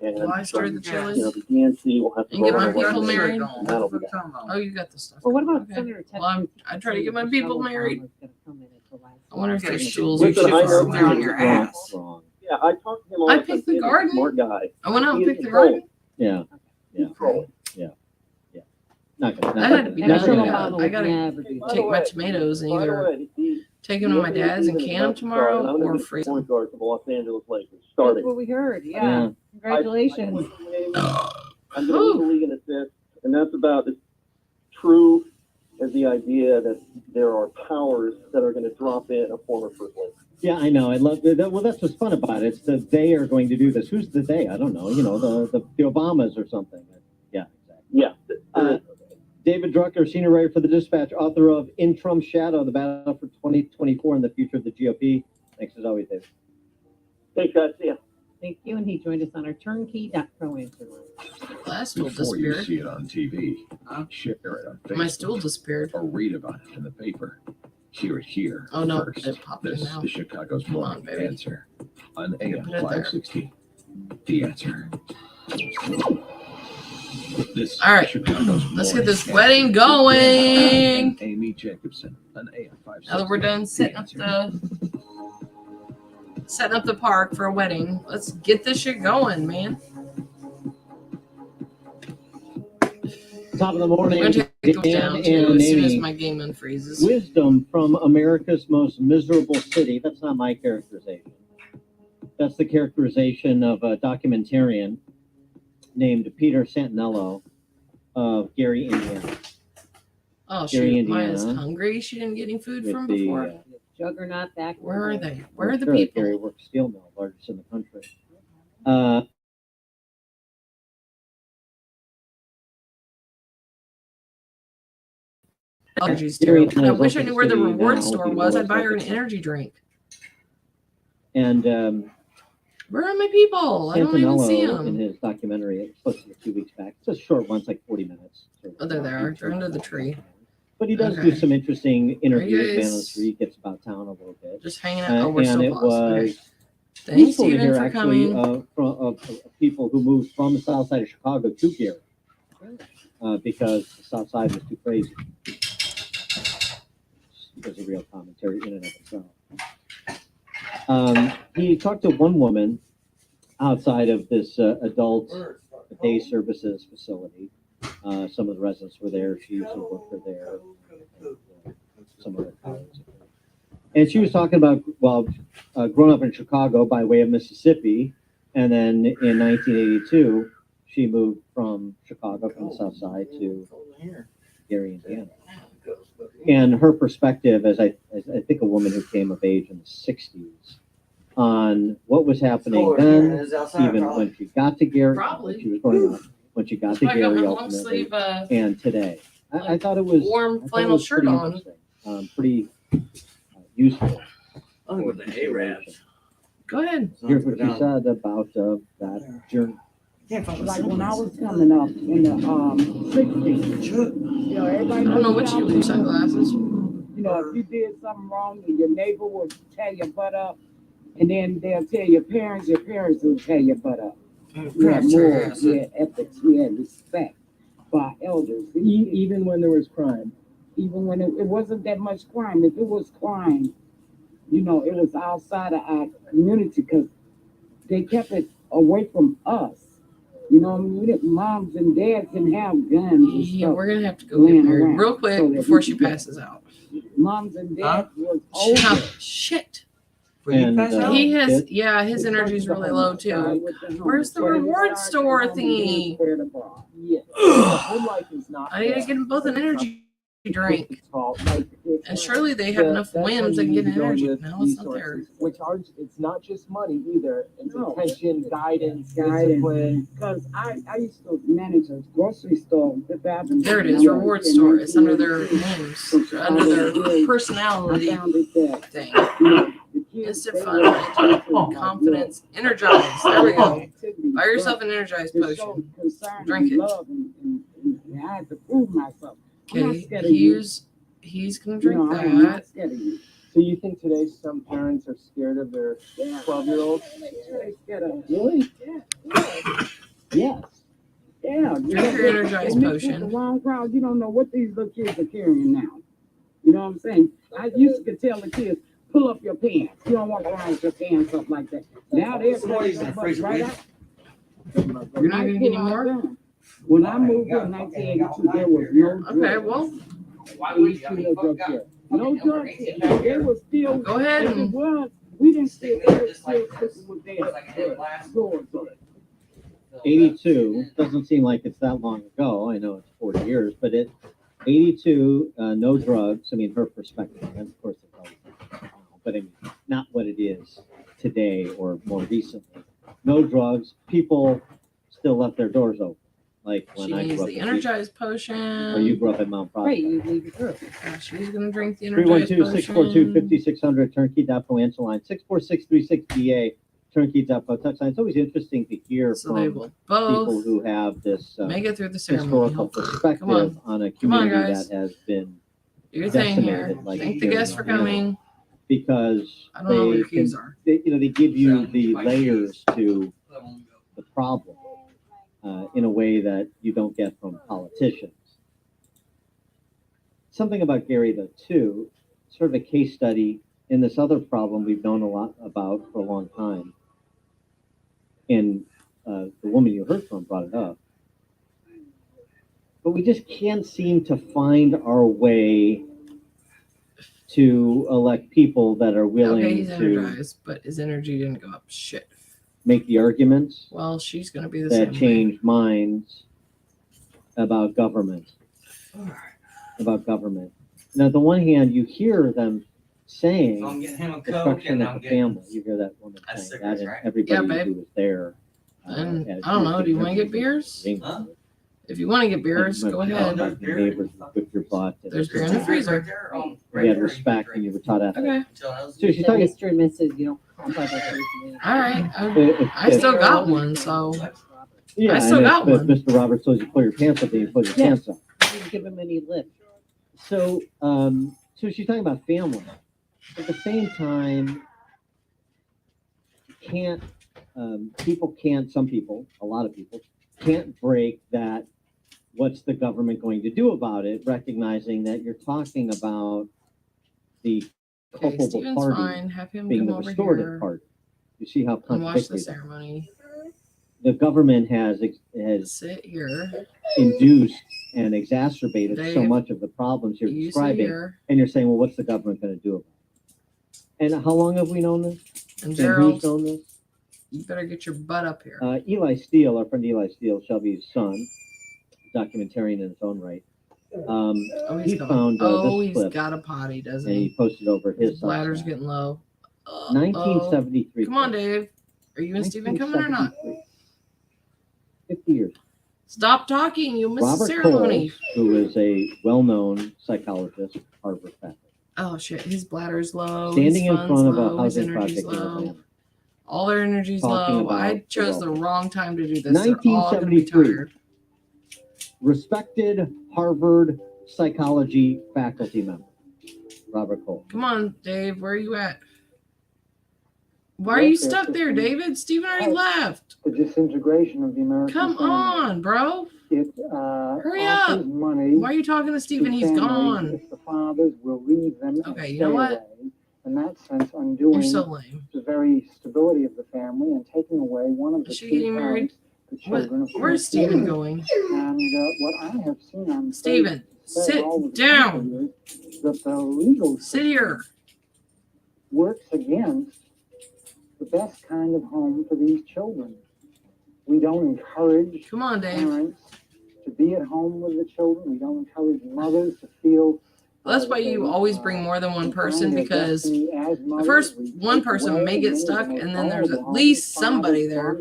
and While I stir the chilies? the DNC will have to And get vote my on what people it is, married? and that'll be that. Oh, you got the stuff. Well, what about Okay. Senator Ted Well, Cruz? I try to get my people married. Obama's gonna come in at the last I wonder if minute. there's stools you Listen, should I know throw on he's your wrong. ass. Wrong. Yeah, I talked to him all I the time. picked the He's a garden. smart guy. I went out and He is picked the controlling. garden. Yeah. Yeah. Controlling. Not gonna, That had to be never done. gonna I happen. gotta- I gotta Never do By that. the take my way- tomatoes and by the either way, the take them to my NBA dad's and season is can them about to start, and tomorrow I'm gonna or be the freeze them. point guard for the Los Angeles Lakers, That's starting. what we heard, yeah. Yeah. Congratulations. I'm going to lead the league in assists, and that's about as true as the idea that there are powers that are going to drop in a former first lady. Yeah, I know. I love that. Well, that's what's fun about it. It's that they are going to do this. Who's the they? I don't know. The Obamas or something. Yeah, exactly. Yeah. David Drucker, senior writer for the Dispatch, author of In Trump's Shadow: The Battle for 2024 and the Future of the GOP. Thanks as always, David. Thanks, guys. See ya. Thank you, and he joined us on our turnkey.pro answer line. That stool Before you disappeared. see it on TV, share it on Facebook. My stool disappeared. Or read about it in the paper. Hear it here. Oh, no, first. it popped in This now. is Chicago's Morning baby. Answer on AM Put it there. 560. The Answer. This All right, is Chicago's let's get Morning this Answer. wedding going. And Amy Jacobson on AM 560. Now that we're done setting up the park for a wedding, let's get this shit going, man. Top of the morning. I'm gonna take those Dan down and too as soon as Amy. my game unfreezes. Wisdom from America's most miserable city. That's not my characterization. That's the characterization of a documentarian named Peter Santinello of Gary, Indiana. Oh Gary, shoot, Maya's Indiana. hungry. She didn't get any food With from the, before. Juggernaut back. Where are they? Where are the Sure, people? Gary Works steel mill, largest in the country. Energy's Gary terrible. I is wish I also knew where the city reward now, store the was. world's I'd buy her an largest- energy drink. And Where are my people? I don't even see Santinello, in them. his documentary, it was posted a few weeks back. It's a short one, it's like 40 minutes. Oh, there they are. They're under the tree. But he does do Okay. some interesting interviews. Are you Man on the guys Street gets about town a little bit. just hanging out? Oh, we're And still it paused. Okay. was Thanks, useful to Steven, hear for actually coming. of people who moved from the south side of Chicago to Gary because the south side was too crazy. It was a real commentary in and of itself. He talked to one woman outside of this adult day services facility. Some of the residents were there. She used to work for there. Some of her colleagues. And she was talking about, well, growing up in Chicago by way of Mississippi. And then in 1982, she moved from Chicago, from the south side, to Gary, Indiana. And her perspective, as I think a woman who came of age in the 60s, on what was happening then, even when she got to Gary, when she was growing up, when she got to I got my Gary long ultimately, sleeve, and today. I thought it was warm I thought it flannel was shirt pretty on. interesting, pretty useful. Oh, with the Arabs. Go ahead. Here's what she said about that journey. Like when I was coming up in the 60s, you know, everybody I don't know knows what you wear sunglasses. you know, if you did something wrong, your neighbor would tear your butt up, and then they'll tell your parents will tear your butt up. We had morals, we had ethics, we had respect for our elders. Even when there was crime. Even when it wasn't that much crime. If it was crime, you know, it was outside of our community because they kept it away from us. You know, moms and dads didn't have guns. And Yeah, stuff we're gonna have to go get laying married around real quick so that before we she could get- passes out. Moms and dads was older. Shit. And, He has, it- yeah, his energy's really low too. Where's the reward store thingy? Yeah. Good life is not. I need to get them both an energy drink. Like, And surely they have enough that's wins when and you get an go energy. with No, it's not there. resources, Which are, it's not just money either. It's No. attention, guidance, discipline. Because I used to manage a grocery store. There it is, reward store. It's under their names, under their personality I found it that, thing. you know, the kids, Instant they fun, were energy, confidence, energize. There we go. Buy yourself an energized To potion. show concern Drink and it. love and I had to prove myself. I'm not Okay, scared of you. he's gonna You drink know, I'm not that. scared of you. So you think today some parents are scared of their 12-year-olds? They scared of Really? Yes. Yeah. Drink your energized They mix with potion. the wrong crowd. You don't know what these little kids are carrying now. You know what I'm saying? I used to tell the kids, pull up your pants. You don't walk around with your pants up like that. Now they're right out. You're not gonna get any more? When I moved here in 1982, there was no drugs. Okay, well, No drugs here. No drugs here. They were still. Go ahead if it and- was, we didn't still cooking with their swords on it. 82 doesn't seem like it's that long ago. I know it's 40 years, but 82, no drugs. I mean, her perspective, and of course, it's always now, but I mean, not what it is today or more recently. No drugs. People still left their doors open, like when she I needs grew up. the in energized or you potion. grew up in Mount Right, Prospect. you leave it through. She's gonna drink the energized 312-642-5600, turnkey.co answer line, 64636DA, turnkey.co text line. It's always interesting to hear So they from will people both who have this make it through the ceremony. historical hopefully. perspective Come on, on a Come on, community guys. that has been do your thing here. decimated like Thank the Gary, guests for you know, coming. because I don't know what they your keys can, are. they give you the layers to the problem in a way that you don't get from politicians. Something about Gary, though, too, sort of a case study in this other problem we've known a lot about for a long time. And the woman you heard from brought it up. But we just can't seem to find our way to elect people that are willing Okay, he's to energized, but his energy didn't go up. Shit. make the arguments Well, she's gonna be the that same. change minds about government. About government. Now, on the one hand, you hear them saying So I'm getting him a Coke destruction and of I'm the getting family. You hear that woman a saying cigarette, that, and right? everybody Yeah, babe. who was there. And had I don't know. Do you want to get huge beers? Huh? If you want to get beers, and go when ahead. your neighbors would whip your butt. and There's beer in the freezer. You had respect and you were taught ethics. Okay. So she's The talking. Mr. and Mrs., you know, come by the person. All right. if- I still if- got one, so Yeah, I still and got if one. Mr. Roberts tells you pull your pants up, then you pull your Yeah. pants up. Didn't give him any lip. So, so she's talking about family. At the same time, can't people can't, some people, a lot of people, can't break that what's the government going to do about it, recognizing that you're talking about the Okay, culpable Steven's party fine. Have him being come the over restorative here party. You see how and watch the contradictory that is. ceremony. The government has Sit here. induced and exacerbated so Dave, much of the problems you're you sit describing, here. and you're saying, well, what's the government going to do about it? And how long have we known this? And And Gerald, who's known this? you better get your butt up here. Eli Steele, our friend Eli Steele, Shelby's son, documentarian in his own right. Oh, He he's found oh, this he's clip, got a potty, doesn't and he he? posted over his His bladder's Substack. getting low. 1973. Come on, Dave. Are you and Steven coming or not? 50 years. Stop talking. You missed the Robert ceremony. Coles, who is a well-known psychologist, Harvard faculty, Oh shit, his bladder's low. standing his in funds front of a low, his housing energy's project in low. Atlanta. All their energy's Talking low. about I the chose the welfare. wrong time to do this. They're all gonna be 1973. tired. Respected Harvard psychology faculty member, Robert Coles. Come on, Dave. Where are you at? Why are you stuck there, David? Steven already left. The disintegration of the American Come family. on, bro. It Hurry offers up. money Why are you talking to Steven? to He's families gone. if the fathers will leave them and Okay, you stay know what? away. In that sense, undoing You're so lame. the very stability of the family and taking away one of the Is she two getting married? parents, the children. of Where's course. Steven going? And what I have seen on Steven, sit down. That the legal Sit here. works against the best kind of home for these children. We don't encourage Come on, Dave. parents to be at home with the children. We don't encourage mothers to feel. Well, that's why you always bring more than one person, because the first one person may get stuck, and then there's at least somebody there.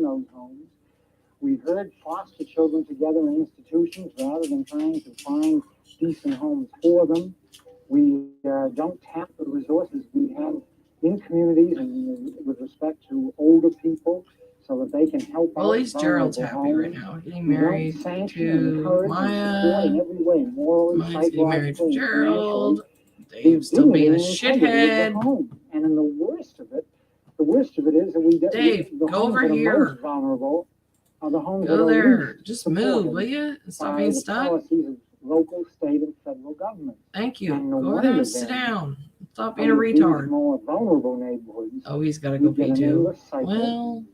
We've heard foster children together in institutions rather than trying to find decent homes for them. We don't tap the resources we have in communities and with respect to older people so that they can help Well, out at least Gerald's happy right now. Getting married to Maya. in every way, morally, Maya's getting married to psychologically, Gerald. financially. Dave's still being a Integrity of the shithead. home. And then the worst of it is that we Dave, the go homes over that are here. most vulnerable are the homes that Go are there. least Just move, supported will you? Stop by being the stuck. policies of local, state, and federal government. Thank you. And no Go over wonder there and then, sit down. Stop being a under these retard. more vulnerable neighborhoods, Oh, he's got to we go get pee an too. endless cycle Well,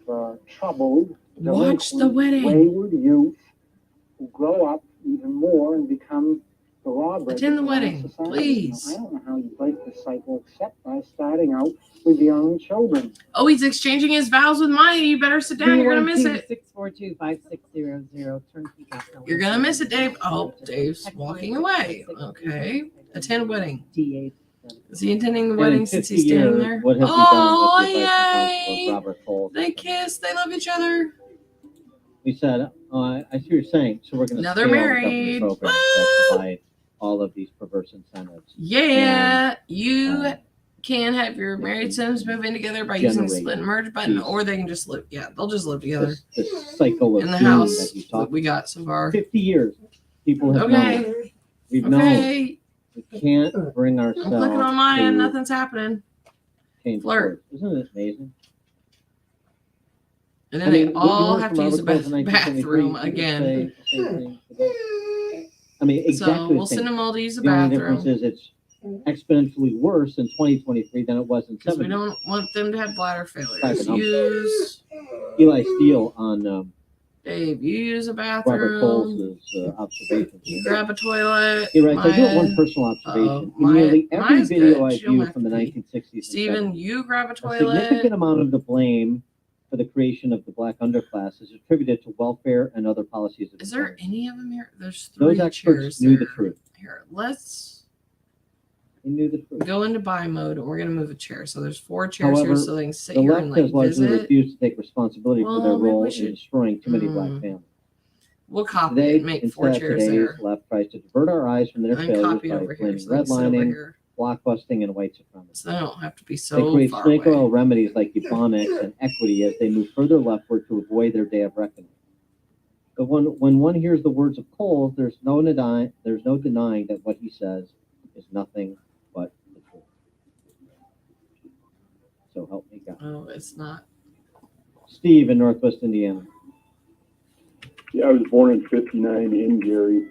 of troubled, watch the delinquent, wedding. wayward youth who grow up even more and become the lawbreakers Attend the of our wedding, society. please. Now, I don't know how you break this cycle except by starting out with young children. Oh, he's exchanging his vows with Maya. You better sit down. You're gonna miss it. 642-5600. You're gonna miss it, Dave. Oh, Dave's walking away. Okay. Attend wedding. Is he attending the And in wedding since 50 he's standing years, there? what have we Oh, done with the advice and counsel of yay! Robert Coles? They kiss. They love each other. We said, I see what you're saying, so we're going to Now scale they're the government married. programs that provide all of these perverse incentives. Yeah, you can have your married sims move in together by using the split and merge button, these- or they can just live. Yeah, they'll just live together This cycle of in the doom house that you that talked we got so far. 50 years, people have known. Okay. We've known. Okay. We can't bring ourselves I'm clicking on Maya. to Nothing's happening. change Flirt. course. Isn't it amazing? And then I mean, they what you all heard have from to use the Robert Coles in 1973, bathroom you could again. say the same thing today. I mean, exactly So the we'll same. send them all to use the The only bathroom. difference is it's exponentially worse in 2023 than it was in Because we 70. don't want them to have bladder Type failures. of number. Use Eli Steele on Dave. You use a Robert bathroom. Coles' observations. You grab a toilet. He writes, I do have Maya- one personal observation. In Maya- nearly every Maya's video good. I She don't view have from the to pee. 1960s and Steven, 70s, you grab a a toilet. significant amount of the blame for the creation of the black underclass is attributed to welfare and other policies of Is the there government. any of them here? There's three Those experts chairs knew there. the truth. Here, let's They knew the truth. go into buy mode, and we're gonna move a chair. So there's 4 chairs However, here, so they can sit the here left and like has largely visit. refused to take responsibility for their Well, maybe role we in should- destroying too many black families. We'll copy Today, it, make 4 instead, chairs today's there, left tries to divert our eyes from their and then failures copy it by over here. blaming So they can sit over redlining, here. blockbusting, and white supremacy. So they don't have to be They so create far snake away. oil remedies like Ebonics and equity as they move further leftward to avoid their day of reckoning. But when one hears the words of Coles, there's no denying that what he says is nothing but the truth. So help me God. Oh, it's not. Steve in Northwest Indiana. Yeah, I was born in '59 in Gary.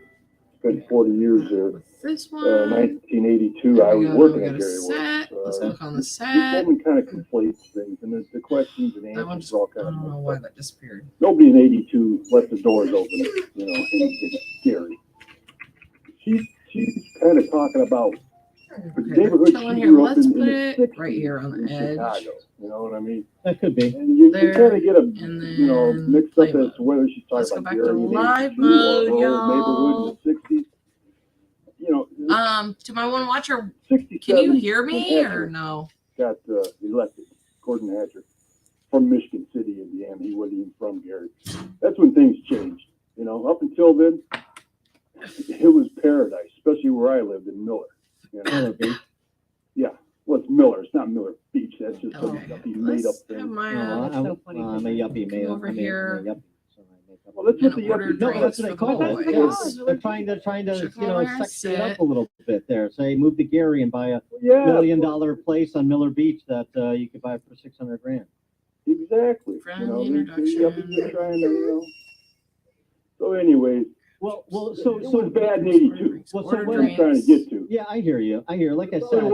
Spent 40 years there. This one. 1982, There I we was go. working We at got a Gary set. Works. Let's click on the This set. woman kind of conflates things, and the questions and That one answers just, are all I kind don't of. know why that disappeared. Nobody in '82 left the doors open, you know, and it's scary. She's kind of talking about the Okay, neighborhood chilling she here. grew up Let's in put the it 60s right here on in the edge. Chicago. You know what I mean? That could be. And you There, kind of get a, and you know, then mixed play up mode. as to whether she's talking Let's go about back to Gary in live 82 mode, or her old neighborhood y'all. in the 60s. You know, To my one watcher, 67. can you hear when me or Hatcher no? got elected, Gordon Hatcher, from Michigan City, Indiana. He wasn't even from Gary. That's when things changed. You know, up until then, it was paradise, especially where I lived in Miller. You know? Miller Beach. Yeah, well, it's Miller. It's not Miller Beach. That's just some Okay, yuppie made up let's thing. have my No, I'm a yuppie man. over here. Well, that's what the and order yuppie. No, drinks that's what for they the call it. boys. They're trying to Chicago section it set. up a little bit there. Say, move to Gary and buy a Yeah, $1 million place on Miller Beach that you could buy for $600,000. exactly. You Friendly know, the introduction. yuppies are trying to, you know. So, anyways, Well, it was bad in '82. Well, so Order what What I'm trying to get to. Yeah, I hear you. Like I So said.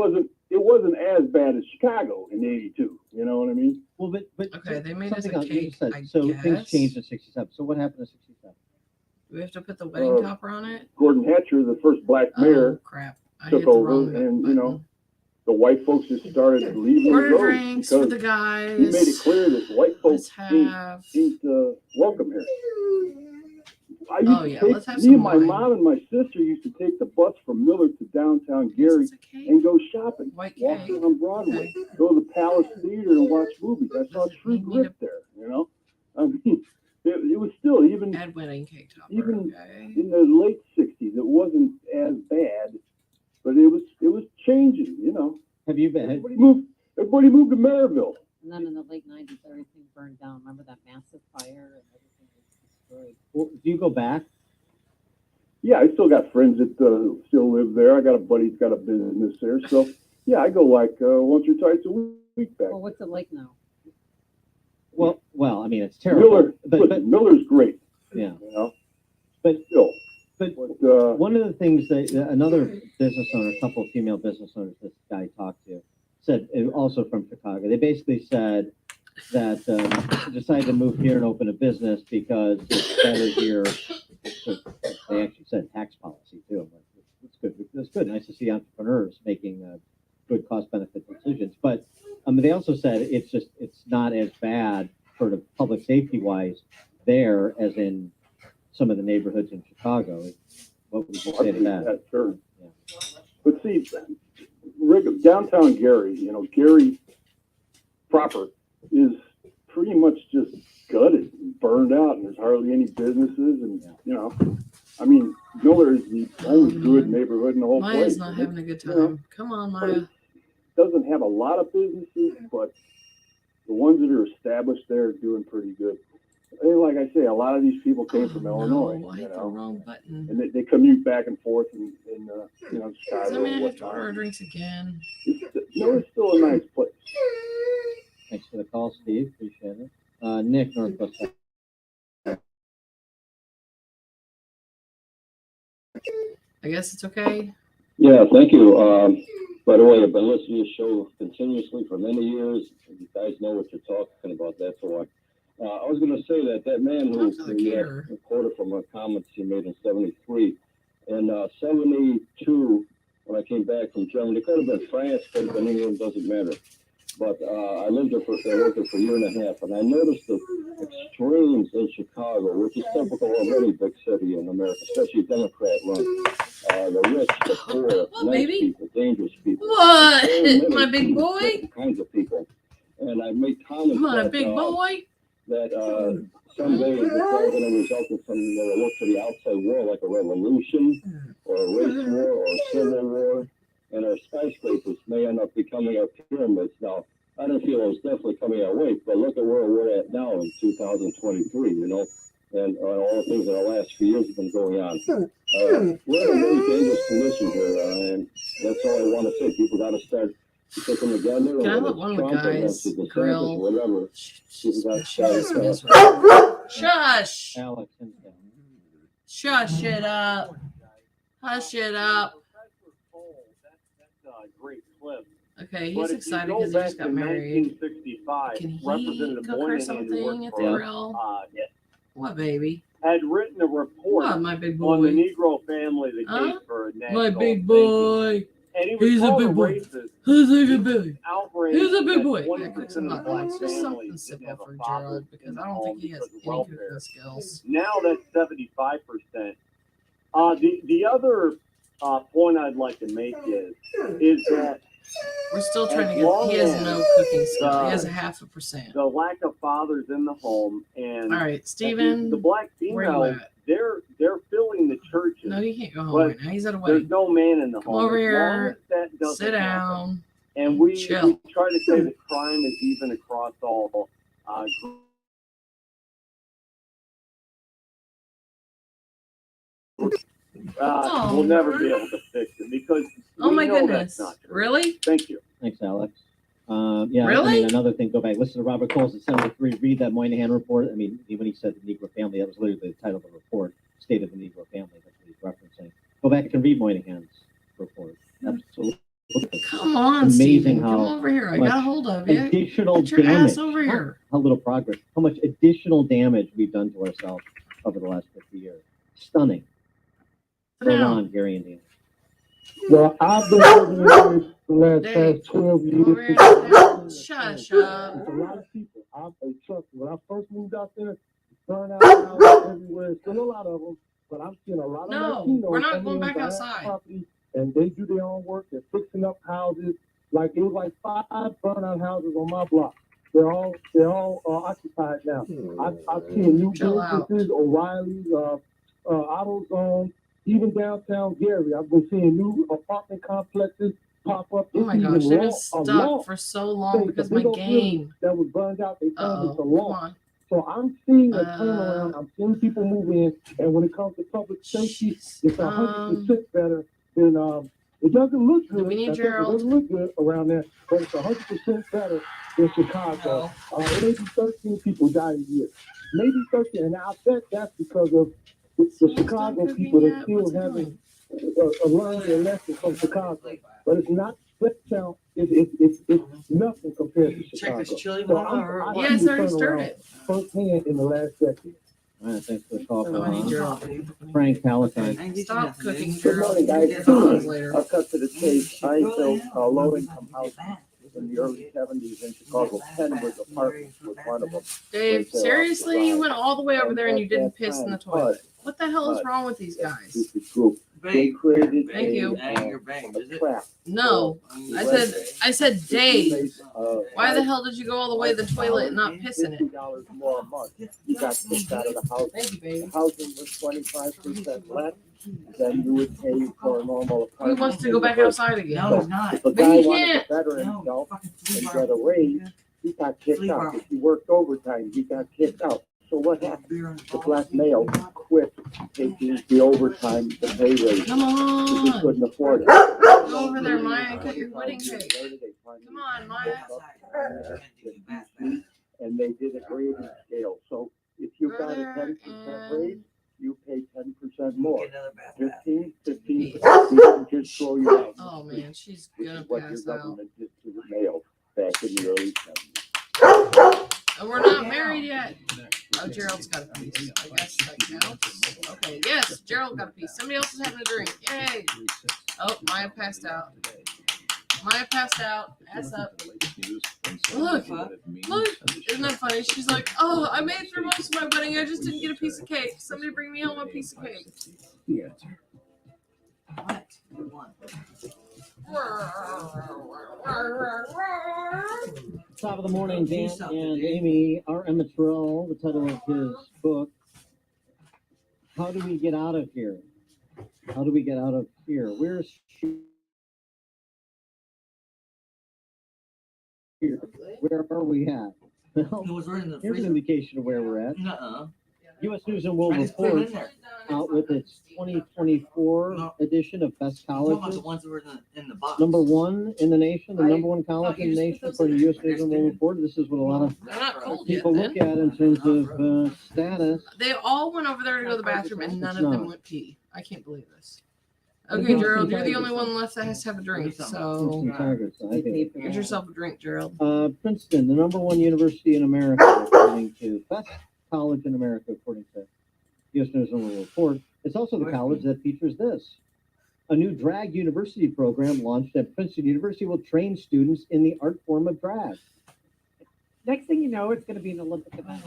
it wasn't as bad as Chicago in '82. You know what I mean? Well, but Okay, they made us something a else you cake, said. I So things guess. changed in '67. So what happened in '67? Do we have to put the wedding topper on it? Gordon Hatcher, the first black Oh, mayor, crap. I took hit the over, wrong and button. you know, the white folks just started leaving the Order road drinks for because the guys. he made it clear that white folks Let's ain't have. welcome here. I used Oh, to yeah, take, let's have me some and my wine. mom and my sister used to take the bus from Miller to downtown Yes, Gary it's a cake. and go shopping, White walk cake. on Broadway, Okay. go to the Palace Theater and watch movies. I saw Doesn't True need me Grit there, you know? I mean, it was still, even Add wedding cake topper. even Okay. in the late 60s, it wasn't as bad, but it was changing, you know? Have you been? Everybody moved to Maryville. And then in the late 90s, everything burned down. Remember that massive fire and everything was destroyed? Well, do you go back? Yeah, I still got friends that still live there. I got a buddy who's got a business there. So, yeah, I go like once or twice a week back. Well, what's it like now? Well, I mean, it's terrible. Miller, listen, Miller's great. Yeah. You know, But still. But But, one of the things that another business owner, a couple of female business owners this guy talked to, said, also from Chicago, they basically said that decided to move here and open a business because it's better here. So they actually said tax policy too. I'm like, it's good. It's good. Nice to see entrepreneurs making good cost benefit decisions. But they also said it's not as bad for the public safety wise there as in some of the neighborhoods in Chicago. What would you say to that? Sure. Yeah. But see, downtown Gary, you know, Gary proper is pretty much just gutted and burned out, and there's hardly any businesses. And, you know, I mean, Miller is the only good neighborhood in the whole Maya's place. not And having a good you know, time. Come on, but Maya. it doesn't have a lot of businesses, but the ones that are established there are doing pretty good. And like I say, a lot of these people came from Illinois, No, I you hit the know, wrong button. and they commute back and forth in you know, Does Chicago that mean I and have to order whatnot. drinks again? Miller's still a nice place. Thanks for the call, Steve. Appreciate it. Nick, Northwest. I guess it's okay. Yeah, thank you. By the way, I've been listening to your show continuously for many years. You guys know what you're talking about. That's why. I was going to say that man who quoted from a comment he made in '73, in '72, when I came back from Germany, it could have been France, could have been England, doesn't matter. But I lived there for a year and a half, and I noticed the extremes in Chicago, which is typical of any big city in America, especially Democrat run. The rich, the poor, nice people, dangerous people. What? So many My big boy? different kinds of people. And I make comments My that, big boy? that someday it's all going to result in some look to the outside world like a revolution or a race war or a civil war. And our skyscrapers may end up becoming our pyramids. Now, I don't feel it was definitely coming our way, but look at where we're at now in 2023, you know. and all the things in the last few years have been going on. We're in a very dangerous condition here, and that's all I want to say. People got to start sticking together. Can I let one of the guys grill? Whatever. People got to start. Shush! Alex, Shush it up. Hush it up. Great clip. Okay, But he's if you excited go because he back just got to married. 1965, Can he Representative cook her Moynihan, who something worked at for the us, grill? What, baby? had written a report What, my big on the boy? Negro family that Huh? gave for a national My big thank boy. you. And he was He's a called big boy. racist. He's a big boy. Outraged He's a big that boy. 20% Yeah, cook of some the hot black dogs. Just something families didn't simple have a for father Gerald because in I the don't home think he has because of any welfare. cooking skills. Now that's 75%. The other point I'd like to make is that We're still trying to as get. long He has as no cooking skill. He has a 0.5%. the lack of fathers in the home and All right, Steven, the black where you females, at? they're filling the churches. No, you can't go home but right now. He's at a there's wedding. no man in the Come home. over As long here. as that doesn't Sit happen, down. and we Chill. try to say that crime is even across all we'll never be able to fix it because Oh we my know goodness. that's not true. Really? Thank you. Thanks, Alex. Yeah, I Really? mean, another thing, go back, listen to Robert Coles at 73, read that Moynihan report. I mean, when he said the Negro family, that was literally the title of the report, State of the Negro Family. That's what he's referencing. Go back and read Moynihan's report. Absolutely. Come on, Amazing Steven. how Come over here. I much got a hold of you. additional Get your damage. ass over here. How little progress. How much additional damage we've done to ourselves over the last 50 years. Stunning. Go on, Gary Indiana. Well, I've been living in this the last past 12 years. Shush up. It's a lot of people. Trust me, when I first moved out there, burnout houses everywhere. Still a lot of them, but I'm seeing a lot of No, Latinos we're not coming going in, back buying outside. property, and they do their own work. They're fixing up houses. Like it was like 5 burnout houses on my block. They're all occupied now. I've seen new businesses, O'Reilly's, AutoZone, even downtown Gary. I've been seeing new apartment complexes pop up. Oh my It's gosh, even they've been a stuck law for so long because the my big old building game. that was burned out, they turned it to Come law. on. So I'm seeing a turnaround. I'm seeing people move in, and when it comes to public safety, it's 100% better than it doesn't look good. We need It Gerald. doesn't look good around there, but it's 100% better than Chicago. Maybe 13 people die a year, maybe 13, and I bet that's because of the Chicago people that still haven't learned their lesson from Chicago. But it's not. Let's count. It's nothing compared to Chicago. Check this chili So water. I Yeah, it's see the already turnaround started. firsthand in the last decade. All right, thanks for the call, Oh, I need Gerald. Frank Palatine. Stop cooking, Good Gerald. morning, We'll guys. get photos later. I'll cut to the chase. I built a low-income house in the early 70s in Chicago. 10 was apartments with one of them. Dave, Right there off seriously, the you drive. went all the way over there and you at didn't that piss in the time, toilet. HUD, What the hell is HUD, wrong with these that guys? stupid group, they created Thank you. a trap. No, I said Dave. Why the hell did you go all the way to the toilet and not piss in it? $50 more a month. You got kicked out of the house. Thank you, baby. The housing was 25% less than you would pay for a normal He apartment. wants to go back outside again. No, he's not. If a But guy he wanted can't. to better himself and get a raise, he got kicked out. If he worked overtime, he got kicked out. So what happened? The black male quit taking the overtime, the pay raise. Come He just on. couldn't afford it. Go over there, Maya, and cut your wedding cake. Come on, Maya. And they did a grading scale. So if you Go got a there 10% and- raise, you pay 10% more. 15, we can just throw you out. Oh man, she's This gonna is what your pass out. government did to the male back in the early 70s. And we're not married yet. Oh, Gerald's got a piece. I guess that counts. Okay, yes, Gerald got a piece. Somebody else is having a drink. Yay. Oh, Maya passed out. Maya passed out. Ass up. Look, isn't that funny? She's like, oh, I made it through most of my wedding. I just didn't get a piece of cake. Somebody bring me home a piece of cake. The answer. Top of the morning, Dan and Amy. R. Emmett Terrell, the title of his book, How Do We Get Out of Here? How do we get out of here? Where's here? Where are we at? Well, It was right in the here's an freezer. indication of where we're at. Nuh-uh. U.S. News and World I just put it Report in there. out with its 2024 edition of best I'm talking about colleges. the ones that were in the box. Number one in the nation, the number one college you in the just nation, put those according to in U.S. there. News and World Report. This is what a lot of They're not cold yet, people look then. at in terms of status. They all went over there to go to the bathroom, and none It's of them not. went pee. I can't believe this. Okay, Gerald, you're the only one left that has to have a drink, so Some Tigers, I think. get yourself a drink, Gerald. Princeton, the number one university in America, according to best college in America, according to U.S. News and World Report. It's also the college that features this. A new drag university program launched at Princeton University will train students in the art form of drag. Next thing you know, it's gonna be an Olympic event.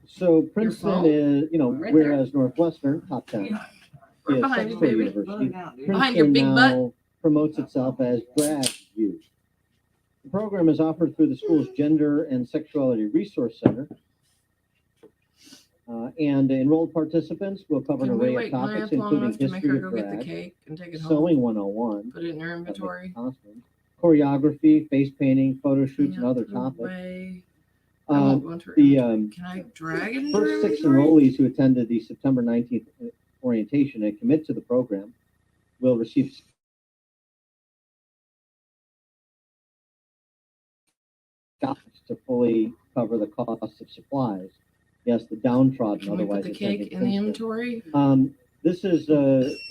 So Princeton phone? is, Right whereas Northwestern, top 10, Right is behind you, Sexual baby. University. Behind your Princeton big butt. now promotes itself as Drag U. The program is offered through the school's Gender and Sexuality Resource Center. And enrolled participants will cover an Can we array of wake Maya topics, up long including enough to make history her of go get the drag, cake and take it home? sewing 101, Put it in her inventory. costumes, choreography, face painting, photo shoots, and other topics. Way. I won't go into her The inventory. Can I drag it into her first 6 inventory? enrollees who attended the September 19th orientation and commit to the program will receive scholarships to fully cover the cost of supplies. Yes, the downtrodden, Can we put otherwise the attending cake in the Princeton. inventory? This is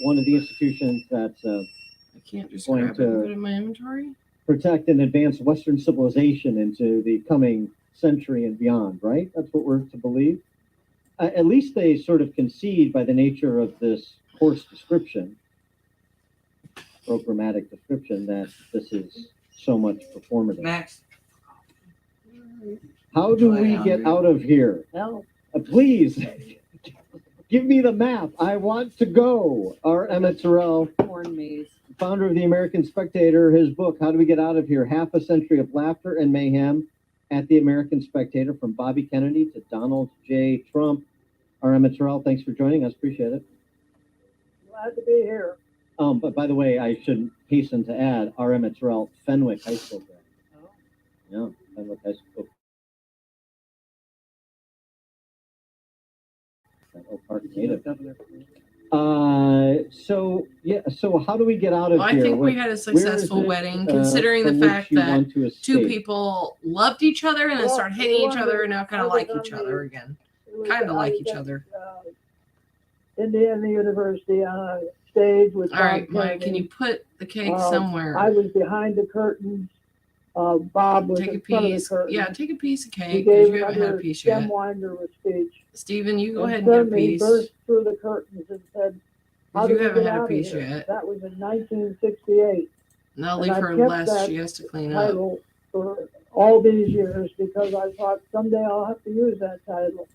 one of the institutions that's I can't just going grab it and to put it in my inventory. protect and advance Western civilization into the coming century and beyond, right? That's what we're to believe. At least they sort of concede by the nature of this course description, programmatic description, that this is so much performative. Max. How do we get out of here? No. Please, give me the map. I want to go. Our Emmett Terrell, Corn maze. founder of the American Spectator, his book, How Do We Get Out of Here? Half a Century of Laughter and Mayhem at the American Spectator, from Bobby Kennedy to Donald J. Trump. Our Emmett Terrell, thanks for joining us. Appreciate it. Glad to be here. But by the way, I should hasten to add, our Emmett Terrell, Fenwick High School grad. Yeah, Fenwick High School. Oak Park native. So how do we get out of Well, I here? think we Where- had a where is successful it, wedding, considering the from which fact you that want to two escape? people loved each other and then Well, started hating each one other was- and now kind I of was like on each the- other again. It was- Kind of I like was each at, other. Indiana University on a stage with All right, Bob Maya, can Kennedy. you put the cake I somewhere? was behind the curtains. Bob was Take a in front of the piece. curtain. Yeah, take a piece of He cake because gave you haven't had a another piece Stem yet. Winder speech. Steven, you go And ahead and get a suddenly he piece. burst through the curtains and said, "How You did we haven't get had a out of piece here?" yet. That was in 1968. Now And leave I've her kept less. that She has to clean up. title for all these years because I thought someday I'll have to use that title.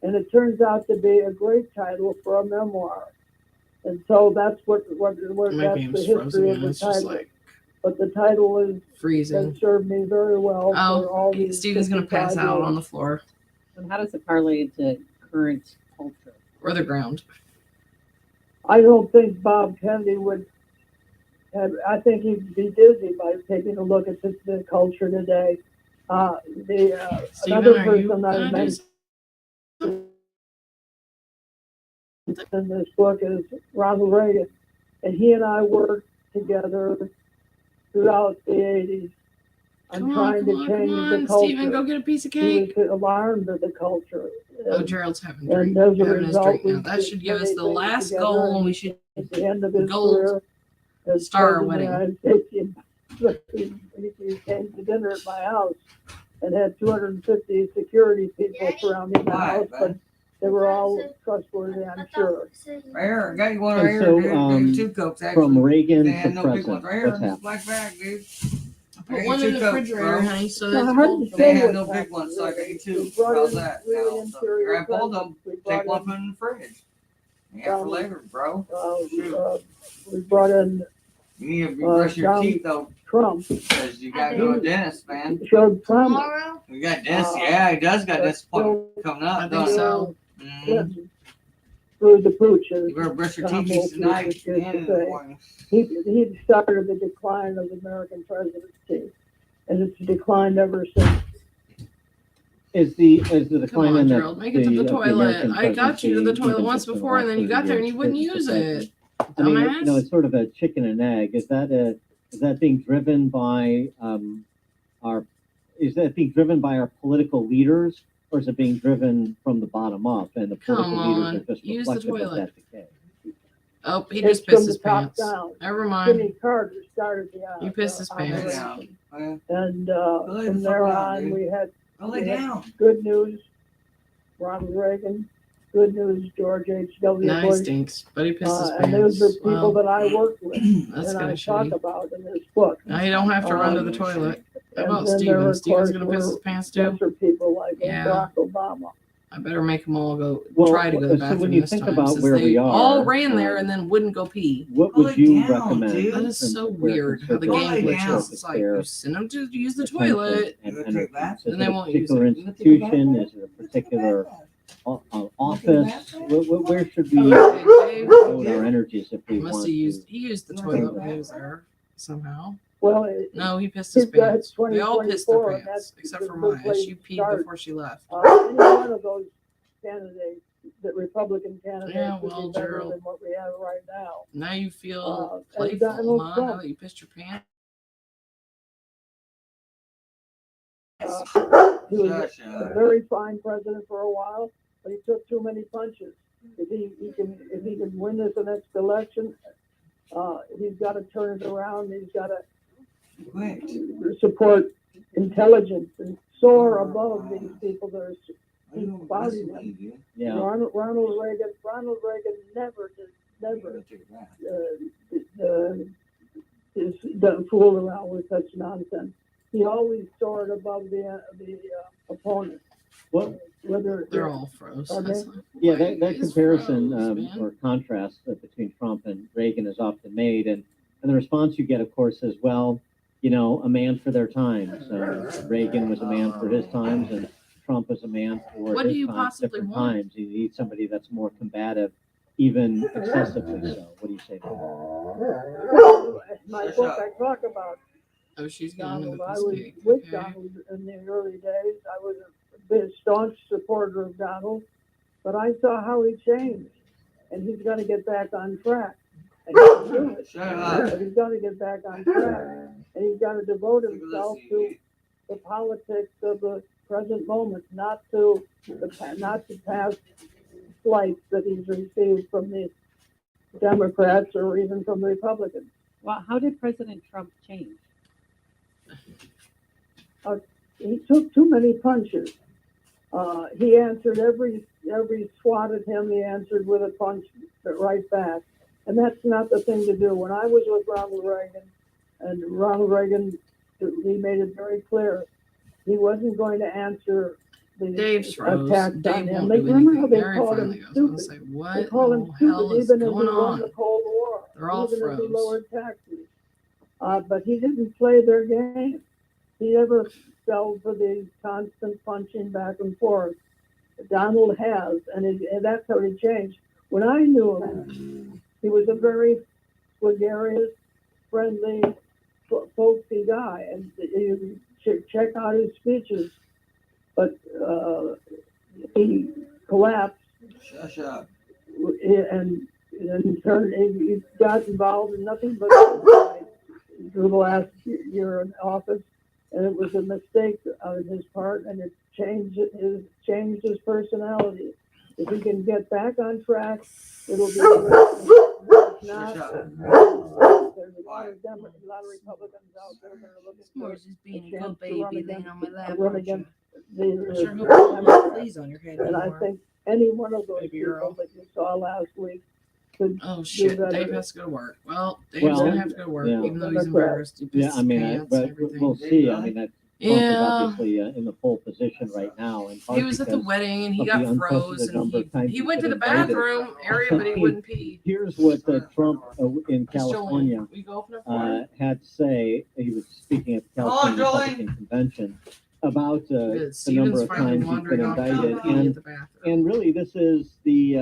And it turns out to be a great title for a memoir. And so that's what My that's the game's history frozen of and the it's just title. like But the title has freezing. served me very well for all Oh, these Steven's gonna pass 55 out years. on the floor And how does it parlay into current culture? or the ground. I don't think Bob Kennedy would have, I think he'd be dizzy by taking a look at the culture today. Steven, Another are you person I gonna do mentioned in this book is Ronald Reagan. And he and I worked together throughout the 80s on Come on, trying come on, to change come the on, culture. Steven, go get a piece of He cake. was alarmed at the culture. Oh, Gerald's having a And drink. as a Having his result, drink now. we That did should give us many the things last together, goal, and we and should at the end of his gold career as star president of the United States, he came to dinner at my house and had 250 security people surrounding my house, but they were all trustworthy, I'm sure. Here, I got you one And right here, so, dude. There's two cokes, actually. from Reagan They to had no big present, ones right here what's in this happened? black bag, dude. put one in the refrigerator, honey, so Well, that's I heard cold. you They say had no what's big ones, so I got you two. We brought How's in that? really Now, so interior grab both of them, presents. We take brought one, in, put it in the fridge. Yeah, for later, bro. we brought in You need to brush your Donald teeth though, Trump. because you gotta go to the dentist, man. He showed promise. We got dentist, yeah, he does got dentist appointment coming I up, think don't so. he? Mhm. Clinton through the pooches. You better brush your Tom teeth Wolfe tonight used to and in the say. morning. He started the decline of the American presidency, and it's declined ever since. Is the decline Come on, in the Gerald, make it to the of toilet. American I got you to the presidency, toilet even once just in the before, and last then you 30 got there and years, you wouldn't it's use affected. it. I mean, Dumbass. it's sort of a chicken and egg. Is that being driven by our political leaders, or is it being driven from the bottom up, and the political Come on, leaders are just use the reflective of toilet. that decay? Oh, he It's just from pissed the his top pants. down. Never mind. Jimmy Carter started the. You pissed his pants. operation. Yeah. And lay the from fuck there down, on, dude. we had Lay down. good news. Ronald Reagan, good news. George H.W. No, he Bush. stinks, but he pissed his And those are pants. people Well, that I worked with that's and kinda I talk shitty. about in this book. Now you don't have to run to the Um, toilet. How And about then there, Steven? of Steven's course, gonna piss his were pants too. lesser people like Yeah. Barack Obama. I better make them all go Well, try to go to the so bathroom when you this think time, about since where they we are, all ran there and then wouldn't go pee. What Pull would it you down, recommend? dude. That in is terms so of where weird how the conservative game Pull it glitches. down. It's like you send them to use the attention toilet. and You energies? back? Is Then it they a won't use particular it. institution? Is it a particular office? Where should we Okay, Dave devote our energies if we must want have to? used. He used the toilet when he was there somehow. Well, No, he pissed his he's got pants. They all pissed their 2024, and pants that's except for a good Maya. place She to peed start. before she left. Any one of those candidates, the Republican candidates, Yeah, would well, be better Gerald. than what we have right now. Now you feel and playful, Donald huh? Trump. Now that you pissed your pants. He was a very fine president for a while, but he took too many punches. If he can win this next election, he's got to turn it around. He's got to support intelligence and soar above these people that are spouting him. Yeah. Ronald Reagan never is done fool around with such nonsense. He always soared above the opponent. Well, Whether They're all froze. Are That's they? not- Yeah, Why that is comparison froze, man? or contrast between Trump and Reagan is often made, and the response you get, of course, is, well, you know, a man for their times. Reagan was a man for his times, and Trump is a man for What do his you times, possibly different want? times. You need somebody that's more combative, even excessively so. What do you say to that? My book, I talk about Oh, she's going Donald. into I this was cake. with Okay. Donald in the early days. I was a big staunch supporter of Donald, but I saw how he changed, and he's got to get back on track. And he can do it. Shut up. But he's got to get back on track, and he's got to devote himself to the politics of the present moment, not to past slights that he's received from the Democrats or even from the Republicans. Well, how did President Trump change? He took too many punches. He answered every swat at him. He answered with a punch right back, and that's not the thing to do. When I was with Ronald Reagan, he made it very clear he wasn't going to answer the Dave's froze. attacks Dave on him. won't They do remember how anything. they Gary called finally him goes on and stupid. say, what They called him the hell stupid is even as he going won on? the Cold War. They're all even as he froze. lowered taxes. But he didn't play their game. He never fell for the constant punching back and forth. Donald has, and that's how he changed. When I knew him, he was a very gregarious, friendly, folksy guy, and you check out his speeches. But he collapsed, Shush up. and he got involved in nothing but through the last year in office, and it was a mistake on his part, and it changed his personality. If he can get back on track, it'll be good. If not, there's a lot of Republicans out there that are looking for just being a a chance good to baby run laying against, on my lap, run aren't you? against I sure hope you the don't have Democrats. fleas on your head And I anymore. think any one of those Baby people girl. that you saw last week could Oh do shit, better. Dave has to go to work. Well, Dave's Well, gonna have to go to work, yeah. even though he's Democrat. embarrassed. He pissed Yeah, I mean, his pants but and everything. we'll see. I mean, that Trump is Yeah. obviously in the pole position right now. In part He was at the because wedding and he of got the froze unprecedented and number of times he he's went to been the indicted. bathroom area, but he wouldn't pee. Here's what Trump in Miss Jolene, California will you go open up for him? had to say. He was speaking at the Come on, California Jolene. Republican Convention about Good. the Steven's number of finally times he's been wandering off to indicted, pee at the bathroom. and really this is the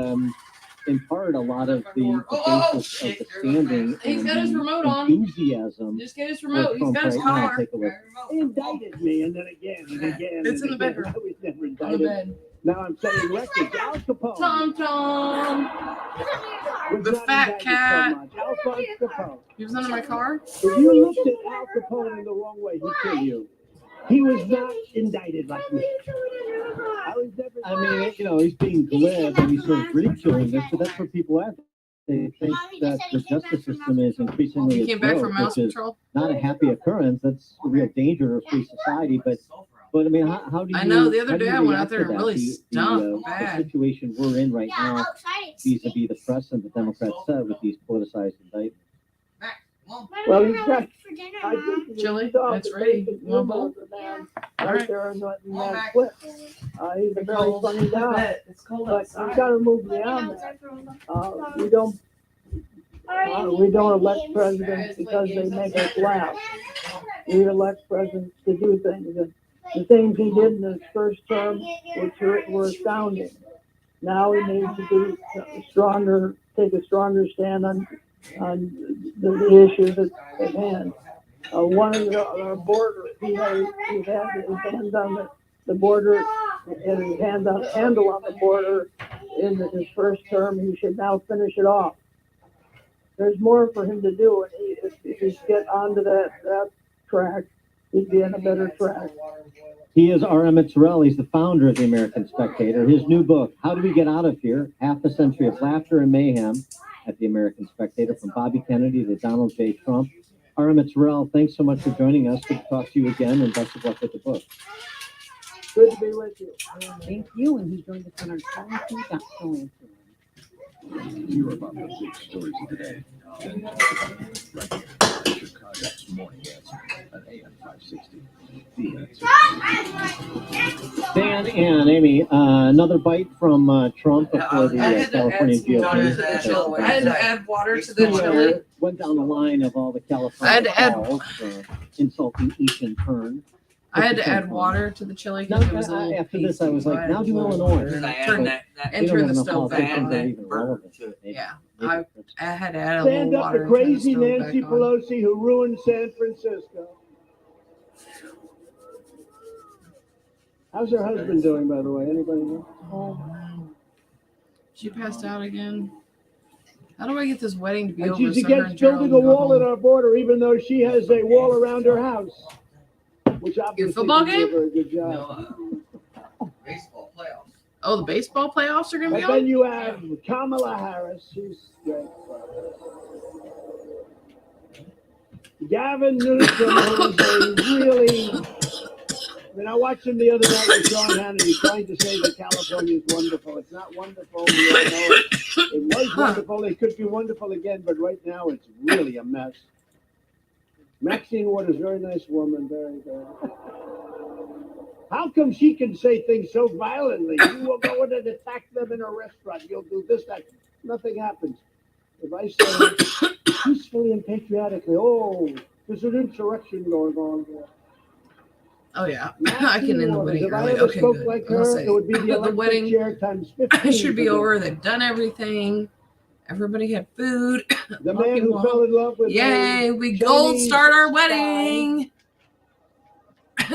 in part a lot of the basis of the standing He's and got his the remote on. enthusiasm. Just get his remote. He's Trump got his right now. car. Take a look. They indicted me, and then again, and again. It's and in the again. bedroom. I was never On the indicted. bed. Now I'm setting records. Al Capone. Tom Tom. was The not fat indicted cat. So much. Alphonse Capone. He was under my car. If you looked at Al Capone in the wrong way, he'd kill you. He was not indicted like me. I was never. I mean, you know, he's being glib and he's sort of ridiculing this, but that's what people are. They think that the justice system is increasingly He a came back joke, from mouse which is patrol. not a happy occurrence. That's a real danger to free society. But I mean, how do you? I know, the other how do day you I went react out there to and that? really The stunk bad. situation we're in right now, vis-a-vis the precedent the Democrats set with these politicized indictments. Well, he's got, I think Chili, saw that's the ready. basic You want a humor bowl? of the man All right right. there in that clip. He's a very funny guy. It's cold But outside. we gotta move beyond that. We don't elect presidents because they make us laugh. We elect presidents to do things. And the things he did in his first term were astounding. Now he needs to do take a stronger stand on the issues at hand. One of the border, he had his hands on the border and his handle on the border in his first term. He should now finish it off. There's more for him to do, and if he get onto that track, he'd be in a better track. He is R. Emmett Terrell. He's the founder of the American Spectator. His new book, How Do We Get Out of Here? Half a Century of Laughter and Mayhem at the American Spectator, from Bobby Kennedy to Donald J. Trump. R. Emmett Terrell, thanks so much for joining us. Good to talk to you again, and best of luck with the book. Good to be with you. Thank you, and he joined us on our 22.0 Hear about the big stories of the day. Right here, Chicago's Morning Answer on AM 560. The Answer. Dan and Amy, another bite from Trump before the California I had to add water to the chili. Went down the line of all the I California had to add- calls, insulting each in turn. I had to add water to the chili because it was a little After this, I was piece, like, so now I do had to Illinois. turn But they enter don't the have enough stove back politicians on. that are even relevant. Maybe. Yeah, I had to add a Stand little up water to and turn the crazy stove Nancy back on. Pelosi who ruined San Francisco. How's her husband doing, by the way? Anybody know? Oh wow. She passed out again. How do I get this wedding to be And over she's so her against and Gerald building a can go wall at home? our border, even though she has a wall around her house, which obviously football didn't do a game? very good job. Baseball playoffs. Oh, the baseball playoffs are gonna be But then on? you have Kamala Harris. She's great. Gavin Newsom, who's a really. I mean, I watched him the other night with Sean Hannity trying to say that California is wonderful. It's not wonderful. We all know it. It was wonderful. It could be wonderful again, but right now it's really a mess. Maxine Waters, very nice woman, very, very. How come she can say things so violently? You will go in and attack them in a restaurant. You'll do this, that. Nothing happens. If I say peacefully and patriotically, oh, there's an insurrection going on here. Oh yeah, I can end the wedding If I early. ever Okay, spoke good. like I'll her, say it would be the the electric wedding chair times 15. should be for them. over. They've done everything. Everybody had food. The man who fell in love with Yay, a we gold Chinese start our spy. wedding.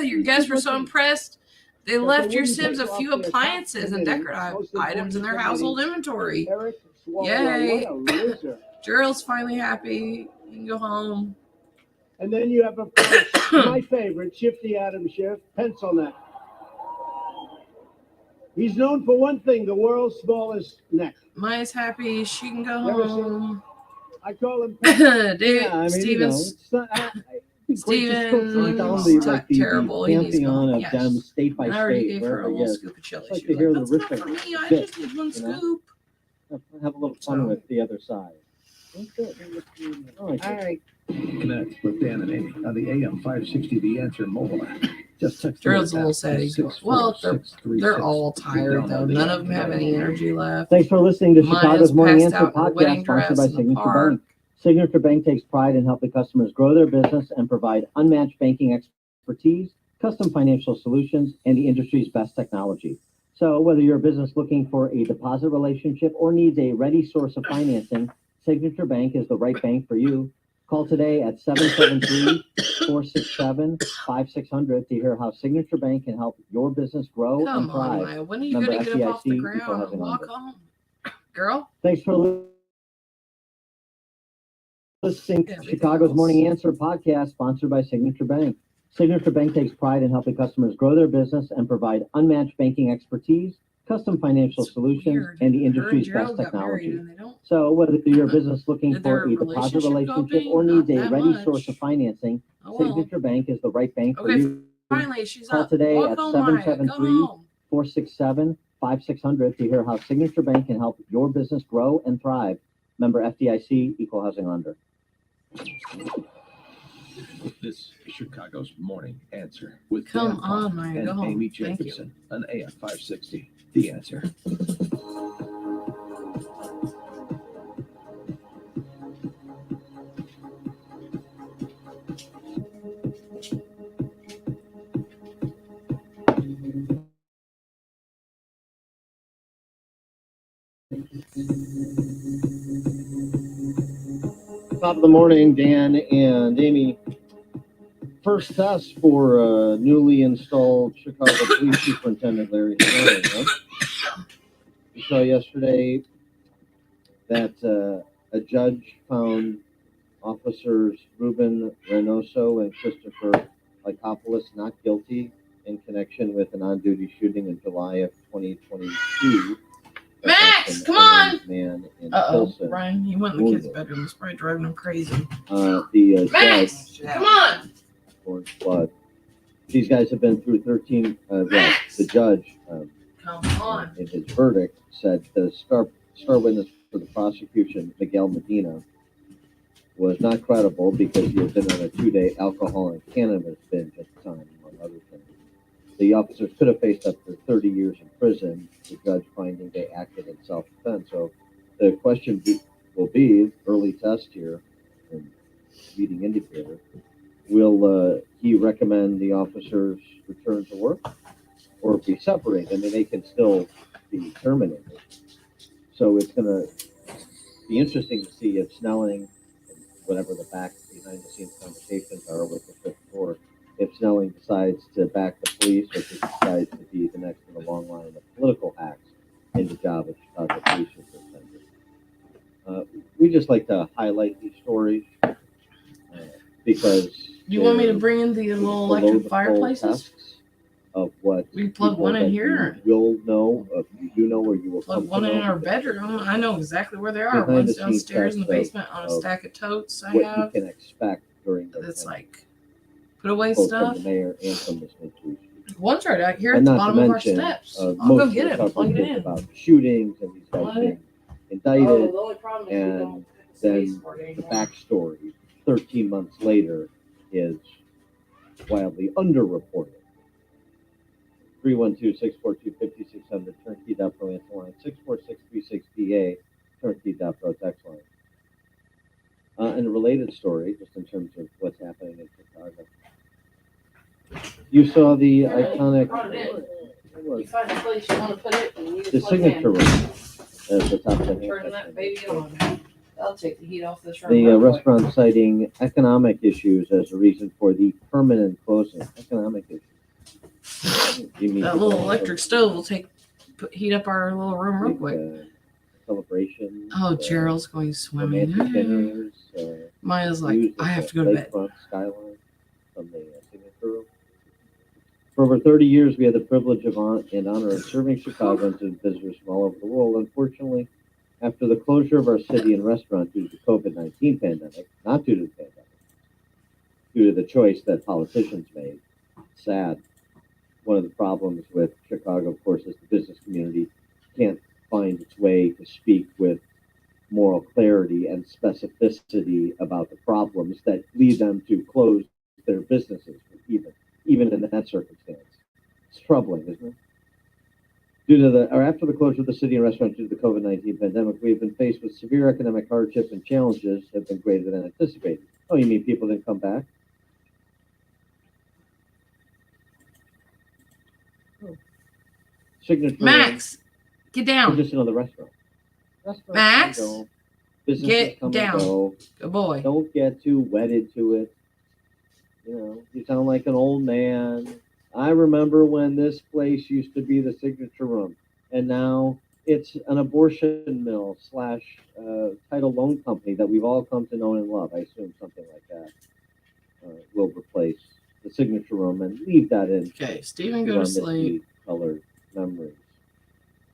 Your guests were so impressed. They But left they your wouldn't Sims take a off few their top appliances and committee, decorative most items in their important household committee, inventory. Eric Swalwell. Yay. What a loser. Gerald's finally happy. He can go home. And then you have, of course, my favorite, Shifty Adam Schiff, pencil neck. He's known for one thing, the world's smallest neck. Maya's happy. She can go Never seen home. I call him David Yeah, I mean, you know, Stevens. it's not, Steven's terrible. He needs to go pantheon home. of Yes. them state by And I already state. gave her wherever a he little is. scoop of chili. It's like She to was hear like, the "That's not Richard for me. I bit, just need one you know? scoop." Have a little fun with the other side. All right. All right. Connect with Dan and Amy on the AM 560 The Answer mobile app. Just text the Gerald's a word little app sad. to He's going, well, they're 64636 all tired though. None of them have any energy left. Thanks for listening to Maya's Chicago's Morning passed Answer out in her wedding podcast, sponsored dress by in the Signature park. Bank. Signature Bank takes pride in helping customers grow their business and provide unmatched banking expertise, custom financial solutions, and the industry's best technology. So whether you're a business looking for a deposit relationship or needs a ready source of financing, Signature Bank is the right bank for you. Call today at 773-467-5600 to hear how Signature Bank can help your business grow Come and on, thrive. Maya. When are you Member going to get up off the FDIC, ground equal and housing walk lender. home? Girl? Thanks for listening to Chicago's Morning Answer podcast, sponsored by Signature Bank. Signature Bank takes pride in helping customers grow their business and provide unmatched banking expertise, custom financial solutions, and the industry's best technology. So whether you're a business looking for a deposit relationship or needs a ready source of financing, Signature Bank is the right bank for you. Finally, she's Call up. today Walk at home, Maya. Go home. 773-467-5600 to hear how Signature Bank can help your business grow and thrive. Member FDIC, equal housing lender. This is Chicago's Morning Answer with Come Dan on, Funk Maya, and go home. Amy Thank you. Jacobson on AM 560. The Answer. Top of the morning, Dan and Amy. First test for newly installed Chicago Police Superintendent Larry Snow. Huh? We saw yesterday that a judge found officers Ruben Reynoso and Christopher Lycopoulos not guilty in connection with an on-duty shooting in July of 2022. Max, come on! Man in Uh-oh, Pilsen, Brian, he went in the kid's bedroom. It's probably driving him crazy. The Max, judge, come on! Orange blood. These guys have been through 13. The judge, Come on. in his verdict, said the star witness for the prosecution, Miguel Medina, was not credible because he had been on a 2-day alcohol and cannabis binge at the time, among other things. The officers could have faced up to 30 years in prison, the judge finding they acted in self-defense. So the question will be, early test here, and leading indicator, will he recommend the officers return to work or be separated? I mean, they can still be terminated. So it's going to be interesting to see if Snelling, whatever the behind-the-scenes conversations are with the fifth floor, if Snelling decides to back the police or if he decides to be the next in the long line of political hacks in the job of Chicago Police Superintendent. We just like to highlight these stories because You want me to bring in the little electric fireplaces? Of what We plug one in here. You'll know, you know where you will Plug one in our bedroom. I know exactly where they are. Behind One's the scenes downstairs in the test basement on a of stack of totes I what have. you can expect during the It's like put away both stuff. from the mayor and from the state police. One's right out here at And the not to bottom of our mention, steps. I'll most go of get the it and plug it coverage is in. about shootings and these guys What? being indicted, the only problem is we and don't have space then for it the anymore. backstory 13 months later is wildly underreported. 312-642-5600, turnkey.pro answer line, 64636DA, turnkey.pro text line. And a related story, just in terms of what's happening in Chicago. You saw the iconic, Brought it in. You find a place you want to put it and you the plug it signature in. room at the top of the Turn that baby on. That'll take the heat off this room. The real quick. restaurant citing economic issues as a reason for the permanent closing. Economic issues. You mean That little electric stove will heat up our little room real quick. Celebrations. Oh, Gerald's going swimming. Romantic dinners. Maya's like, views of I have the to go to bed. lakefront skyline from the signature room. For over 30 years, we had the privilege of and honor of serving Chicagoans and visitors from all over the world. Unfortunately, after the closure of our city and restaurant due to the COVID-19 pandemic, not due to the pandemic, due to the choice that politicians made, sad. One of the problems with Chicago, of course, is the business community can't find its way to speak with moral clarity and specificity about the problems that lead them to close their businesses, even in that circumstance. It's troubling, isn't it? After the closure of the city and restaurant due to the COVID-19 pandemic, we have been faced with severe economic hardship, and challenges have been greater than anticipated. Oh, you mean people didn't come back? signature. Max, get Or down. just another restaurant. Max, come and go. Businesses get come and down. go. Good boy. Don't get too wedded to it. You know, you sound like an old man. I remember when this place used to be the signature room, and now it's an abortion mill / title loan company that we've all come to know and love. I assume something like that will replace the signature room and leave that in. Okay, Steven, go to sleep. Colored memories.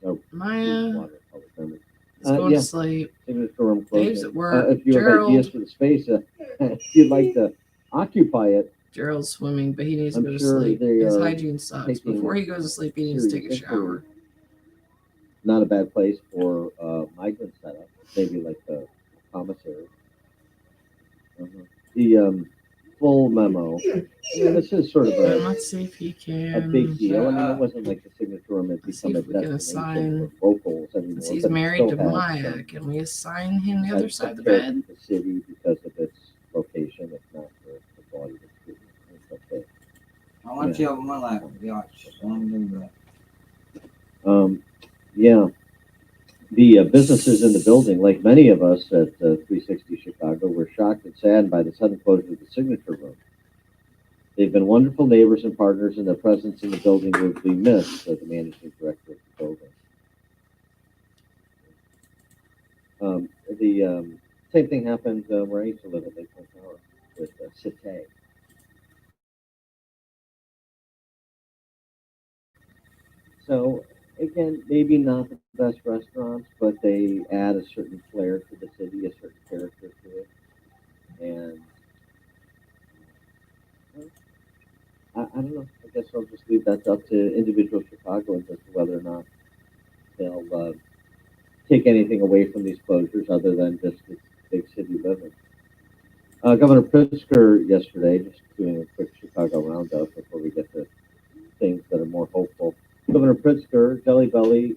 No, Maya, watercolor memories. let's go Yeah. to sleep. Signature room closing. Dave's at work. If you have Gerald. ideas for the space, if you'd like to occupy it, Gerald's swimming, but he needs to I'm go to sure sleep. they His are hygiene sucks. taking Before he goes to sleep, he needs to take a shower. not a bad place for migrant setup. Maybe like the commissary. The full memo. I mean, this is sort of Let's see if he a can. big deal. I mean, it wasn't like the signature room had become a if we can destination assign- for locals anymore. Since he's but it married still to has Maya, some- can we assign him the other has side of the appeal bed? to the city because of its location, if not for the quality of its treatment. It's okay. I want you on my lap. Yeah, I want to do that. Yeah, the businesses in the building, like many of us at 360 Chicago, were shocked and saddened by the sudden closure of the signature room. They've been wonderful neighbors and partners, and their presence in the building will be missed, said the managing director of the building. The same thing happened where I used to live at Lakefront Tower with Cité. So again, maybe not the best restaurants, but they add a certain flair to the city, a certain character to it, and I don't know. I guess I'll just leave that up to individual Chicagoans as to whether or not they'll take anything away from these closures other than just this big city living. Governor Pritzker yesterday, just doing a quick Chicago roundup before we get to things that are more hopeful. Governor Pritzker, Jelly Belly,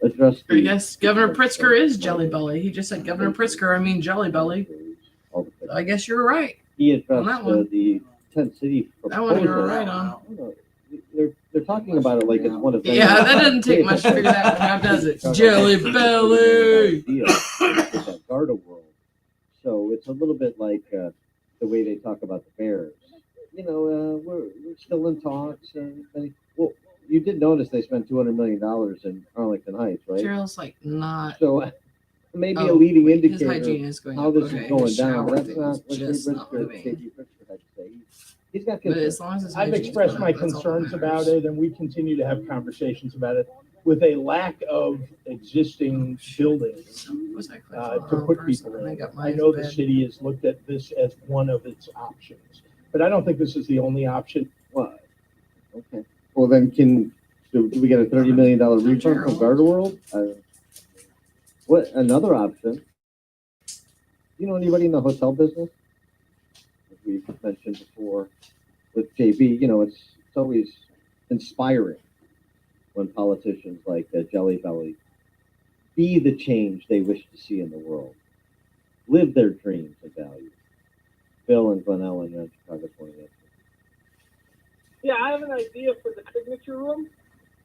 addressed I guess Governor Pritzker is Jelly Belly. He just said Governor Pritzker, I mean Jelly Belly. I guess you're right. He On addressed that one. the tent city That proposal. one you were right on. They're talking about it like it's one of them. Yeah, that doesn't take much to figure that one out, does it? Jelly Belly. That Garda world. So it's a little bit like the way they talk about the Bears. You know, we're still in talks. Well, you did notice they spent $200 million in Arlington Heights, right? Gerald's like not. So maybe a Oh, leading wait, his indicator hygiene is going how up. this Okay, is going his down. shower That's thing not is what just not moving. KP Pritzker had to say. He's got But concerns. as long as his I've hygiene's expressed going my up, that's all that concerns about matters. it, and we continue to have conversations about it with a lack of existing buildings Was I clicked to on the wrong put person people and I in. got I my know the bed? city has looked at this as one of its options, but I don't think this is the only option. What? Okay. Well, then do we get a $30 million refund from Garda World? What, another option? You know anybody in the hotel business? As we've mentioned before with JB, you know, it's always inspiring when politicians like Jelly Belly be the change they wish to see in the world, live their dreams and values. Bill and Glen Ellen, you're on Chicago's Morning Answer. Yeah, I have an idea for the signature room.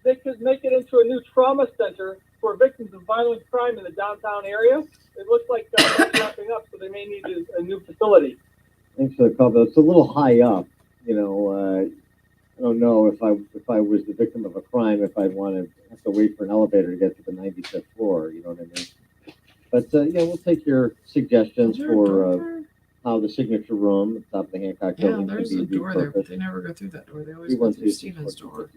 They could make it into a new trauma center for victims of violent crime in the downtown area. It looks like that's wrapping up, so they may need a new facility. Thanks for the call, Bill. It's a little high up. You know, I don't know if I was the victim of a crime, if I'd want to have to wait for an elevator to get to the 95th floor. You know what I mean? But yeah, we'll take your suggestions for how the signature room at the top of the Hancock Yeah, building there's can a be door there, but repurposed. they never go through that door. They always go through Stevens' door.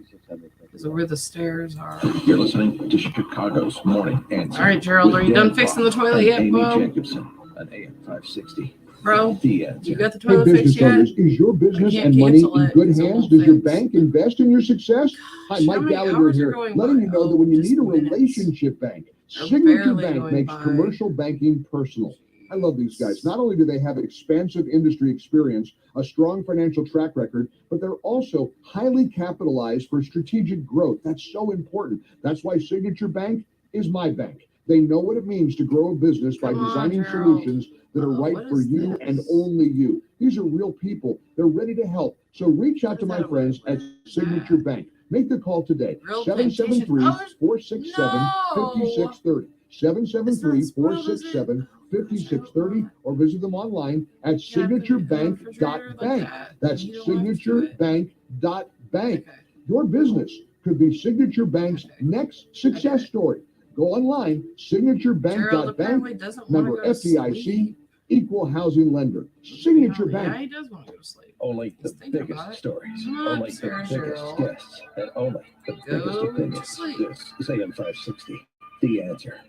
Because of where the stairs are. You're listening to Chicago's Morning Answer. All right, Gerald, with are you Dan done fixing the Clark toilet and yet, Amy Bo? Jacobson on AM 560. Bro, The Answer. you got the Hey, toilet business fixed yet? owners, is your business can't and money cancel in it good 'cause it hands? won't Does your fix. bank invest in your success? Hi, How Mike many Gallagher hours are here, going letting by? you know that when you just need a minutes. relationship bank, They're Signature barely Bank going makes by. commercial banking personal. I love these guys. Not only do they have expansive industry experience, a strong financial track record, but they're also highly capitalized for strategic growth. That's so important. That's why Signature Bank is my bank. They know what it means to grow a business by Come on, designing Gerald. solutions that are right what for is you and only you. These are real people. They're ready to help. So reach out to my friends at Signature Bank. Make the call today. Real plantation. 773-467-5630. 773-467-5630, or visit them online at signaturebank.bank. That's signaturebank.bank. Your business could be Signature Bank's next success story. Go online, Gerald signaturebank.bank, apparently doesn't want to member go to FDIC, sleep. equal housing lender. Signature Yeah, Bank. he does want to go to sleep. Only the thinking about biggest it. stories, Come on, only the Sarah biggest Gerald. guests, and only the biggest Go to opinions. sleep. This is AM 560, The Answer.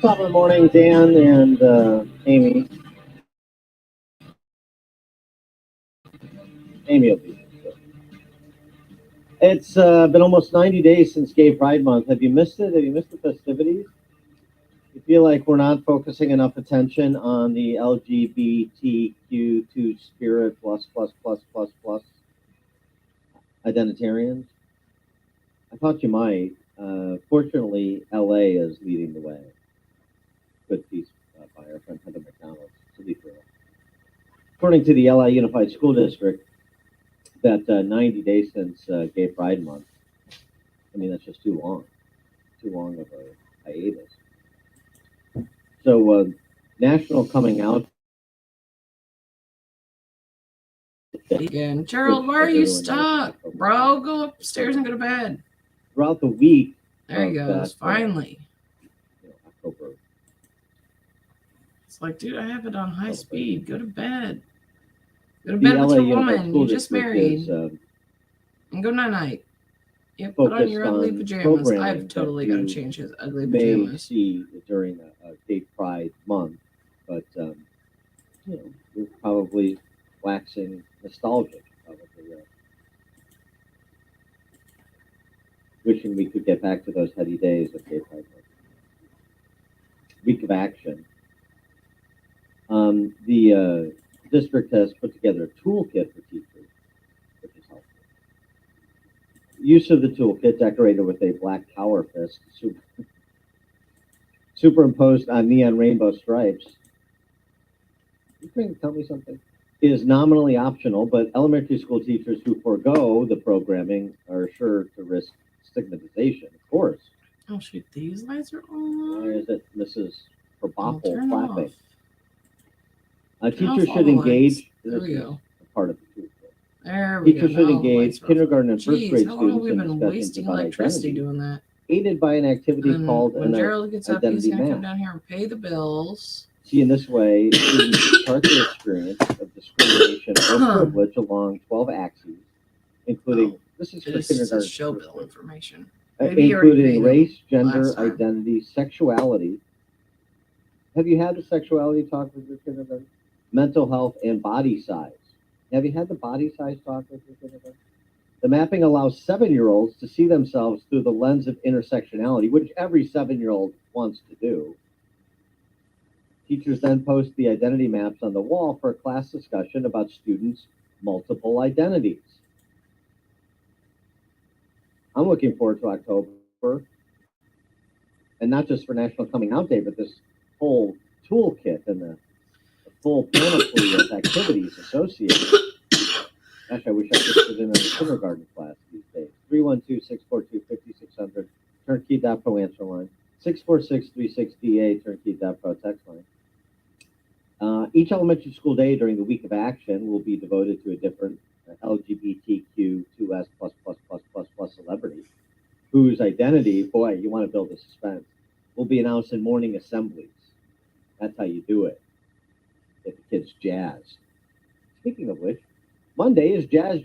Top of the morning, Dan and Amy. Amy will be here. It's been almost 90 days since Gay Pride Month. Have you missed it? Have you missed the festivities? You feel like we're not focusing enough attention on the LGBTQ2 spirit plus identitarians? I thought you might. Fortunately, LA is leading the way. Good piece by our friend Heather McDonald, to be fair. According to the LA Unified School District, that 90 days since Gay Pride Month, I mean, that's just too long of a hiatus. So, National Coming Out. Again, Gerald, why are you stuck? Bro, go upstairs and go to bed. Throughout the week. There he goes, finally. October. It's like, dude, I have it on high speed. Go to bed. Go to The bed with LA your Unified woman. School You just District married. is, And go night-night. Yep, put on your focused ugly on pajamas. programming I've totally that got to you change his ugly may pajamas. see during a Gay Pride Month, but you know, you're probably waxing nostalgic. Probably, wishing we could get back to those heady days of Gay Pride Month. Week of Action. The district has put together a toolkit for teachers, which is helpful. Use of the toolkit decorated with a black power fist superimposed on neon rainbow stripes. You trying to tell me something? Is nominally optional, but elementary school teachers who forego the programming are sure to risk stigmatization, of course. Oh, shoot, these lights are Why on. is it Mrs. Probopple turn clapping? off. Teachers off all should the engage. lights. There This we is go. a part of the toolkit. There we go. Teachers should Now the engage lights are off. kindergarten and first Jeez, grade how long have students we in been discussions wasting about electricity identity, doing that? aided by an activity And called when an Gerald gets up, he's identity going to come map. down here and pay the bills. See, in this way, students chart their experience of discrimination or privilege along 12 axes, including, this is for This is kindergarten, show bill information. Maybe you already paid including him race, gender, last time. identity, sexuality. Have you had the sexuality talk with your kindergarten? Mental health and body size. Have you had the body size talk with your kindergarten? The mapping allows 7-year-olds to see themselves through the lens of intersectionality, which every 7-year-old wants to do. Teachers then post the identity maps on the wall for a class discussion about students' multiple identities. I'm looking forward to October, and not just for National Coming Out Day, but this whole toolkit and the full panoply of activities associated. Gosh, I wish I could sit in on a kindergarten class these days. 312-642-5600, turnkey.pro answer line. 646-36DA, turnkey.pro text line. Each elementary school day during the week of action will be devoted to a different LGBTQ2S plus celebrity whose identity, boy, you want to build a suspense, will be announced in morning assemblies. That's how you do it. Get the kids jazzed. Speaking of which, Monday is Jazz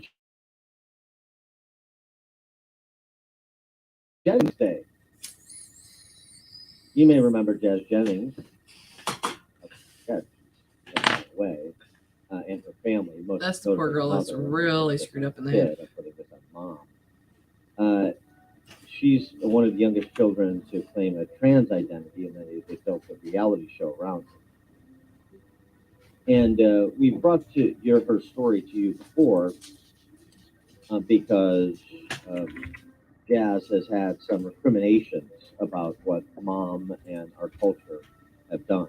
Jennings Day. You may remember Jazz Jennings. Way, and her family. Most That's the poor girl that's really screwed up in the head. I'm putting this on mom. She's one of the youngest children to claim a trans identity, and then they built a reality show around it. And we've brought her story to you before because Jazz has had some recriminations about what mom and our culture have done.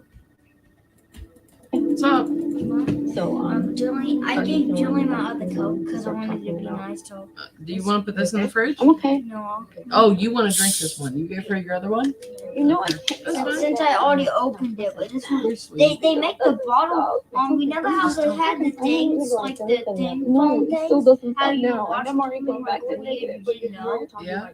What's up? So, Julie, I are you gave doing Julie like my other coat because I start wanted to talking be about- nice to her. Do you want to put this in the fridge? I'm okay. No, Oh, you want to drink this one? You gave her your other one? you know what? That's fine. Since I already opened it, but this one, You're sweet. they make the bottle. We never have had the things like the thing No, phone it still things. doesn't How stop you now, watch and I'm already the going back to movie negative. when you know? Yeah.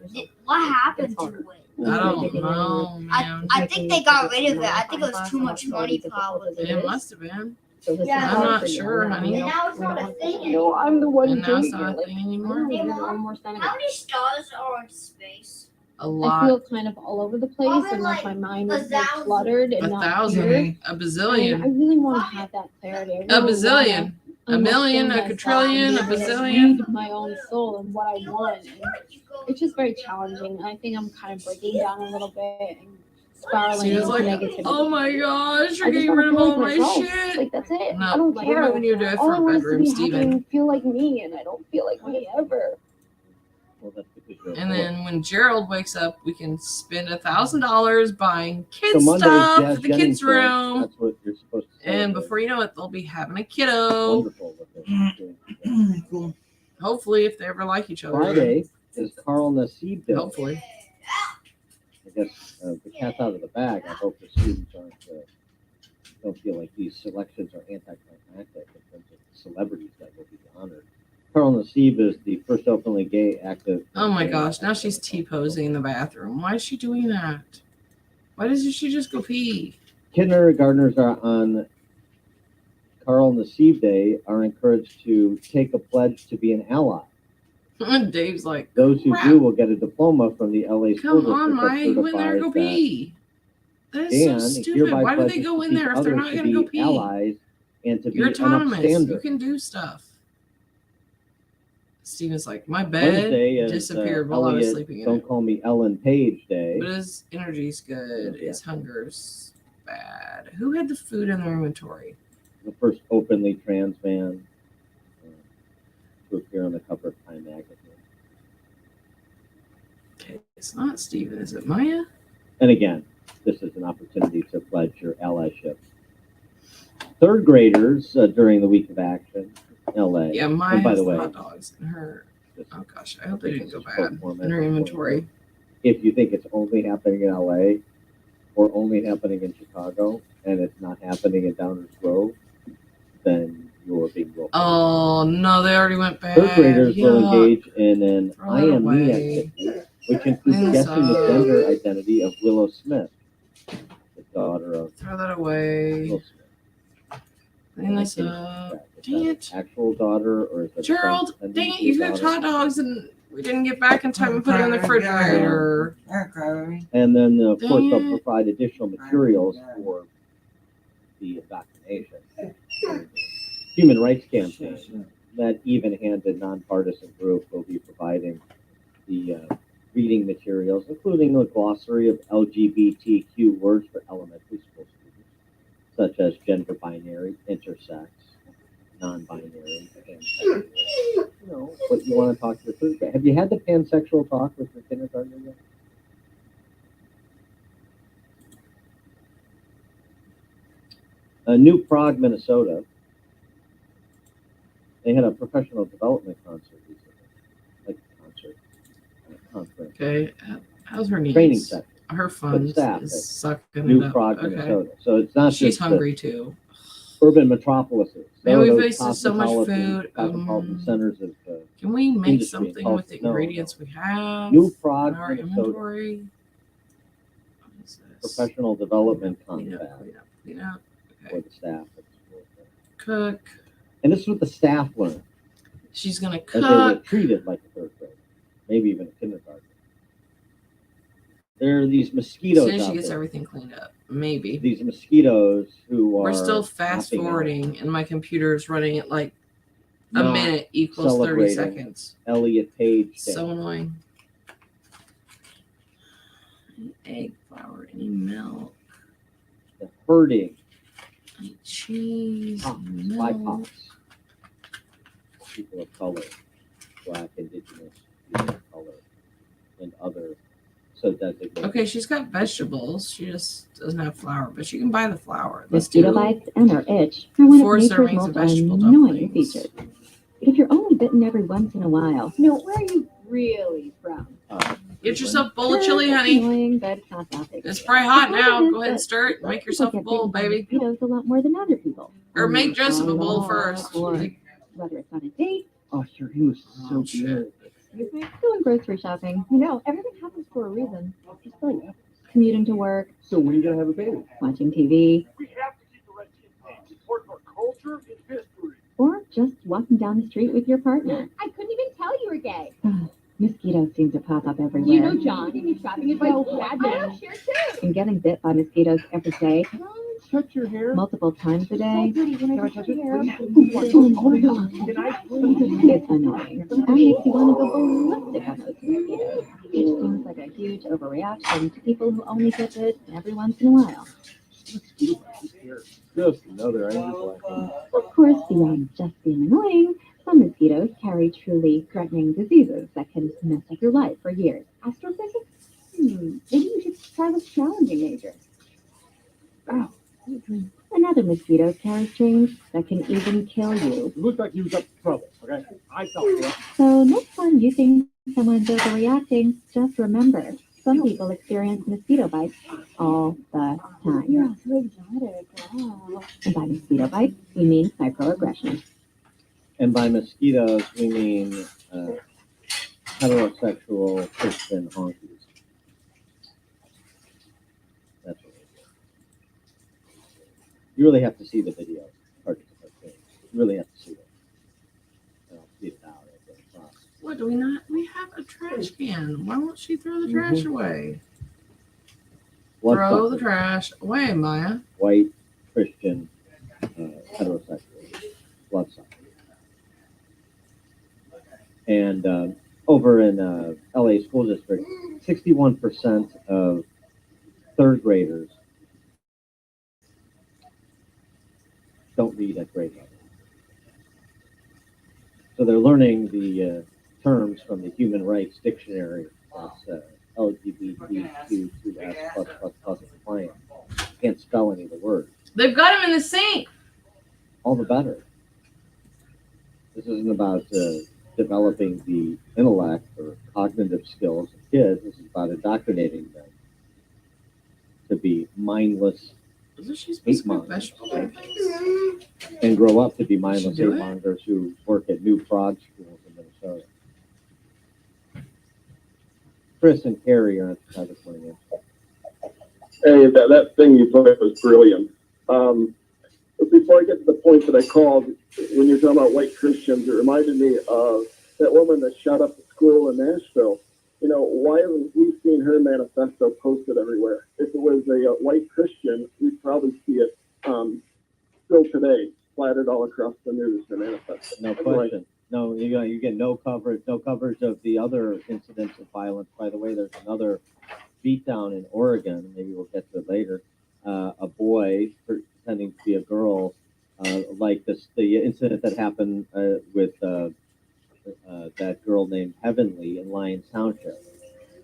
What happened to it? I don't know, man. I think they got rid of it. I think it was too much money, probably. It must have been. So this Yeah, is I'm hard not for you. sure, honey. And now it's not a thing No, anymore. I'm the one And now it's doing not it. a Like, thing I anymore. don't Hey, even know Mom, more standing how up. many stars are in space? A I lot. feel kind of all over the place, Probably and like like my mind is like 1,000. cluttered and A not thousand. clear. A And I bazillion. really want to have that clarity. I A really bazillion. wanna A million. A understand myself quadrillion. and A be able to bazillion. read my own soul and what I want. And it's just very challenging. I think I'm kind of breaking down a little bit and spiraling She was into like, negativity. oh my gosh, you're I just getting want rid to of feel all like my myself. shit. Like that's it. No, I don't we're care. moving you to a All I different want is to bedroom, be happy Steven. and feel like me, and I don't feel like me ever. Well, that's because you're And a boy. then when Gerald wakes up, we can spend $1,000 buying So kids Monday, stuff Jazz for the Jennings kids' Day, room. that's what you're supposed to And celebrate. before you know it, they'll be having a kiddo. Wonderful what they're doing together. Cool. Hopefully, if they ever like each other. Friday is Carl Nassib Day. Hopefully. I guess the cat's out of the bag. I hope the students don't feel like these selections are anticlimactic in terms of celebrities that will be honored. Carl Nassib is the first openly gay active. Oh my gosh, now she's T-posing in the bathroom. Why is she doing that? Why doesn't she just go pee? Kindergartners are on Carl Nassib Day are encouraged to take a pledge to be an ally. Dave's like, Those who crap. do will get a diploma from the LA School Come on, District that Mike, go in there and go certifies that pee. That is so Dan stupid. hereby Why do they pledges go to in teach there if they're others not to going to go be pee? allies and to You're be an autonomous. You upstander. can do stuff. Steven's like, my Wednesday bed is disappeared while I was Elliot, sleeping in Don't it. Call Me Ellen Page Day. But his energy's good. Yeah. His hunger's bad. Who had the food in their inventory? The first openly trans man to appear on the cover of Time magazine. Okay, it's not Steven. Is it Maya? And again, this is an opportunity to pledge your allyship. Third graders during the week of action, LA. Yeah, Maya And by has the way, hot dogs in her. Oh gosh, I hope they didn't go this is bad format in her for inventory. if you think it's only happening in LA or only happening in Chicago and it's not happening in Downers Grove, then you're being real. Oh no, they already went bad. Third graders will Yuck. engage in an Throw I that am me away. activity, which includes Clean this guessing the up. gender identity of Willow Smith, the daughter of Throw that away. Will Smith. Clean this Is up. that Dang an it. actual daughter or is it Gerald, some dang it, tendency you cooked daughter? hot dogs and we didn't get back in time and put it in the refrigerator. And then, of Dang course, it. they'll provide additional materials for the indoctrination. Human Rights Campaign, that even-handed, nonpartisan group, will be providing the reading materials, including a glossary of LGBTQ words for elementary school students, such as gender binary, intersex, non-binary, pansexual. You know, what you want to talk to your third grade. Have you had the pansexual talk with your kindergartner yet? New Prague, Minnesota. They had a professional development concert recently, like conference, Okay, how's her knees? training session. Her But fun staff is at sucking New it up. Prague, Okay. Minnesota. So it's not She's just the hungry too. urban metropolises. Man, Those we've wasted so much cosmopolitan- food. Cosmopolitan centers of Can we make industry something called with the snow. ingredients we have New in Prague, our Minnesota. inventory? What is this? Professional development Clean up, contract clean up. for the staff. Cook. And this is what the staff learned She's gonna as they were cook. treated like a third grader, maybe even a kindergarten. There are these As mosquitoes soon as she out gets there. everything cleaned up, maybe. These mosquitoes who are We're still fast hopping out, forwarding, and my computer is running at like a not minute equals 30 celebrating seconds. Elliot Page Day. So annoying. Any egg flour, any milk, The herding any cheese, pops, milk. BIPOCs, people of color, Black, Indigenous, people of color, and other so designated. Okay, she's got vegetables. She just doesn't have flour, but she can buy the flour. Let's Mosquito do bites and or itch are one of 4 nature's servings most of vegetable annoying dumplings. features. But if you're only bitten every once in a while, No, where are you really from? Get yourself a bowl of sure, chili, it's honey. annoying, but it's not that big. It's probably hot The now. problem Go is ahead and that stir it. some Make people yourself a get bowl, bitten by baby. mosquitoes a lot more than other people. Or make Joseph a bowl Or first. whether it's on a date, Oh, sure, he was so shit. good. excuse me, doing grocery shopping. You know, everything happens for a reason. Just like commuting to work, So when are you gonna have a baby? watching TV, We have to keep the Redskins name. It's part of our culture and history. or just walking down the street with your partner. I couldn't even tell you were gay. Mosquitoes seem to pop up everywhere. You know, John, and shopping is so bad. I know, sure too. And getting bit by mosquitoes every day, Touch your hair. multiple times a day, Can I touch it, please? it's annoying. And makes you want to go ballistic on those mosquitoes. Which seems like a huge overreaction to people who only get bit every once in a while. Just another angry black. Of course, beyond just being annoying, some mosquitoes carry truly threatening diseases that can mess up your life for years. Astrophysics? Maybe you should try this challenging major. Oh. Another mosquito carries strains that can even kill you. It looked like he was up to trouble, okay? I felt it. So next time you think someone's overreacting, just remember, some people experience mosquito bites all the time. You're so exotic. Wow. And by mosquito bites, we mean microaggressions. And by mosquitoes, we mean heterosexual Christian honkies. That's what it is. You really have to see the video. You really have to see it. I don't see it out. What do we not? We have a trash can. Why won't she throw the trash away? Throw the trash away, Maya. White Christian heterosexual bloodsucker. And over in LA School District, 61% of third graders don't read at grade level. So they're learning the terms from the Human Rights Dictionary. That's LGBTQ2S+++ compliant. Can't spell any of the words. They've got him in the sink. All the better. This isn't about developing the intellect or cognitive skills of kids. This is about indoctrinating them to be mindless hate mongers and grow up to be mindless hate mongers who work at New Prague schools in Minnesota. Chris and Carrie are at the time of pointing in. Hey, that thing you put was brilliant. But before I get to the point that I called, when you're talking about white Christians, it reminded me of that woman that shot up the school in Nashville. You know, why haven't we seen her manifesto posted everywhere? If it was a white Christian, we'd probably see it still today, splattered all across the news, the manifesto. No question. No, you get no coverage of the other incidents of violence. By the way, there's another beatdown in Oregon. Maybe we'll get to it later. A boy pretending to be a girl, like the incident that happened with that girl named Heavenly in Lyons Township,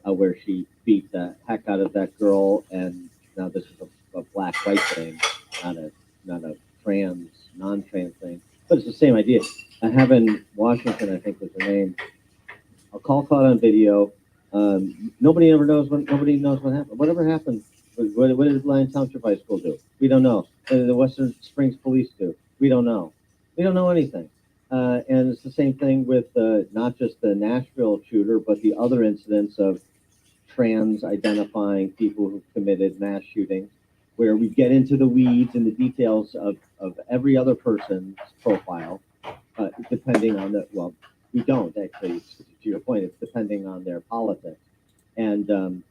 where she beat the heck out of that girl. And now this is a black-white thing, not a non-trans thing, but it's the same idea. Heaven Washington, I think was her name. A call caught on video. Nobody knows what happened. Whatever happened. What did Lyons Township High School do? We don't know. What did the Western Springs Police do? We don't know. We don't know anything. And it's the same thing with not just the Nashville shooter, but the other incidents of trans identifying people who committed mass shootings, where we get into the weeds and the details of every other person's profile, depending on we don't actually, to your point, it's depending on their politics. And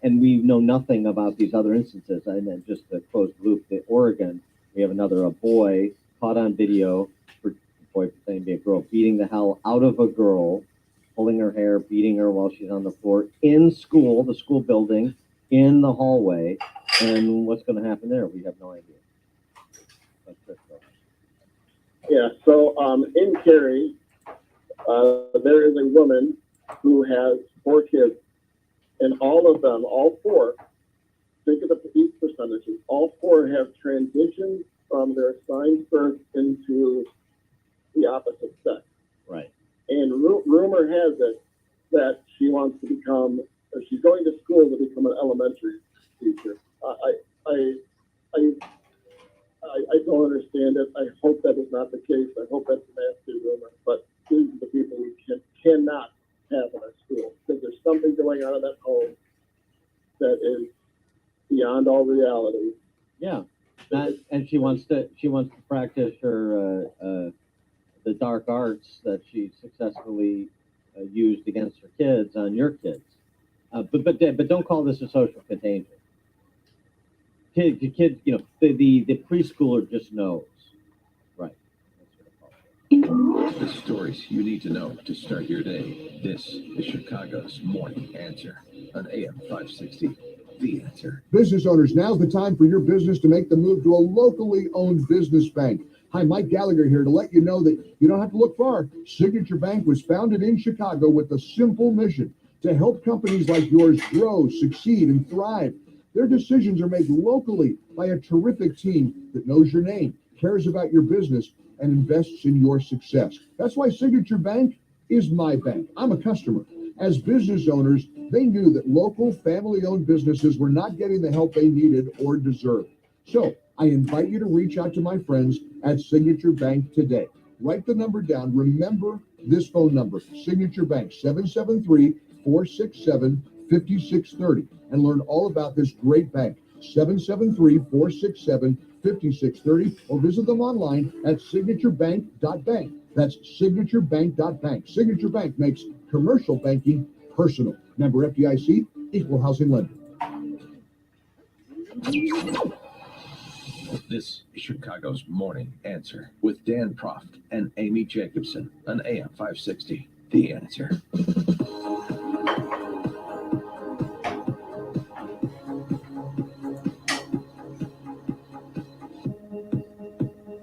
we know nothing about these other instances. And then just to close the loop, the Oregon, we have a boy caught on video for boy pretending to be a girl, beating the hell out of a girl, pulling her hair, beating her while she's on the floor in school, the school building, in the hallway. And what's going to happen there? We have no idea. Yeah, so in Cary, there is a woman who has 4 kids, And all of them, all four, think of these percentages, all four have transitioned from their assigned birth into the opposite sex. Right. And rumor has it that she wants to become, or she's going to school to become an elementary teacher. I don't understand it. I hope that is not the case. I hope that's a nasty rumor. But these are the people we cannot have in our school, because there's something going on in that home that is beyond all reality. Yeah. And she wants to practice her the dark arts that she successfully used against her kids on your kids. But don't call this a social contagion. Kid, you know, the preschooler just knows, right? The stories you need to know to start your day. This is Chicago's Morning Answer on AM 560. The Answer. Business owners, now's the time for your business to make the move to a locally owned business bank. Hi, Mike Gallagher here to let you know that you don't have to look far. Signature Bank was founded in Chicago with a simple mission to help companies like yours grow, succeed, and thrive. Their decisions are made locally by a terrific team that knows your name, cares about your business, and invests in your success. That's why Signature Bank is my bank. I'm a customer. As business owners, they knew that local family-owned businesses were not getting the help they needed or deserved. So I invite you to reach out to my friends at Signature Bank today. Write the number down. Remember this phone number, Signature Bank, 773-467-5630, and learn all about this great bank, 773-467-5630, or visit them online at signaturebank.bank. That's signaturebank.bank. Signature Bank makes commercial banking personal. Member FDIC, equal housing lender. This is Chicago's Morning Answer with Dan Proft and Amy Jacobson on AM 560. The Answer.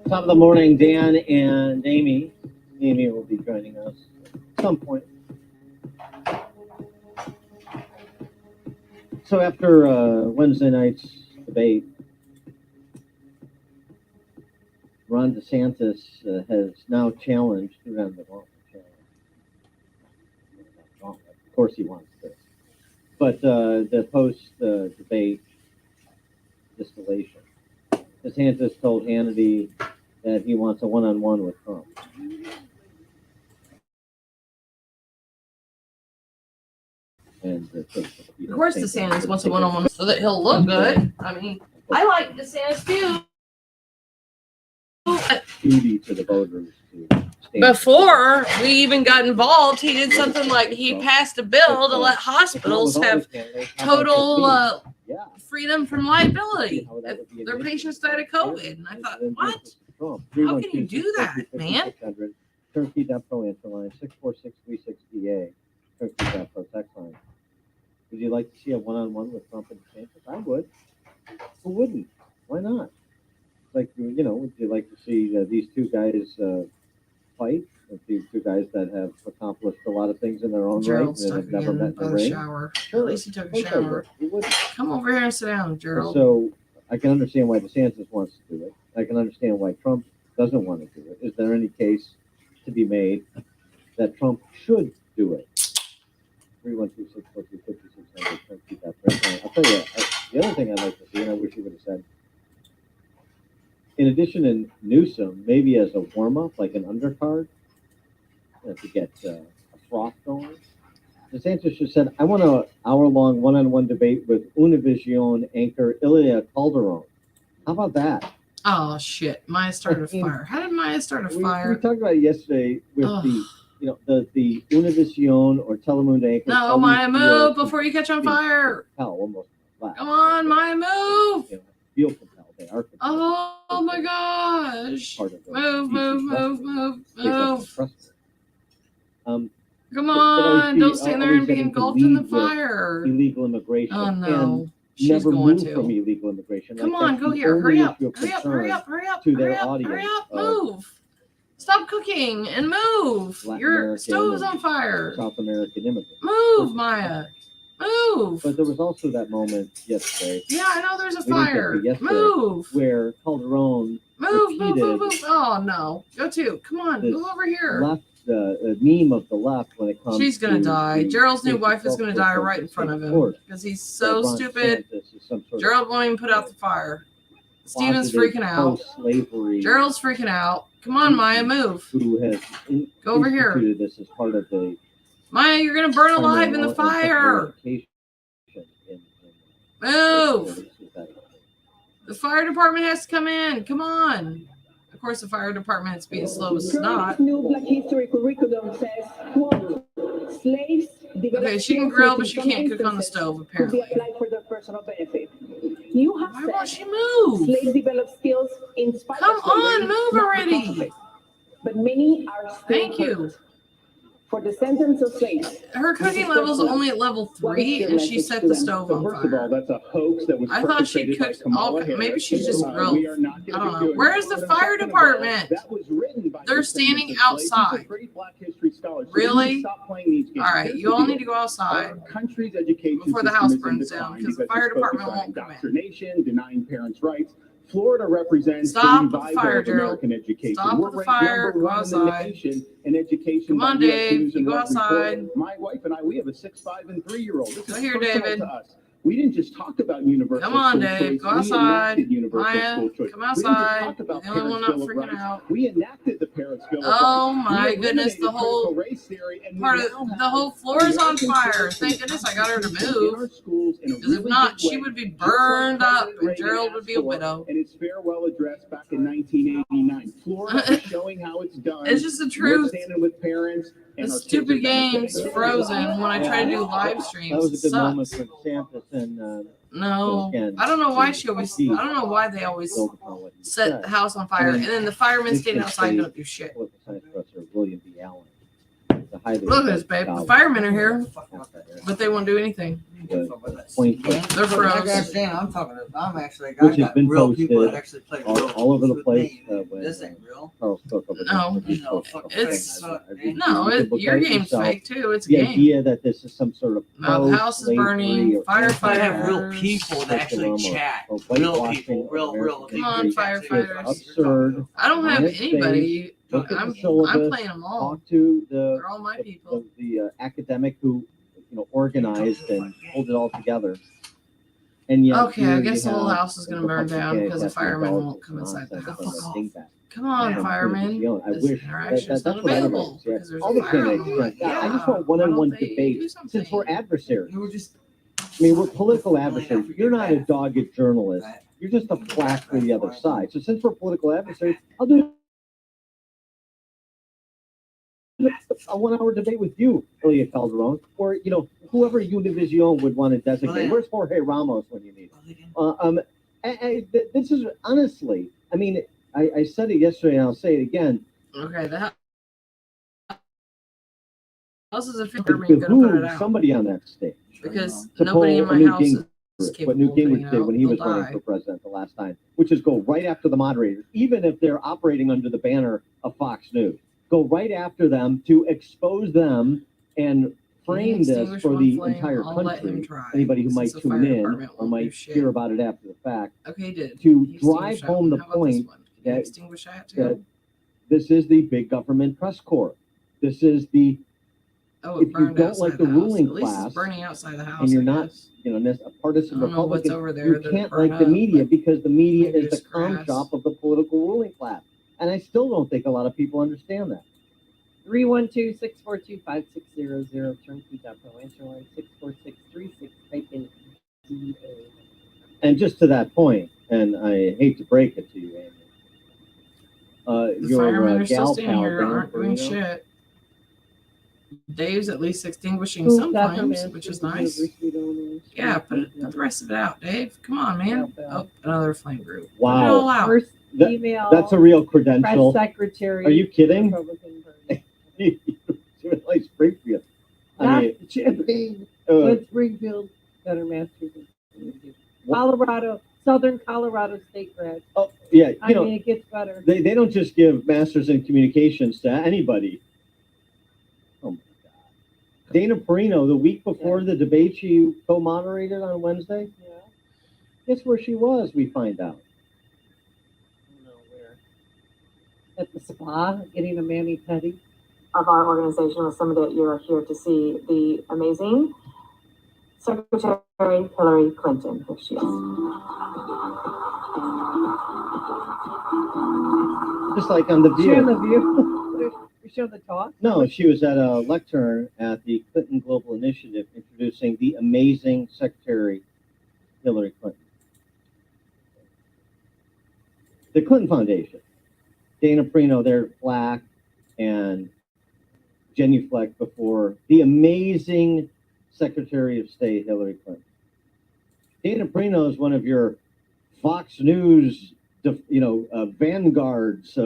Top of the morning, Dan and Amy. Amy will be joining us at some point. So after Wednesday night's debate, Ron DeSantis has now challenged, of course he wants this, but the post-debate distillation. DeSantis told Hannity that he wants a one-on-one with Trump. And Of course, DeSantis wants a one-on-one so that he'll look good. I mean, I like DeSantis too. Duty to the voters to stand. Before we even got involved, he did something like he passed a bill to let hospitals have total freedom from liability if their patients died of COVID. And I thought, what? How can you do that, man? Turnkey.pro answer line 64636DA. Turnkey.pro text line. Would you like to see a one-on-one with Trump and DeSantis? I would. Who wouldn't? Why not? Like, you know, would you like to see these two guys fight? These two guys that have accomplished a lot of things in their own right and have never met in the ring. Shower. At least he took a shower. Come over here and sit down, Gerald. So I can understand why DeSantis wants to do it. I can understand why Trump doesn't want to do it. Is there any case to be made that Trump should do it? 312-642-5600. I'll tell you, the other thing I'd like to see, and I wish you would have said, in addition to Newsom, maybe as a warm-up, like an undercard, to get a froth going, DeSantis just said, I want an hour-long one-on-one debate with Univision anchor Ilya Calderon. How about that? Oh, shit. Maya started a fire. How did Maya start a fire? We talked about it yesterday with the Univision or Telemundo anchor. No, Maya, move before you catch on fire. Hell, almost flat. Come on, Maya, move. Feel compelled. They are compelled. Oh my gosh. Move. Come on, don't stand there and be engulfed in the fire. Illegal immigration. Oh no. And She's never going move to. from illegal immigration. Come Like, on, that's go the here. only Hurry up. issue of Hurry up, concern hurry up, hurry up, to hurry their up, audience hurry up, of move. Stop cooking and move. Latin Your American stove's and on fire. South American immigrants. Move, Maya. Move. But there was also that moment yesterday. Yeah, I know there's a We didn't get fire. to yesterday, Move. Where Calderon Move, move, repeated move, move. Oh, no. Go to. Come on, this move over here. left the meme of the left when it comes. She's gonna to die. the Gerald's new safety wife is gonna culture die of right in front of the him court. because he's so Ron stupid. DeSantis is some sort of Gerald won't even put out the fire. Steven's closeted freaking out. post-slavery Gerald's freaking out. Come on, Maya, move. who has Go over here. instituted this as part of the Maya, you're gonna burn alive in the fire. Move. The fire department has to come in. Come on. Of course, the fire department's being slow as snot. New Black History curriculum says, quote, slaves Okay, she can grill, but she can't cook on the stove, could be apparently. applied for their personal benefit. You have Why won't said she move? slaves develop skills in spite Come of slavery, on, move not already. because of it. But many are still Thank you. hurt. For descendants of slaves. Her cooking level's only at level 3, and she set the stove on First of all, fire. that's a hoax that was I thought she perpetrated by cooked Kamala all. Harris. Maybe she's just We grilled. are not I gonna don't be know. doing Where's that. the What I'm fire talking about, department? That was written by They're the standing descendants of slaves. These are outside. pretty Black history scholars. So Really? we need to stop playing these games. All right, Here's you the all deal. need to go outside Our country's education before the system house is in burns down decline because the it's fire focused department on won't come in. indoctrination, denying parents' rights. Florida represents Stop the with the revival fire, of Gerald. American education. Stop We're with the ranked fire. number Go one in the outside. nation in education. Come by on, US Dave. News You and go World Report. outside. My wife and I, we have a 6, 5, and 3-year-old. This Go is here, personal David. to us. We didn't just talk about universal Come on, school Dave. choice. Go We outside. enacted universal Maya, school choice. come We didn't just outside. talk about You're the only one Parents' not Bill of freaking Rights. out. We enacted the Parents' Bill of Oh Rights. my We goodness, the eliminated whole critical race theory, and we part now of have the whole floor is on American fire. parents Thank goodness I got her to in move. our schools in a Because if really not, big she way, would be just like burned up President and Reagan Gerald would be a asked for, widow. And it's farewell address back in 1989. Florida is showing how it's done. It's just the We're truth. standing with parents. The And our kids stupid are benefiting. game's frozen when I try to do live That streams. was It a good moment sucks. for DeSantis and No, again, I don't know why to she always. proceed, I don't know why they always build upon what he set said. the house on fire, and then the firemen standing outside don't do shit. Political science professor William B. Allen. The highly Look at this, babe. The firemen are here, but they won't do anything. point They're froze. I'm actually, which I has got been real people that posted actually play all, real all over the with place me. when This ain't real. Charles spoke of it. No, He posted a it's thing. no, You can look your at it game's yourself. fake too. It's a The game. idea that this is some sort of No, the house is burning. I have real Firefighters. people that actually chat. or Real whitewashing people, real American Come on, history firefighters. is absurd. I don't have On its anybody. face. Look at I'm the syllabus. playing them all. Talk to the They're all my people. the academic who organized and pulled it all together. And yet, Okay, I here guess you the whole have house is gonna burn Republican down because the cast firemen indulgence won't come inside the nonsense house. on the dingbat. Come on, And firemen. I This wish interaction is that's not what I available would say. because there's All a the fire on candidates, the way. I just Yeah, want one-on-one why don't they debate do since we're adversaries. You were just I mean, we're political adversaries. You're not a dogged journalist. You're just a flack for the other side. So since we're political adversaries, I'll do a 1-hour debate with you, Elia Calderon, or whoever Univision would want to designate. Where's Jorge Ramos when you need him? This is honestly. I mean, I said it yesterday, and I'll say it again. Okay, the house is a It finger me gonna put it behooves out somebody on that stage because to nobody in pull my Newt house is Gingrich, what capable Newt of doing Gingrich did when he was They'll running die. for president the last time, which is go right after the moderators, even if they're operating under the banner of Fox News. Go right after them to expose them and frame this extinguish for one the flame, entire I'll let him country. try, Anybody who might since the tune fire in department or won't might do shit. hear about it after the fact, Okay, he did. to He drive extinguished that home one. the How about this point one? Can you that extinguish that that too? this is the big government press corps. This is the Oh, if it you burned don't outside like the house. ruling At least class it's burning outside the house. and you're I not, guess. a partisan I don't know what's Republican, over there you that can't burned like the up, media but because the media maybe is the just com grass. shop of the political ruling class. And I still don't think a lot of people understand that. 312-642-5600, turnkey.pro, answer line 64636, type in DA. And just to that point, and I hate to break it to you, Amy, The your firemen are still gal standing pal, here, Dan aren't doing Perino, shit. Dave's at least extinguishing Who's some that flames, from which is Answers nice. Delivery Suite owners? Yeah, put the rest of it out, Dave. Come on, man. Oh, another flame group. Wow. Put it all out. First That- email. that's a real credential. Press secretary. Are you kidding? Republican Party. Really Springfield. I Not mean, Champaign, uh, but Springfield, Better Masters. Colorado, Southern Colorado State grad. oh, yeah, I mean, it gets better. they don't just give masters in communications to anybody. Oh my God. Dana Perino, the week before the debate she co-moderated on Wednesday. Yeah. Guess where she was? We find out. At the spa, getting a mani-pedi. Of our organization was somebody that you're here to see, the amazing Secretary Hillary Clinton. Here she is. Just like on The View. Showing the view. You show the talk? No, she was at a lectern at the Clinton Global Initiative introducing the amazing Secretary Hillary Clinton. The Clinton Foundation. Dana Perino there, black, and genuflect before the amazing Secretary of State Hillary Clinton. Dana Perino is one of your Fox News, vanguards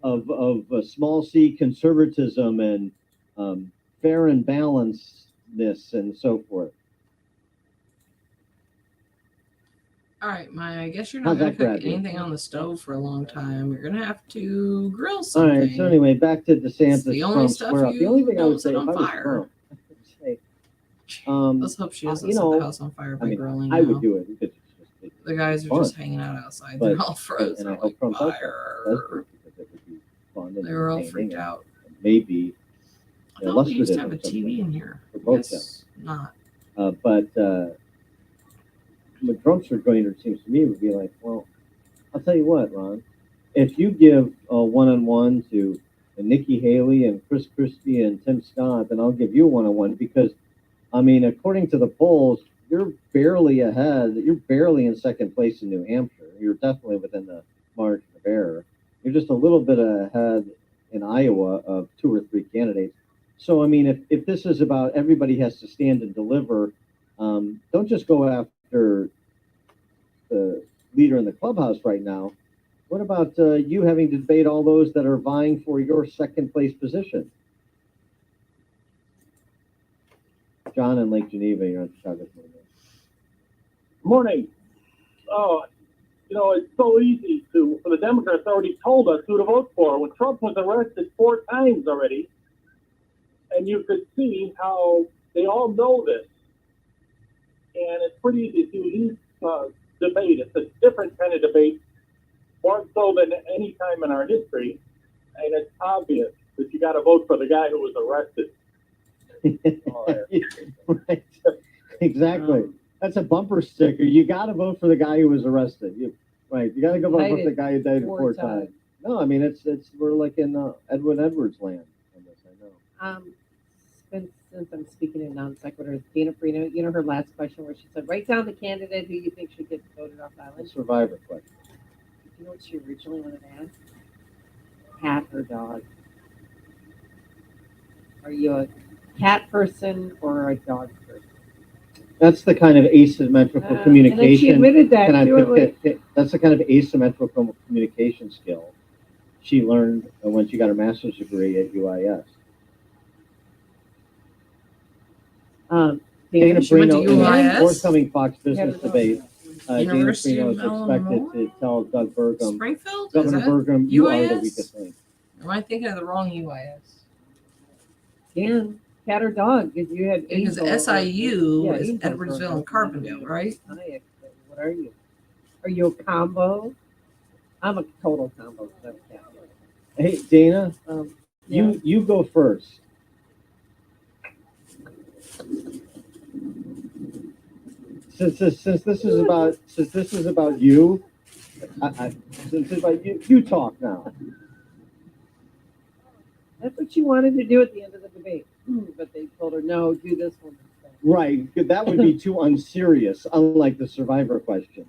of small c conservatism and fair and balancedness and so forth. All right, Maya, I guess you're How's not going that to cook grab you? anything on the stove for a long time. You're going to have to grill All something. right. So anyway, back to It's DeSantis. the only Trump stuff square up. you The only thing I don't would say, set if on I was fire. Trump, I would say, Let's hope she doesn't set the house on fire by grilling I now. would do it because it's just The guys are fun. just hanging out outside. But- They're all frozen. And I like hope Trump does fire. because it would be fun and They were all entertaining freaked and out. maybe I thought we used to illustrative have a of something TV in here. for I both of guess not. But what Trump's going to seems to me would be like, well, I'll tell you what, Ron, if you give a one-on-one to Nikki Haley and Chris Christie and Tim Scott, then I'll give you a one-on-one because, I mean, according to the polls, you're barely ahead. You're barely in second place in New Hampshire. You're definitely within the margin of error. You're just a little bit ahead in Iowa of 2 or 3 candidates. So, I mean, if this is about everybody has to stand and deliver, don't just go after the leader in the clubhouse right now. What about you having to debate all those that are vying for your second place position? John in Lake Geneva, you're on Chicago. Morning. Oh, it's so easy for the Democrats already told us who to vote for. When Trump was arrested 4 times already, and you could see how they all know this. And it's pretty easy to do these debate. It's a different kind of debate, more so than any time in our history. And it's obvious that you got to vote for the guy who was arrested. Right. Exactly. That's a bumper sticker. You got to vote for the guy who was arrested. You got to go vote for the guy who died 4 times. No, I mean it's we're like in Edwin Edwards land on this. I know. Since I'm speaking in non sequiturs, Dana Perino, her last question where she said, write down the candidate who you think should get voted off island. Survivor question. You know what she originally wanted to ask? Cat or dog? Are you a cat person or a dog person? That's the kind of asymmetrical communication. And then she admitted that. That's the kind of asymmetrical communication skill she learned when she got her master's degree at UIS. Dana Perino, forthcoming Fox Business debate. Dana Perino is expected to tell Doug Burgum, Springfield? Governor Burgum, you are the UIS? weakest link. Am I thinking of the wrong UIS? Dan, cat or dog? Because you had Because Angel, SIU is Angel's Edwardsville and Carbondale, right? What are you? Are you a combo? I'm a total combo. So cat. Hey, Dana, you go first. Since this is about you, since it's about you talk now. That's what she wanted to do at the end of the debate, but they told her no, do this one instead. Right, that would be too unserious, unlike the survivor question.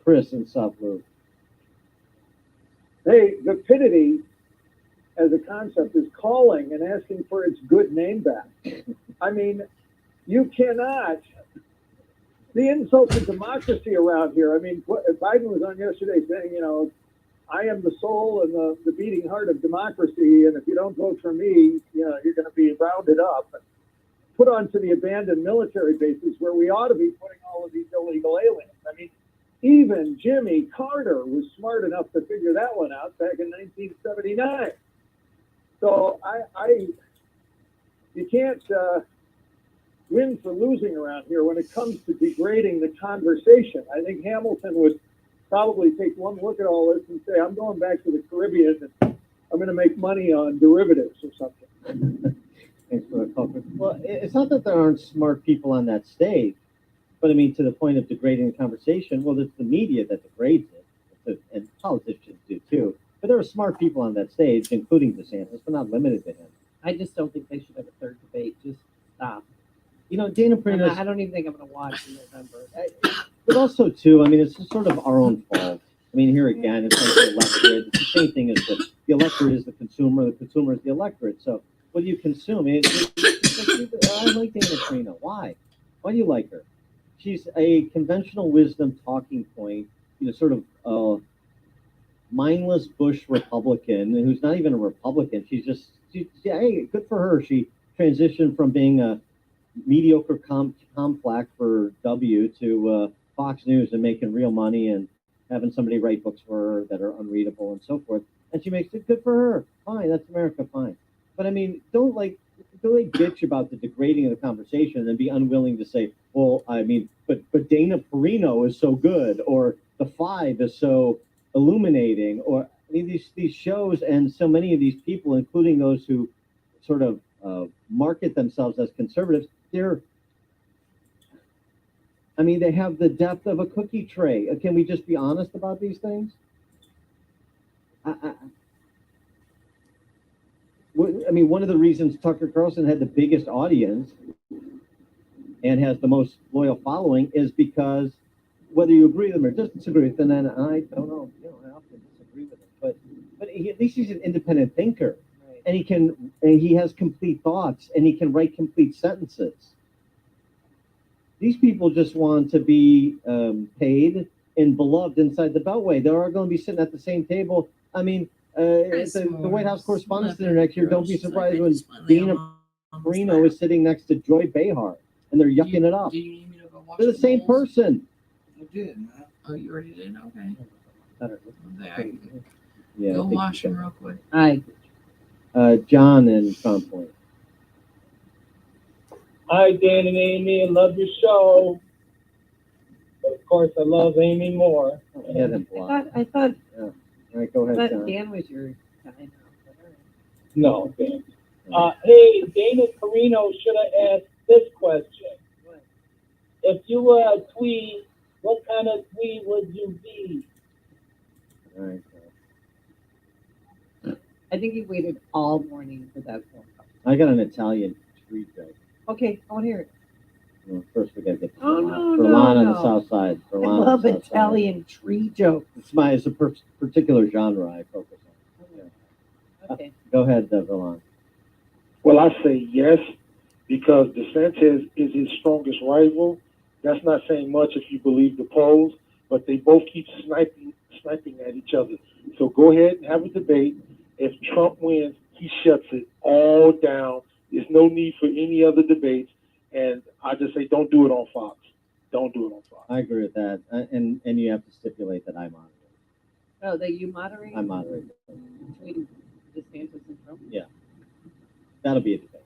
Chris in South Loop. Hey, vapidity as a concept is calling and asking for its good name back. I mean, you cannot. The insult to democracy around here. I mean, Biden was on yesterday saying, I am the soul and the beating heart of democracy, and if you don't vote for me, you're going to be rounded up and put onto the abandoned military bases where we ought to be putting all of these illegal aliens. I mean, even Jimmy Carter was smart enough to figure that one out back in 1979. So you can't win for losing around here when it comes to degrading the conversation. I think Hamilton would probably take one look at all this and say, I'm going back to the Caribbean and I'm going to make money on derivatives or something. Thanks for the call. Well, it's not that there aren't smart people on that stage, but I mean, to the point of degrading the conversation, well, it's the media that degrades it, and politicians do too. But there are smart people on that stage, including DeSantis, but not limited to him. I just don't think they should have a third debate. Just stop. You know, Dana Perino. I don't even think I'm going to watch in November. But also, too, I mean, it's just sort of our own fault. I mean, here again, it's like the electorate. It's the same thing as the electorate is the consumer is the electorate. So what do you consume? I like Dana Perino. Why? Why do you like her? She's a conventional wisdom talking point, you know, sort of mindless Bush Republican who's not even a Republican. Hey, good for her. She transitioned from being a mediocre complex for W to Fox News and making real money and having somebody write books for her that are unreadable and so forth. And she makes it good for her. Fine, that's America, fine. But I mean, don't bitch about the degrading of the conversation and then be unwilling to say, well, I mean, but Dana Perino is so good, or The Five is so illuminating, or I mean, these shows and so many of these people, including those who sort of market themselves as conservatives, they have the depth of a cookie tray. Can we just be honest about these things? I mean, one of the reasons Tucker Carlson had the biggest audience and has the most loyal following is because whether you agree with them or disagree with them, and I don't know, I often disagree with him, but at least he's an independent thinker, right. And he has complete thoughts, and he can write complete sentences. These people just want to be paid and beloved inside the Beltway. They are going to be sitting at the same table. I mean, the White House Correspondents' Dinner next year, don't be surprised when Dana Perino is sitting next to Joy Behar, and they're yucking it up. Do you need me to go watch They're the same person. I did, man. Oh, you already did? Okay. Yeah, Go wash them real quick. Hi. John in Crown Point. Hi, Dan and Amy. I love your show. But of course, I love Amy more. Yeah, them blocked. I thought All right, go ahead, John. Dan was your guy now. No, Dan. Hey, Dana Perino should have asked this question. If you were a tweet, what kind of tweet would you be? All right. I think he waited all morning for that phone call. I got an Italian tree joke. Okay, I want to hear it. Well, first we got to get to Oh, Vermont. no, Vermont on no. the south side. I Vermont on love the south side. Italian tree jokes. It's a particular genre I focus on. Yeah. Okay. Go ahead, Vermont. Well, I say yes, because DeSantis is his strongest rival. That's not saying much if you believe the polls, but they both keep sniping at each other. So go ahead and have a debate. If Trump wins, he shuts it all down. There's no need for any other debates. And I just say, don't do it on Fox. Don't do it on Fox. I agree with that. And you have to stipulate that I moderate. Oh, that you moderate? I moderate. Between DeSantis and Trump? Yeah. That'll be a debate.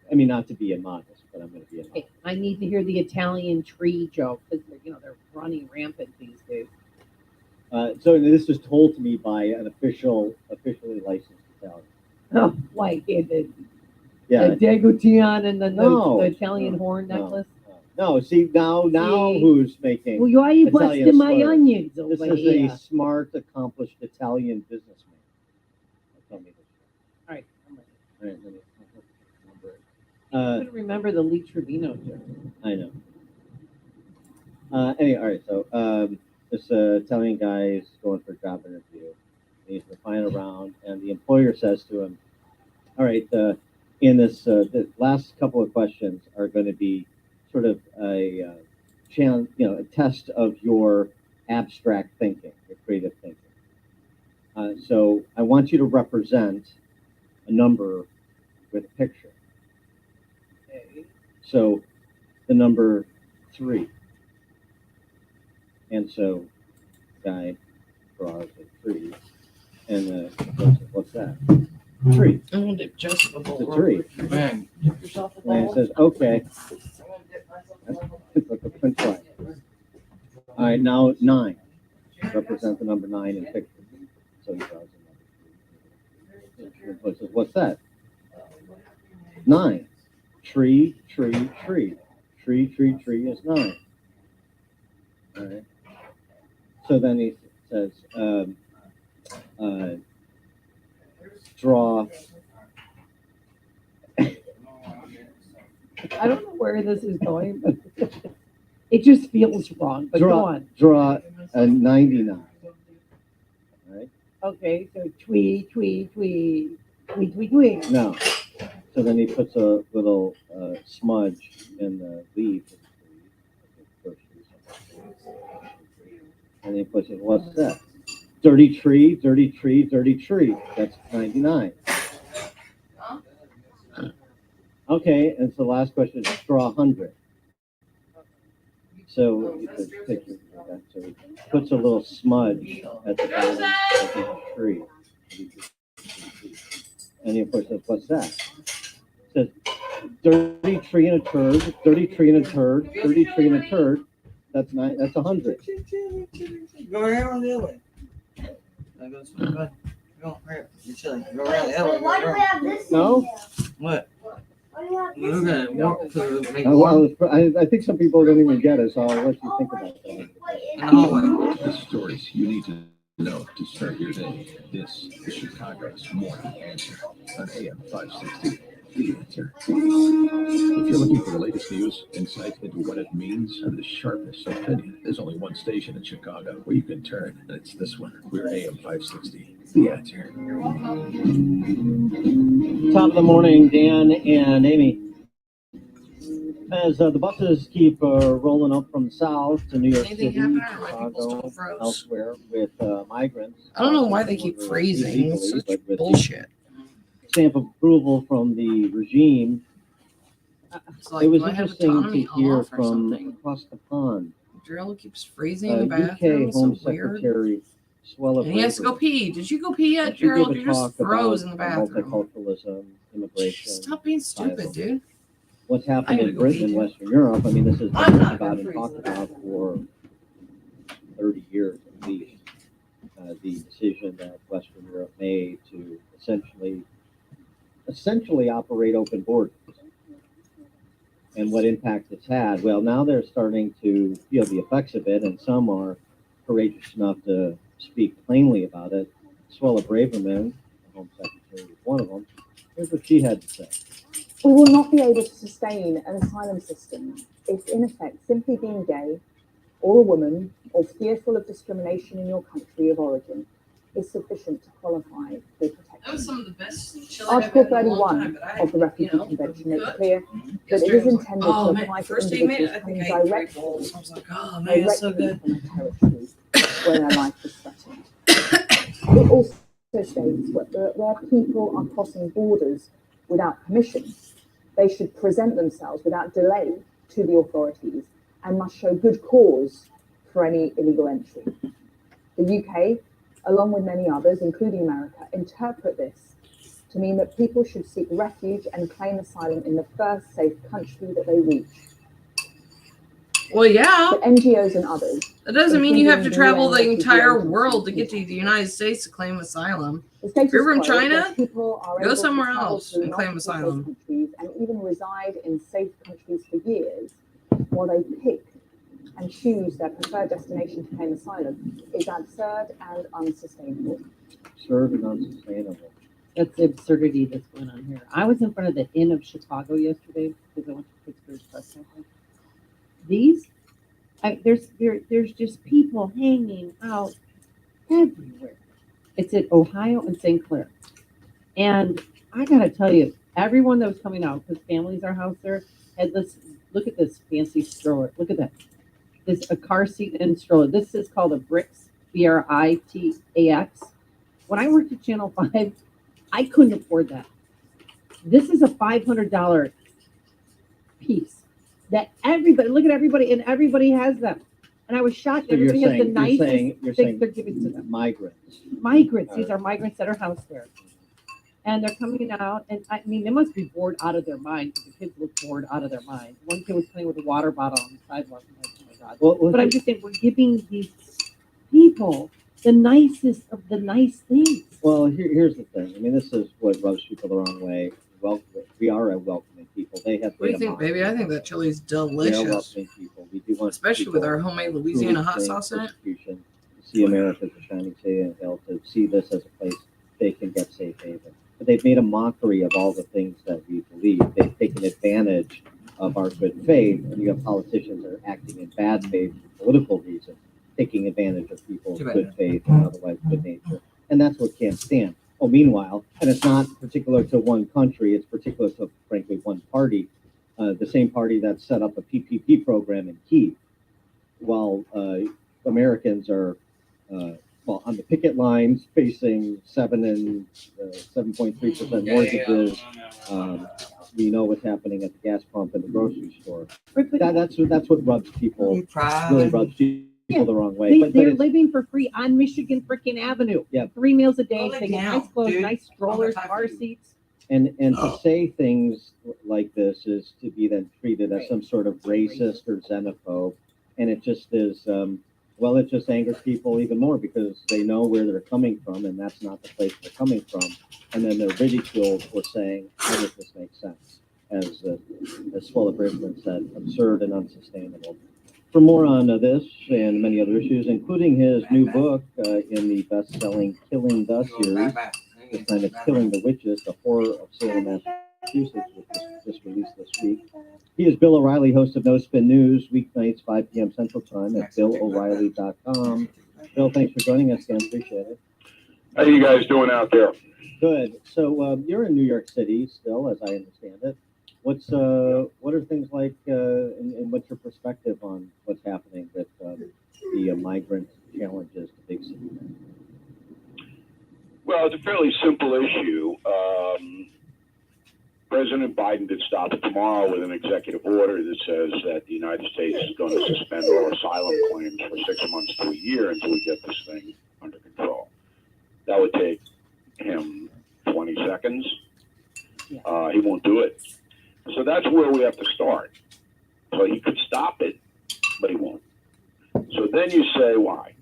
I mean, not to be immodest, but I'm going to be immodest. Okay, I need to hear the Italian tree joke because they're running rampant these days. So this was told to me by an officially licensed Italian. Oh, like the Yeah. Degutian and the No. Italian horn No. necklace. No, see now See? who's making? Well, why are you Italian busting my slur? onions This over is here? a smart, accomplished Italian businessman. Tell me this. All right, I'm ready. All right, let me number it. I couldn't remember the Lee Trevino joke. I know. Anyway, all right. So this Italian guy is going for a job interview. He's flying around, and the employer says to him, "All right, in this, the last couple of questions are going to be sort of a challenge, a test of your abstract thinking, your creative thinking. So I want you to represent a number with a picture. So the number 3. And so guy draws a 3. And what's that? Tree. I'm gonna dip Joseph a bowl. It's a tree. Man, dip yourself a And it bowl. says, okay. It's like a French fry. All right, now 9. Represent the number 9 in picture. So he draws a number. It says, what's that? 9. Tree, tree, tree. Tree, tree, tree is 9. All right. So then he says, draw. I don't know where this is going, but it just feels wrong, but go on. Draw a 99. Right? Okay, so twee, twee, twee, twee, twee, twee. No. So then he puts a little smudge in the leaf. And he puts it, what's that? Dirty tree, dirty tree, dirty tree. That's 99. Okay, and so the last question is draw 100. So you could pick your, so he puts a little smudge at the bottom of the tree. And he puts it, what's that? It says dirty tree and a turd, dirty tree and a turd, dirty tree and a turd. That's 100. Go around the other way. That goes for the bud. Go around. You're chilling. Go around the other way. Why do we have this? No? What? Why do we have this? Look at it. Walk to make Well, I think some people don't even get it, so I'll let you think about that. The stories you need to know to start your day. This is Chicago's Morning Answer on AM 560. The Answer. If you're looking for the latest news, insight into what it means, and the sharpest opinion, there's only one station in Chicago where you can turn, and it's this one. We're AM 560. The Answer. Top of the morning, Dan and Amy. As the buses keep rolling up from the south to New York Anything City, happen, or my people Chicago, still froze? elsewhere with migrants. I don't know why they keep freezing. It's illegally, such but with bullshit. Stamp of approval from the regime. It's like, It was do I have interesting to autonomy hear off or from something? across the pond. Drill keeps freezing in the UK bathroom. It's so Home weird. Secretary Swella And he has to go Braver. pee. Did you go pee yet, She gave Gerald? a You just talk froze in about the bathroom. multiculturalism, immigration. Stop being stupid, asylum. dude. What's I happening gotta in go Britain pee, and too. Western Europe, I mean, this has been I'm talked not about gonna and freeze talked in about for 30 years at least. The decision that Western Europe made to essentially operate open borders. And what impact it's had. Well, now they're starting to feel the effects of it, and some are courageous enough to speak plainly about it. Swella Braverman, the Home Secretary, was one of them. Here's what she had to say. We will not be able to sustain an asylum system if, in effect, simply being gay, or a woman, or fearful of discrimination in your country of origin is sufficient to qualify for protection. That was some of the best chili I've Article had in a long 31 time, but I, of the Refugee you know, Convention makes cooked. clear that it Yesterday is I was like, intended oh to man, apply to first day made individuals it, I coming think I ate 3 directly bowls. I was like, oh man, it's so good. from a territory where their life is threatened. It also states where people are crossing borders without permission, they should present themselves without delay to the authorities and must show good cause for any illegal entry. The UK, along with many others, including America, interpret this to mean that people should seek refuge and claim asylum in the first safe country that they reach. Well, yeah. But NGOs and others. That doesn't mean you have to including travel the UN entire refugees, world to get to the United States to claim asylum. The If status you're from quo, where China, people are go able to somewhere travel else through and claim multiple safe asylum. countries and even reside in safe countries for years while they pick and choose their preferred destination to claim asylum is absurd and unsustainable. Absurd and unsustainable. That's the absurdity that's going on here. I was in front of the Inn of Chicago yesterday because I went to Pittsburgh Press Conference. There's just people hanging out everywhere. It's at Ohio and St. Clair. And I gotta tell you, everyone that was coming out, because families are housed there, had this, look at this fancy stroller. Look at that. This a car seat and stroller. This is called a Brix, BRITAX. When I worked at Channel 5, I couldn't afford that. This is a $500 piece that everybody, look at everybody, and everybody has them. And I was shocked. So you're Everybody has the saying, nicest you're things saying they're giving to them. migrants. Migrants. These are migrants that are housed there. And they're coming out, and I mean, they must be bored out of their mind because the kids look bored out of their mind. One kid was playing with a water bottle on the sidewalk. I'm like, oh my God. But I'm just saying, we're giving these people the nicest of the nice things. Well, here's the thing. I mean, this is what rubs people the wrong way. Well, we are a welcoming people. They have. What do you think, baby? I think that chili's We are delicious, welcoming people. We do want especially with our homemade Louisiana hot truly sauce in it. persecution, to see America as a shining city and hell, to see this as a place they can get safe haven. But they've made a mockery of all the things that we believe. They've taken advantage of our good faith, and you have politicians that are acting in bad faith for political reasons, taking advantage of people's good faith and otherwise good nature. And that's what can't stand. Oh, meanwhile, and it's not particular to one country, it's particular to, frankly, one party, the same party that set up a PPP program in Kyiv, while Americans are on the picket lines facing 7.3% mortgages. We know what's happening at the gas pump and the grocery store. That's what rubs people, really rubs people the wrong way. They're living for free on Michigan freaking Avenue. Yeah. 3 meals a day, Well, taking now, nice clothes, dude. nice strollers, car seats. And to say things like this is to be then treated as some sort of racist or xenophobe. And it just is, well, it just angers people even more because they know where they're coming from and that's not the place they're coming from. And then they're ridiculed for saying, how does this make sense? As Swella Bridgman said, absurd and unsustainable. For more on this and many other issues, including his new book in the best-selling Killing the series, this time it's Killing the Witches, The Horror of Salem, Massachusetts, which was just released this week. He is Bill O'Reilly, host of No Spin News, weeknights, 5 p.m. Central Time at BillO'Reilly.com. Bill, thanks for joining us again. Appreciate it. How you guys doing out there? Good. So you're in New York City still, as I understand it. What are things like, and what's your perspective on what's happening with the migrant challenges to big city? Well, it's a fairly simple issue. President Biden could stop it tomorrow with an executive order that says that the United States is going to suspend all asylum claims for 6 months to a year until we get this thing under control. That would take him 20 seconds. He won't do it. So that's where we have to start. So he could stop it, but he won't. So then you say, why?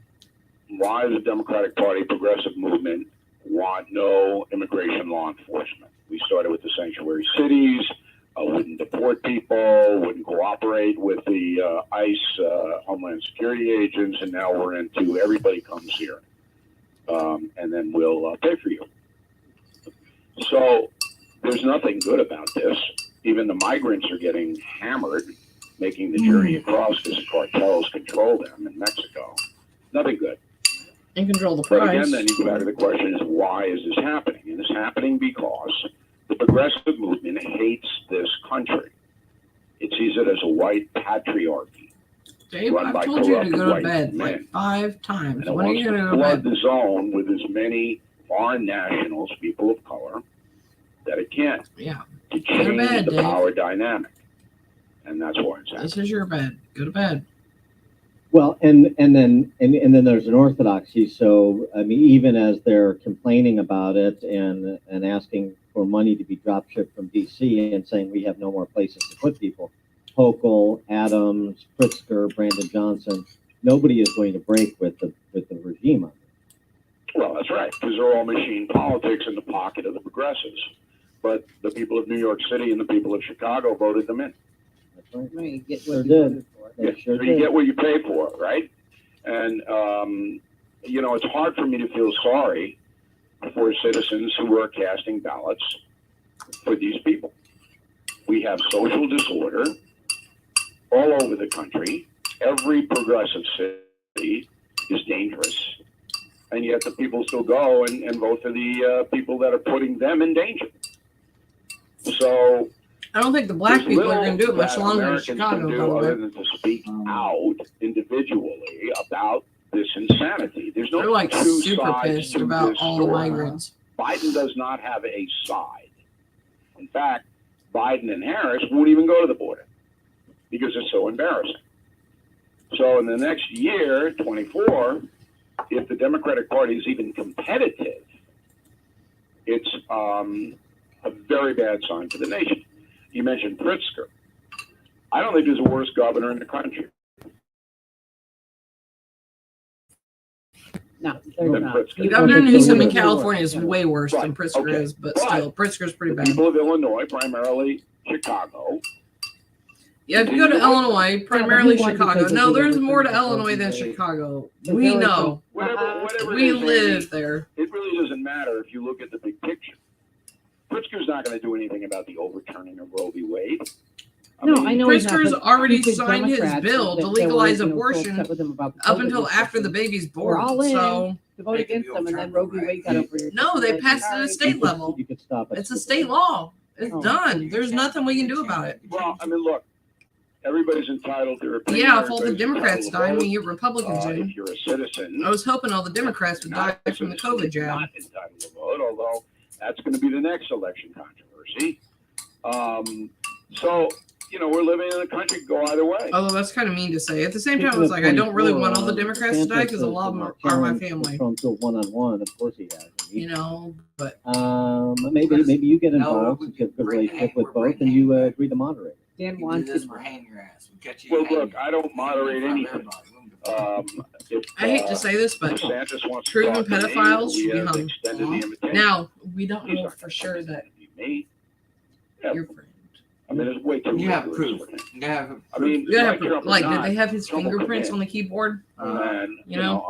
Why does the Democratic Party progressive movement want no immigration law enforcement? We started with the sanctuary cities, wouldn't deport people, wouldn't cooperate with the ICE, Homeland Security agents, and now we're into everybody comes here, and then we'll pay for you. So there's nothing good about this. Even the migrants are getting hammered, making the journey across because the cartels control them in Mexico. Nothing good. And control the price. But again, then you go back to the question is why is this happening? And it's happening because the progressive movement hates this country. It sees it as a white patriarchy. Dave, run by I've told you to corrupt go to white bed men. like 5 times. And it When are wants you going to to go to flood bed? the zone with as many foreign nationals, people of color, that it can. Yeah. To Go to change bed, the Dave. power dynamic. And that's why it's happening. This is your bed. Go to bed. Well, and then there's an orthodoxy. So I mean, even as they're complaining about it and asking for money to be drop shipped from D.C. and saying we have no more places to put people, Hochul, Adams, Pritzker, Brandon Johnson, nobody is going to break with the regime on it. Well, that's right, because they're all machine politics in the pocket of the progressives. But the people of New York City and the people of Chicago voted them in. That's right. Right, you get Sure what you did. voted for. They sure So you did. get what you pay for, right? And, it's hard for me to feel sorry for citizens who are casting ballots for these people. We have social disorder all over the country. Every progressive city is dangerous. And yet the people still go and vote for the people that are putting them in danger. So I don't think the black there's people are little going to do it much that longer in Americans Chicago. can by do the way. other than to speak out individually about this insanity. There's no They're like two super sides pissed to about this all the story. migrants. Biden does not have a side. In fact, Biden and Harris won't even go to the border because it's so embarrassing. So in the next year, 24, if the Democratic Party is even competitive, it's a very bad sign for the nation. You mentioned Pritzker. I don't think there's a worse governor in the country No, there's than not. Pritzker. Governor Newsom in California is way worse than Pritzker Okay. is, but still, Pritzker's pretty The bad. people of Illinois, primarily Chicago. Yeah, if you go to Illinois, primarily he won Chicago. because No, of the there's more to Roe v. Illinois than Wade. Chicago. But We there was know. Whatever We it is, live Amy, there. it really doesn't matter if you look at the big picture. Pritzker's not going to do anything about the overturning of Roe v. Wade. No, I know he's not, Pritzker's but already stupid signed his Democrats bill that- to that were, legalize you know, so abortion upset with him about the up COVID until after the baby's We're born. all in So to vote against them, and then Roe v. Wade got over here. no, they passed it at a state level. You could stop it. It's a state law. It's Oh. done. There's nothing we can do about it. Well, I mean, look, everybody's entitled to their opinion. Yeah, if all the everybody's Democrats entitled die, to I mean, you Republicans vote. in. If you're a citizen, I was hoping all the Democrats would die from the COVID jab. not entitled to vote, although that's going to be the next election controversy. So, you know, we're living in a country could go either way. Although that's kind of mean to say. At the same time, Speaking it's of like I don't really 24, want all the Democrats to die because a lot of them are my family. Trump to one-on-one, of course he has. You know, but Maybe you get No, involved, we since you have a good bring relationship hand- with we're both, and you agree to moderate. Dan We do wants this, to. we're hanging your ass. We cut you. Well, hanging. look, I don't moderate anything. If, I hate to say this, but DeSantis wants to proven talk to me, pedophiles we should be have hung. extended the invitation. Now we don't He's know not for gonna sure come that to me. Yeah, your friend. I mean, it's way too. You have rigorous proof. for him. You have I mean, You like have, Trump or like, did not, they have his Trump will come fingerprints in. on the keyboard? And, You know,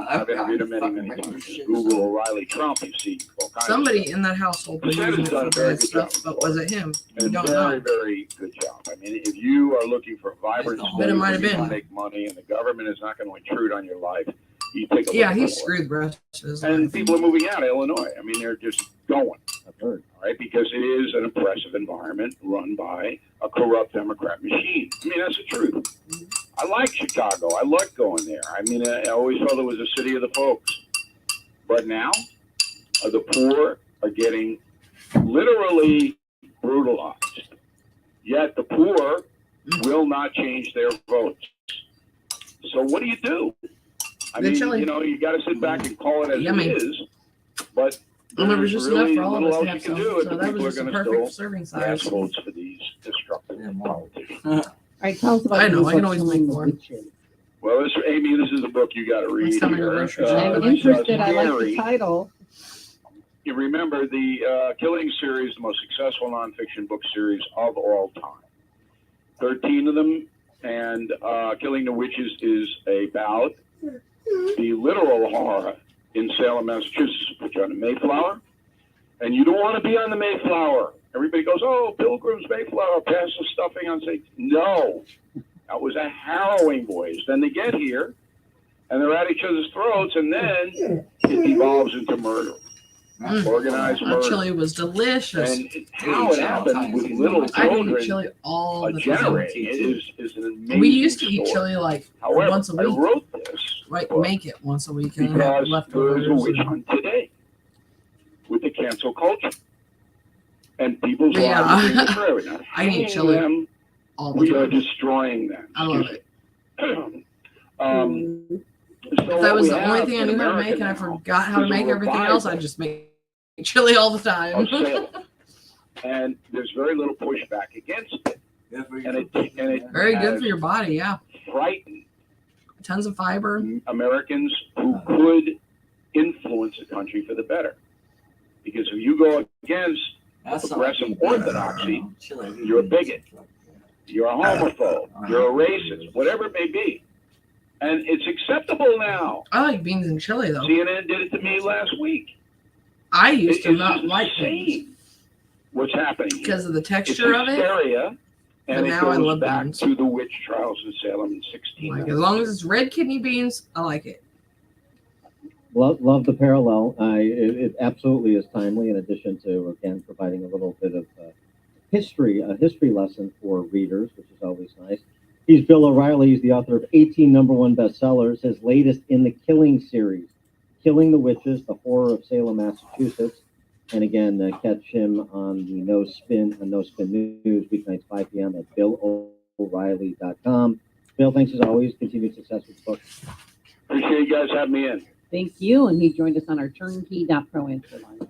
I've interviewed him many times. Google O'Reilly Trump, you see all kinds of somebody in that household was DeSantis using it done for a very bad good stuff, job. but was it him? We And don't very, know. very good job. I mean, if you are looking for a vibrant But it state might where have you can been. make money and the government is not going to intrude on your life, you take a look Yeah, at he it. screwed the rest of his And life. people are moving out of Illinois. I mean, they're just going, I've heard. all right, because it is an oppressive environment run by a corrupt Democrat machine. I mean, that's the truth. I like Chicago. I like going there. I mean, I always felt it was a city of the folks. But now, the poor are getting literally brutalized. Yet the poor will not change their votes. So what do you do? I Good mean, chili. you know, you got to sit back and call it as Yummy. it is. But Well, there was there's just really enough for all of little us to else have you some. can do, So and the that people was are just a going to perfect still serving cast size. votes for these destructive politicians. All right, tell us about. I know, your I can book, always Killing make the more. Witches. Well, Amy, this is a book you got to read Next time I go here. grocery I'm shopping. interested. I like the Gary, title. you remember the Killing series, the most successful nonfiction book series of all time. 13 of them, and Killing the Witches is about the literal horror in Salem, Massachusetts, put you on the Mayflower. And you don't want to be on the Mayflower. Everybody goes, oh, Pilgrim's Mayflower, pass the stuffing on St. No, that was a harrowing voyage. Then they get here, and they're at each other's throats, and then it evolves into murder. Organized That murder. chili was delicious. And how it happened with little I can eat children chili all the generating time. it is an amazing We used to eat story. chili like However, once a I week. wrote this Right, book make it once a week and then have because leftovers. there is a witch and- hunt today with the cancel culture. And people's Yeah. lives are being destroyed. Not I eat hanging chili them, all the we are time. destroying them. I love it. So If that what was we the only have thing I in knew how to America make and I now forgot how to is a make everything else, I revival just make chili all the time. of Salem. And there's very little pushback against it. And it Very good has for your body, yeah. frightened Tons of fiber. Americans who could influence the country for the better. Because if you go against progressive orthodoxy, you're a bigot, you're a homophobe, you're a racist, whatever it may be. And it's acceptable now. I like beans and chili though. CNN did it to me last week. I used to It's not like beans insane what's happening here. because of the It's texture of it. hysteria, But and it now I goes love back beans. to the witch trials in Salem in 16. Like as long as it's red kidney beans, I like it. Love the parallel. It absolutely is timely. In addition to again providing a little bit of a history lesson for readers, which is always nice. He's Bill O'Reilly. He's the author of 18 #1 bestsellers. His latest in the Killing series, Killing the Witches: The Horror of Salem, Massachusetts. And again, catch him on the No Spin News weeknights 5 p.m. at BillO'Reilly.com. Bill, thanks as always. Continued success with the book. Appreciate you guys having me in. Thank you. And he joined us on our turnkey.pro answer line.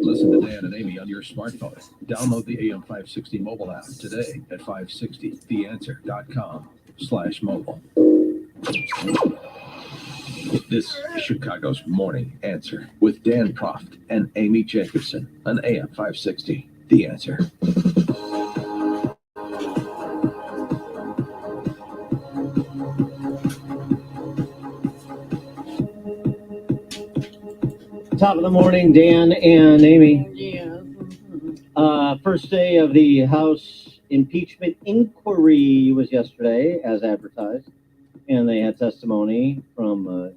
Listen to Dan and Amy on your smartphone. Download the AM 560 mobile app today at 560theanswer.com/mobile. This is Chicago's Morning Answer with Dan Proft and Amy Jacobson on AM 560. The Answer. Top of the morning, Dan and Amy. Yeah. First day of the House impeachment inquiry was yesterday, as advertised, and they had testimony from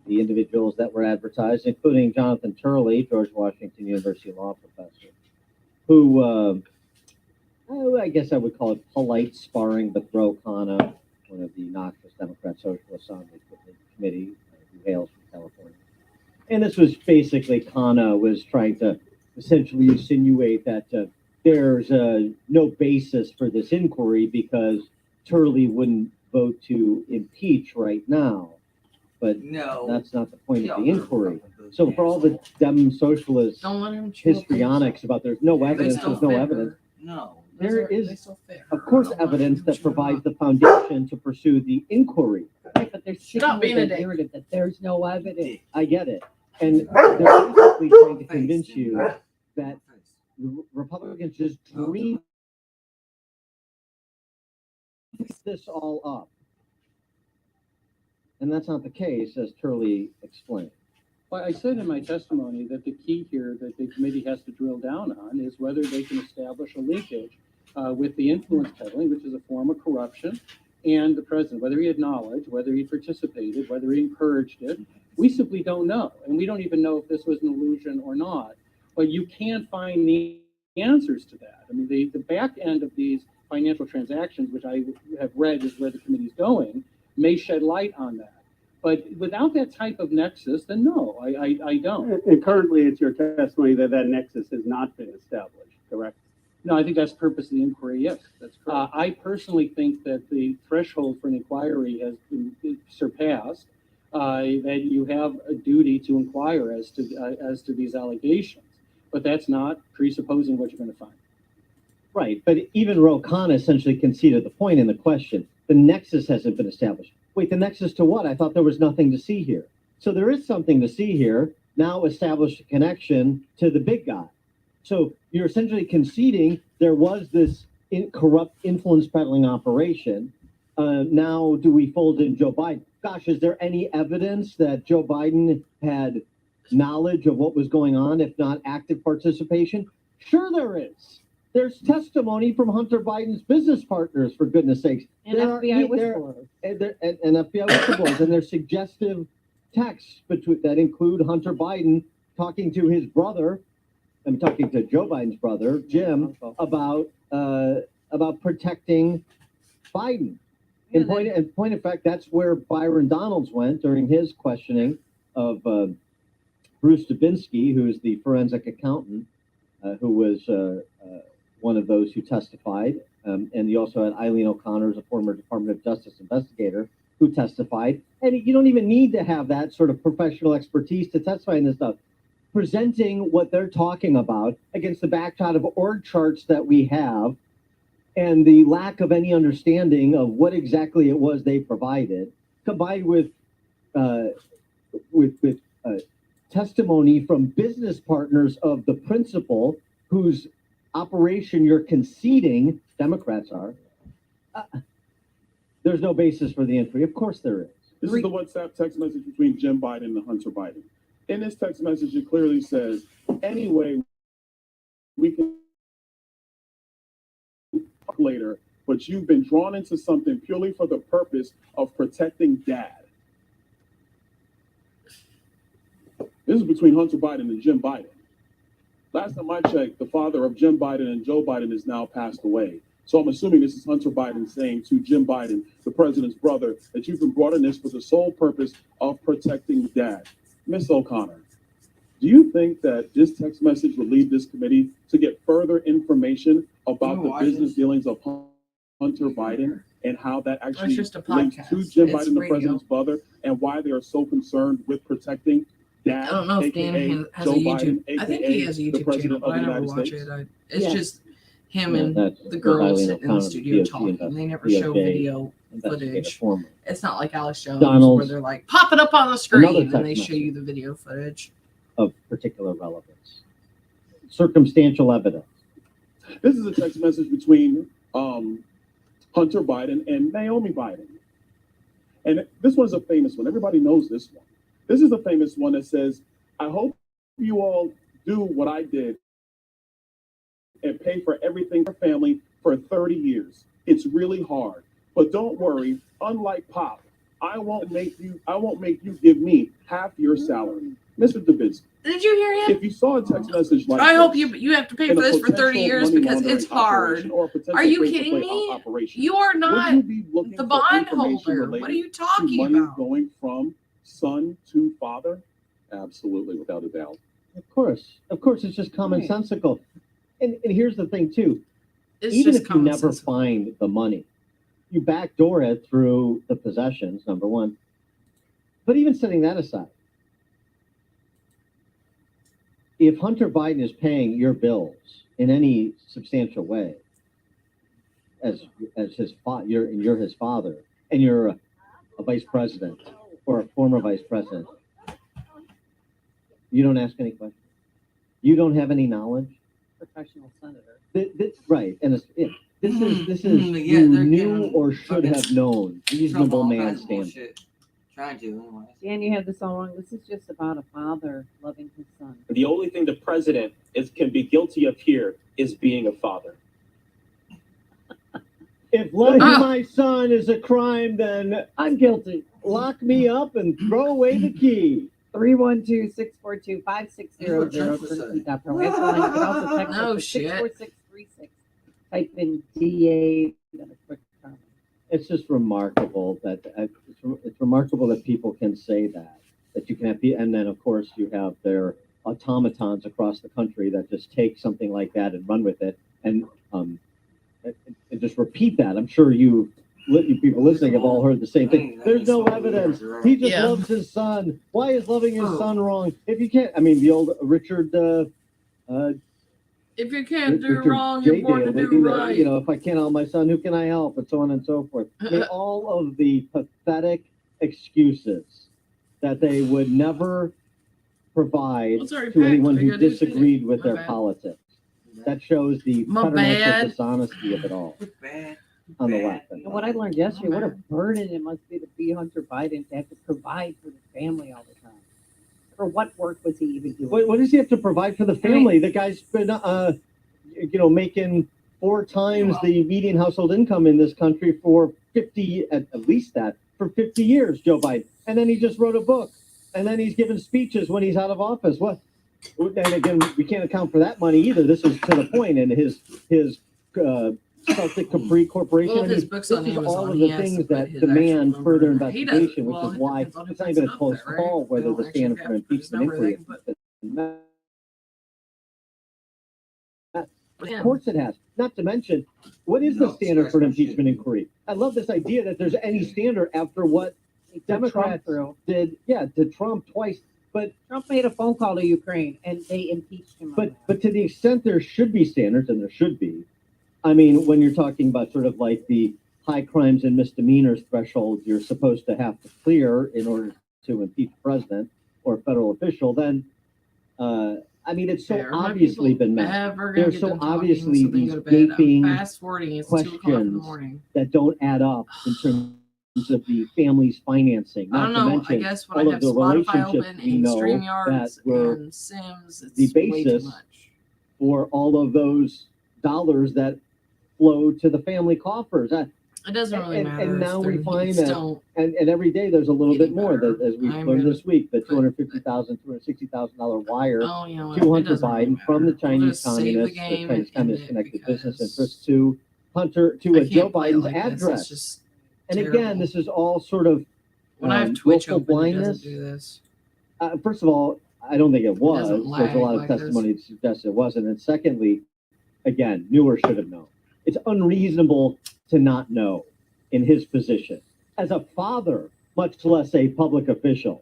the individuals that were advertised, including Jonathan Turley, George Washington University law professor, who I guess I would call it polite sparring with Ro Khanna, one of the noxious Democrat socialists on the committee, who hails from California. And this was basically Khanna was trying to essentially insinuate that there's no basis for this inquiry because Turley wouldn't vote to impeach right now. But that's not the point of the inquiry. So for all the Dem socialist Don't let him chew up histrionics about there's no evidence, still there's no favor- evidence, No. there is, of course, evidence that provides the foundation to pursue the inquiry. Right, but they're Stop sticking being with a the dick. narrative that there's no evidence. I get it. And they're basically trying to convince you that the Republicans just dream this all up. And that's not the case, as Turley explained. Well, I said in my testimony that the key here that the committee has to drill down on is whether they can establish a linkage with the influence peddling, which is a form of corruption, and the president, whether he acknowledged, whether he participated, whether he encouraged it. We simply don't know. And we don't even know if this was an illusion or not. But you can find the answers to that. I mean, the back end of these financial transactions, which I have read is where the committee's going, may shed light on that. But without that type of nexus, then no, I don't. And currently, it's your testimony that that nexus has not been established, correct? No, I think that's the purpose of the inquiry, yes, that's correct. I personally think that the threshold for an inquiry has been surpassed, that you have a duty to inquire as to these allegations. But that's not presupposing what you're going to find. Right, but even Ro Khanna essentially conceded the point in the question. The nexus hasn't been established. Wait, the nexus to what? I thought there was nothing to see here. So there is something to see here. Now establish a connection to the big guy. So you're essentially conceding there was this corrupt influence peddling operation. Now do we fold in Joe Biden? Gosh, is there any evidence that Joe Biden had knowledge of what was going on, if not active participation? Sure there is. There's testimony from Hunter Biden's business partners, for goodness sakes. And There FBI are- there- whistleblowers. and FBI whistleblowers, and there's suggestive texts that include Hunter Biden talking to his brother, I'm talking to Joe Biden's brother, Jim, about protecting Biden. In point of fact, that's where Byron Donalds went during his questioning of Bruce Dubinsky, who is the forensic accountant, who was one of those who testified. And you also had Eileen O'Connor, a former Department of Justice investigator, who testified. And you don't even need to have that sort of professional expertise to testify in this stuff. Presenting what they're talking about against the backdrop of org charts that we have and the lack of any understanding of what exactly it was they provided, combined with testimony from business partners of the principal whose operation you're conceding, Democrats are, there's no basis for the inquiry. Of course there is. This is the WhatsApp text message between Jim Biden and Hunter Biden. In this text message, it clearly says, anyway, we can talk later, but you've been drawn into something purely for the purpose of protecting dad. This is between Hunter Biden and Jim Biden. Last time I checked, the father of Jim Biden and Joe Biden is now passed away. So I'm assuming this is Hunter Biden saying to Jim Biden, the president's brother, that you've been brought in this for the sole purpose of protecting dad. Ms. O'Connor, do you think that this text message will lead this committee to get further information about the business dealings of Hunter Biden and how that actually just a links podcast. to Jim It's Biden, the radio. president's brother, and why they are so concerned with protecting dad. I don't know if Dan AKA has Joe a YouTube. Biden, I think he has a AKA the YouTube channel, President but of I the never United watch States. it. It's Yeah. just him Yeah, and that's the girls Riley sitting in the O'Connor, studio DOJ talking. They never show DOJ video investigator footage. former. It's not like Alex Jones Donald's- where they're like, pop it up on the Another screen and text they show message. you the video footage. Of particular relevance. Circumstantial evidence. This is a text message between Hunter Biden and Naomi Biden. And this one's a famous one. Everybody knows this one. This is a famous one that says, I hope you all do what I did and pay for everything for family for 30 years. It's really hard. But don't worry, unlike Pop, I won't make you give me half your salary. Mr. Davidsky, Did you hear him? if you saw a text message like I hope this, you have to pay in for a this for 30 potential years money because laundering it's hard. operation or a potential Are you pay-for-play kidding me? operation, You are would not you be looking the for bond information holder. related What are you to talking money about? going from son to father? Absolutely, without a doubt. Of course, it's just commonsensical. And here's the thing too. It's Even just if you never commonsensical. find the money, you backdoor it through the possessions, number one. But even setting that aside, if Hunter Biden is paying your bills in any substantial way, as his you're his father, and you're a vice president or a former vice president, you don't ask any questions. You don't have any knowledge. Professional senator. Right, and this is Yeah, you they're knew getting or should fucking have known. Reasonable all man kinds of standard. bullshit. Trying to, anyways. Dan, you had this all wrong. This is just about a father loving his son. The only thing the president can be guilty of here is being a father. If loving my son is a crime, then I'm guilty. Lock me up and throw away the key. 312-642-5600. No shit. 64636. Type in DA, then a quick comment. It's just remarkable that it's remarkable that people can say that you can have, and then of course you have their automatons across the country that just take something like that and run with it and just repeat that. I'm sure you people listening have all heard the same thing. There's no evidence. He just loves his son. Why is loving his son wrong? If you can't, I mean, the old Richard. If you can't do Richard wrong, J. you're born to Daley, do right. You know, if I can't help my son, who can I help? And so on and so forth. I mean, all of the pathetic excuses that they would never provide Well, sorry, to Pat, anyone I who gotta do disagreed with My their bad. politics. That shows the My preternatural bad. dishonesty of it all Bad. on the left. And what I learned yesterday, what a burden it must be to be Hunter Biden to have to provide for the family all the time. For what work was he even doing? What does he have to provide for the family? The guy's been, making 4 times the median household income in this country for 50, at least that, for 50 years, Joe Biden. And then he just wrote a book. And then he's given speeches when he's out of office. What? And again, we can't account for that money either. This is to the point. And his Celtic Capri Corporation. Well, I his mean, book's this on is all Amazon. of He the has to things put that his demand actual further number in. He does. investigation, Well, which is it why depends on who it's not puts even it a up close there, right? call They whether don't the actually standard have for to put his impeachment number. They inquiry. can put Of course it has. Not to mention, what is the standard for an impeachment inquiry? I love this idea that there's any standard after what Democrats did, to Trump twice. But Trump made a phone call to Ukraine and they impeached him. but to the extent there should be standards, and there should be, I mean, when you're talking about sort of like the high crimes and misdemeanors threshold you're supposed to have to clear in order to impeach a president or a federal official, then I mean, it's so Are my obviously people been met. ever gonna There's get so done talking obviously so they can these go to bed? I'm gaping fast forwarding. It's 2 o'clock in the questions morning. that don't add up in terms of the family's financing. I Not don't to know. I mention guess when all I of have the Spotify relationships open we and know that StreamYards were and Sims, it's the way too basis much. for all of those dollars that flow to the family coffers. It doesn't really matter. And now if we they're- find it's that, still and every day there's a little bit more, that, as we I'm learned gonna this week, the $250,000, $260,000 wire Oh, you know what? to It Hunter doesn't really Biden from the We'll Chinese just save the communists, game Chinese and Communist end it Connected Business because Interests to Hunter, to I a Joe can't play it Biden's like this. address. It's just And terrible. again, this is all sort of When I have Twitch willful open, it blindness. doesn't do this. First of all, I don't think it was. doesn't There's a lag lot of like this. testimony that suggests it wasn't. And secondly, again, knew or should have known. It's unreasonable to not know in his position as a father, much less a public official.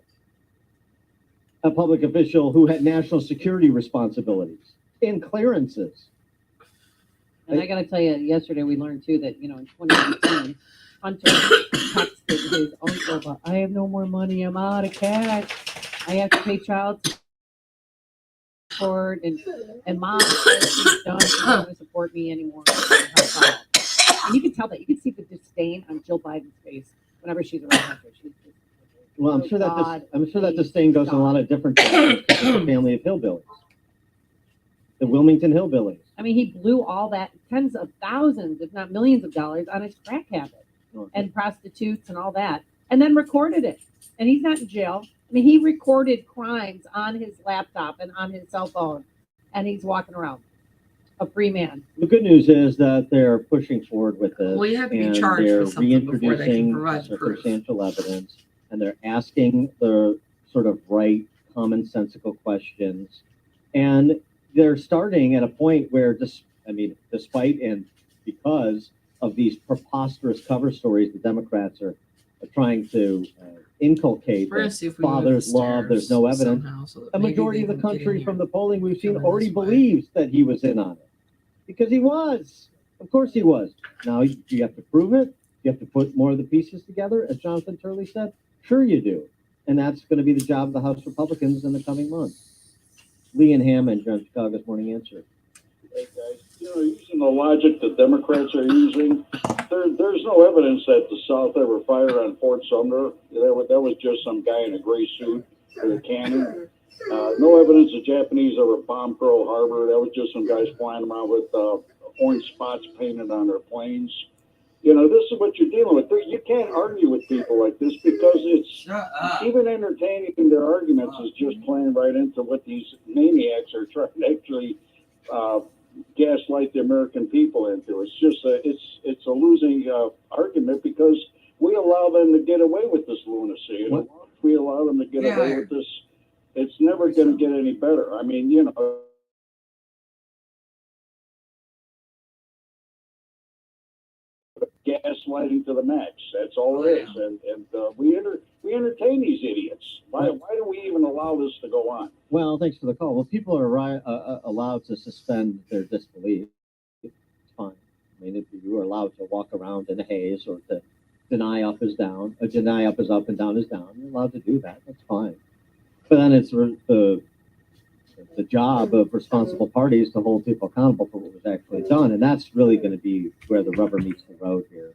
a public official who had national security responsibilities in clearances. And I gotta tell you, yesterday we learned too that, in 2018, Hunter texted his uncle about, I have no more money, I'm out of cash. I have to pay child support, and mom says she's done, she's not gonna support me anymore. And you can tell that, you can see the disdain on Jill Biden's face whenever she's around Hunter. She's just, Well, I'm sure that this thing goes in a lot of different directions. It's a family of hillbillies, the Wilmington hillbillies. I mean, he blew all that, tens of thousands, if not millions of dollars on his crack habit and prostitutes and all that, and then recorded it. And he's not in jail. I mean, he recorded crimes on his laptop and on his cell phone, and he's walking around a free man. The good news is that they're pushing forward with this. Well, you have to be and charged they're with something before they can reintroducing provide proof. circumstantial evidence, and they're asking the sort of right, commonsensical questions. And they're starting at a point where, despite and because of these preposterous cover stories the Democrats are trying to inculcate, We're gonna that see if we move father's the love, there's no stairs evidence. somehow so that A maybe majority they of the can get in country here. from the polling we've seen Coming already this way. believes that he was in on it. Because he was. Of course he was. Now, do you have to prove it? You have to put more of the pieces together, as Jonathan Turley said? Sure you do. And that's going to be the job of the House Republicans in the coming months. Lee and Hammond, John Chicago's Morning Answer. Hey guys, using the logic the Democrats are using, there's no evidence that the South ever fired on Fort Sumter. That was just some guy in a gray suit with a cannon. No evidence the Japanese ever bombed Pearl Harbor. That was just some guys flying around with orange spots painted on their planes. This is what you're dealing with. You can't argue with people like this because it's even entertaining their arguments is just playing right into what these maniacs are trying to actually gaslight the American people into. It's just it's a losing argument because we allow them to get away with this lunacy. And if we allow them to get away with this, it's never going to get any better. I mean, gaslighting to the max. That's all it is. And we entertain these idiots. Why do we even allow this to go on? Well, thanks for the call. Well, people are allowed to suspend their disbelief. It's fine. I mean, if you are allowed to walk around in a haze or to deny up is down, or deny up is up and down is down, you're allowed to do that. That's fine. But then it's the job of responsible parties to hold people accountable for what was actually done. And that's really going to be where the rubber meets the road here,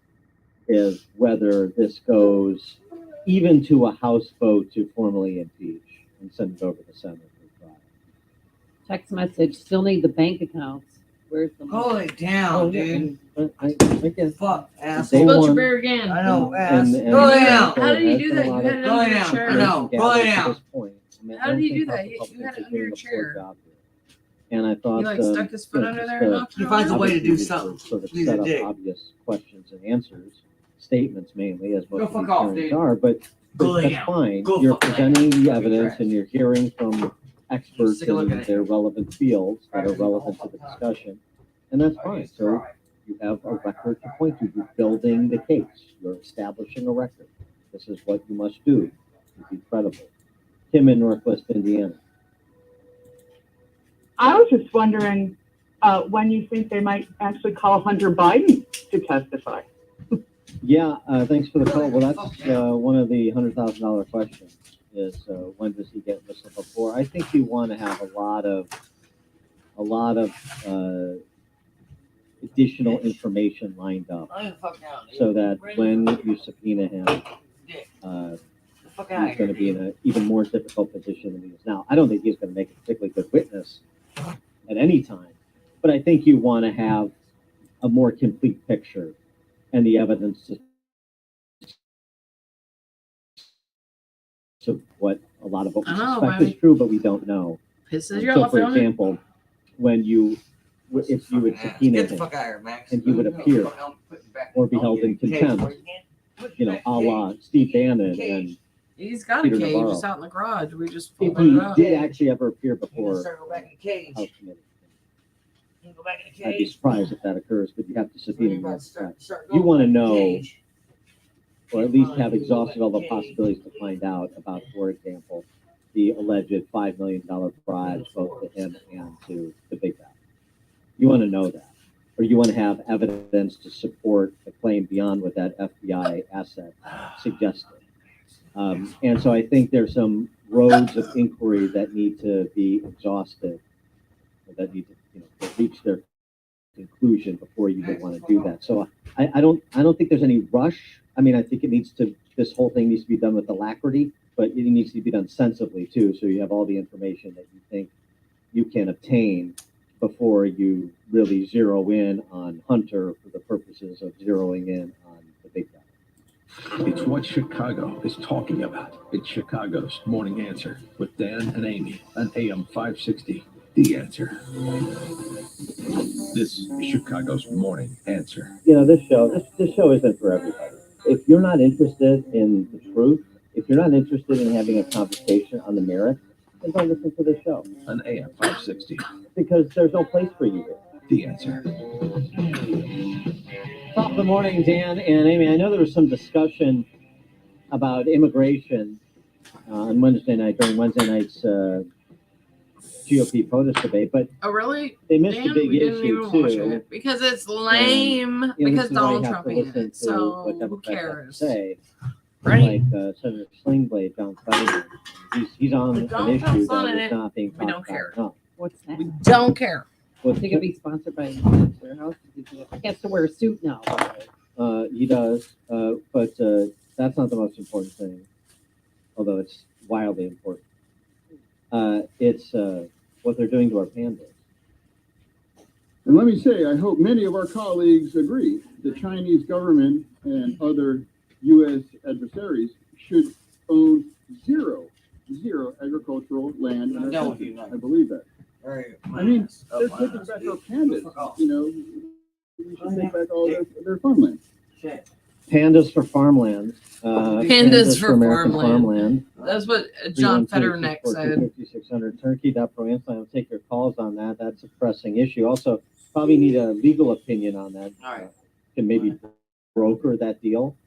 is whether this goes even to a House vote to formally impeach and send it over to the Senate for trial. Text message, still need the bank accounts. Where's the money? Hold it down, Oh, yeah, dude. I guess Fuck, They asshole. Built your want- bear again. I know, and- ass. and- Go and- down. How did you there's do been that? a You lot had of it Go under your down. chair. I know. gathered Go to down. this point. I mean, I How don't did you think do that? House You Republicans had it are under your doing a poor chair. job here. And I thought, He like stuck his foot under there and knocked it He finds a over? way to do obviously, something. Sort of He's set a up dick. obvious questions and answers, statements mainly, as most Go of fuck these off, hearings dude. are, but Go lay that's down. fine. Go You're fuck lay presenting down. the Fucking evidence trash. and you're hearing from experts Take a look in at it. their relevant fields that are relevant to the discussion, and that's fine. So you have a record to point to. You're building the case. You're establishing a record. This is what you must do to be credible. Kim in Northwest Indiana. I was just wondering when you think they might actually call Hunter Biden to testify. Yeah, thanks for the call. Well, that's one of the $100,000 questions is when does he get whistled before? I think you want to have a lot of additional information lined up so that when you subpoena him, he's going to be in an even more difficult position than he is now. I don't think he's going to make a particularly good witness at any time, but I think you want to have a more complete picture and the evidence to what a lot of what we I know, suspect Bobby. is true, but we don't know. Pisses you So, off, for don't it? example, when if you would subpoena Get the him fuck out of here, Max. and he would appear or be held in contempt, a la Steve Bannon and He's got a Peter cage Navarro. just out in the garage. We just if folded he it up. did actually ever appear before Go back in the cage. House committee. Go back in the I'd be cage. surprised if that occurs, but you have to subpoena him. Start You going want to back in the know, cage. or at least have exhausted all the possibilities to find out about, for example, the alleged $5 million bribes both to him and to the Big Bad. You want to know that, or you want to have evidence to support the claim beyond what that FBI asset suggested. And so I think there's some roads of inquiry that need to be exhausted, that need to reach their conclusion before you would want to do that. So I don't think there's any rush. I mean, I think this whole thing needs to be done with alacrity, but it needs to be done sensibly too. So you have all the information that you think you can obtain before you really zero in on Hunter for the purposes of zeroing in on the Big Bad. It's what Chicago is talking about. It's Chicago's Morning Answer with Dan and Amy on AM 560. The Answer. This is Chicago's Morning Answer. This show isn't for everybody. If you're not interested in the truth, if you're not interested in having a conversation on the merits, then don't listen to the show. On AM 560. Because there's no place for you here. The Answer. Top of the morning, Dan and Amy. I know there was some discussion about immigration on Wednesday night, during Wednesday night's GOP POTUS debate, but Oh, really? they missed Dan, a big we didn't issue even watch too. it because it's lame. This Because is why you Donald have Trump to ain't listen it. to So what who Democrats have to cares? say. Right? Like Senator Slingblade, John Fetterman, he's on an Donald issue Trump's on that it. is not being We talked don't care. about enough. What's that? Don't care. Well, He could be sponsored by Warehouse. He has to wear a suit now. He does, but that's not the most important thing, although it's wildly important. It's what they're doing to our pandas. And let me say, I hope many of our colleagues agree the Chinese government and other U.S. adversaries should own zero agricultural land in our country. I believe that. I mean, they're taking back our pandas, we should take back all their farmland. Pandas for farmland. Pandas for American farmland. That's what John 312-642-5600, Fetterneck said. Turnkey.pro I'll take your calls on that. That's a pressing issue. Also, probably need a legal opinion on that. Can maybe broker that deal.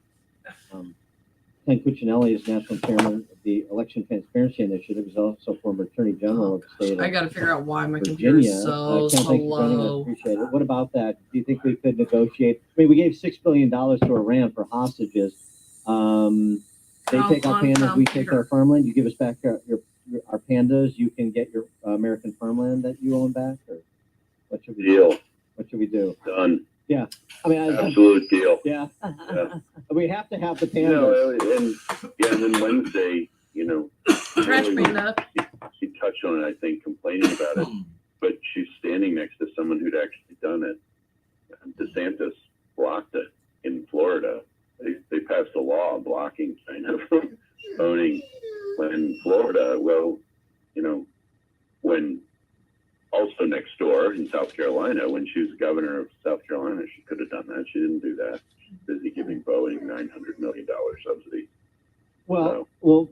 Ken Cuccinelli is national chairman of the Election Transparency Initiative. He's also former attorney general of the state I of got to figure out why my computer Virginia. is so Ken, thanks for joining us. slow. Appreciate it. What about that? Do you think we could negotiate? I mean, we gave $6 billion to Iran for hostages. They take our pandas, we take our farmland. You give us back our pandas. You can get your American farmland that you own back, or what should we do? What should we do? Done. Yeah, I mean, Absolute deal. Yeah, Yeah. we have to have the You pandas. know, and then Wednesday, Trash panda. she touched on it, I think, complaining about it, but she's standing next to someone who'd actually done it. DeSantis blocked it in Florida. They passed a law blocking China from owning land in Florida. Well, when also next door in South Carolina, when she was governor of South Carolina, she could have done that. She didn't do that. She's busy giving Boeing $900 million subsidy. Well,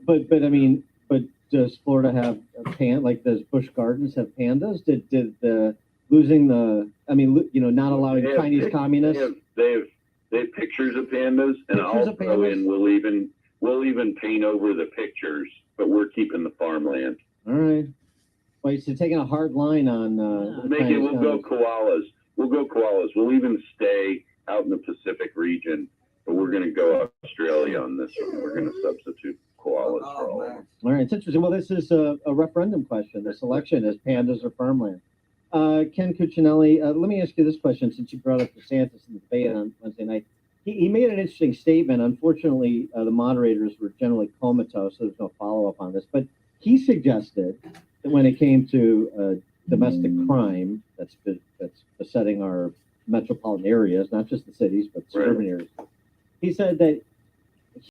but I mean, but does Florida have like does Busch Gardens have pandas? Did the losing the? I mean, not allowing They have Chinese communists. They have pictures of pandas, and Pictures I'll of throw pandas? in. We'll even paint over the pictures, but we're keeping the farmland. All right. Wait, so taking a hard line on the Make it. Chinese We'll go communists. koalas. We'll even stay out in the Pacific region, but we're going to go Australia on this one. We're going to substitute koalas for all of them. All right, it's interesting. Well, this is a referendum question. This election is pandas or farmland. Ken Cuccinelli, let me ask you this question since you brought up DeSantis in the debate on Wednesday night. He made an interesting statement. Unfortunately, the moderators were generally comatose, so there's no follow-up on this. But he suggested that when it came to domestic crime that's besetting our metropolitan areas, not just the cities, but suburban areas, he said that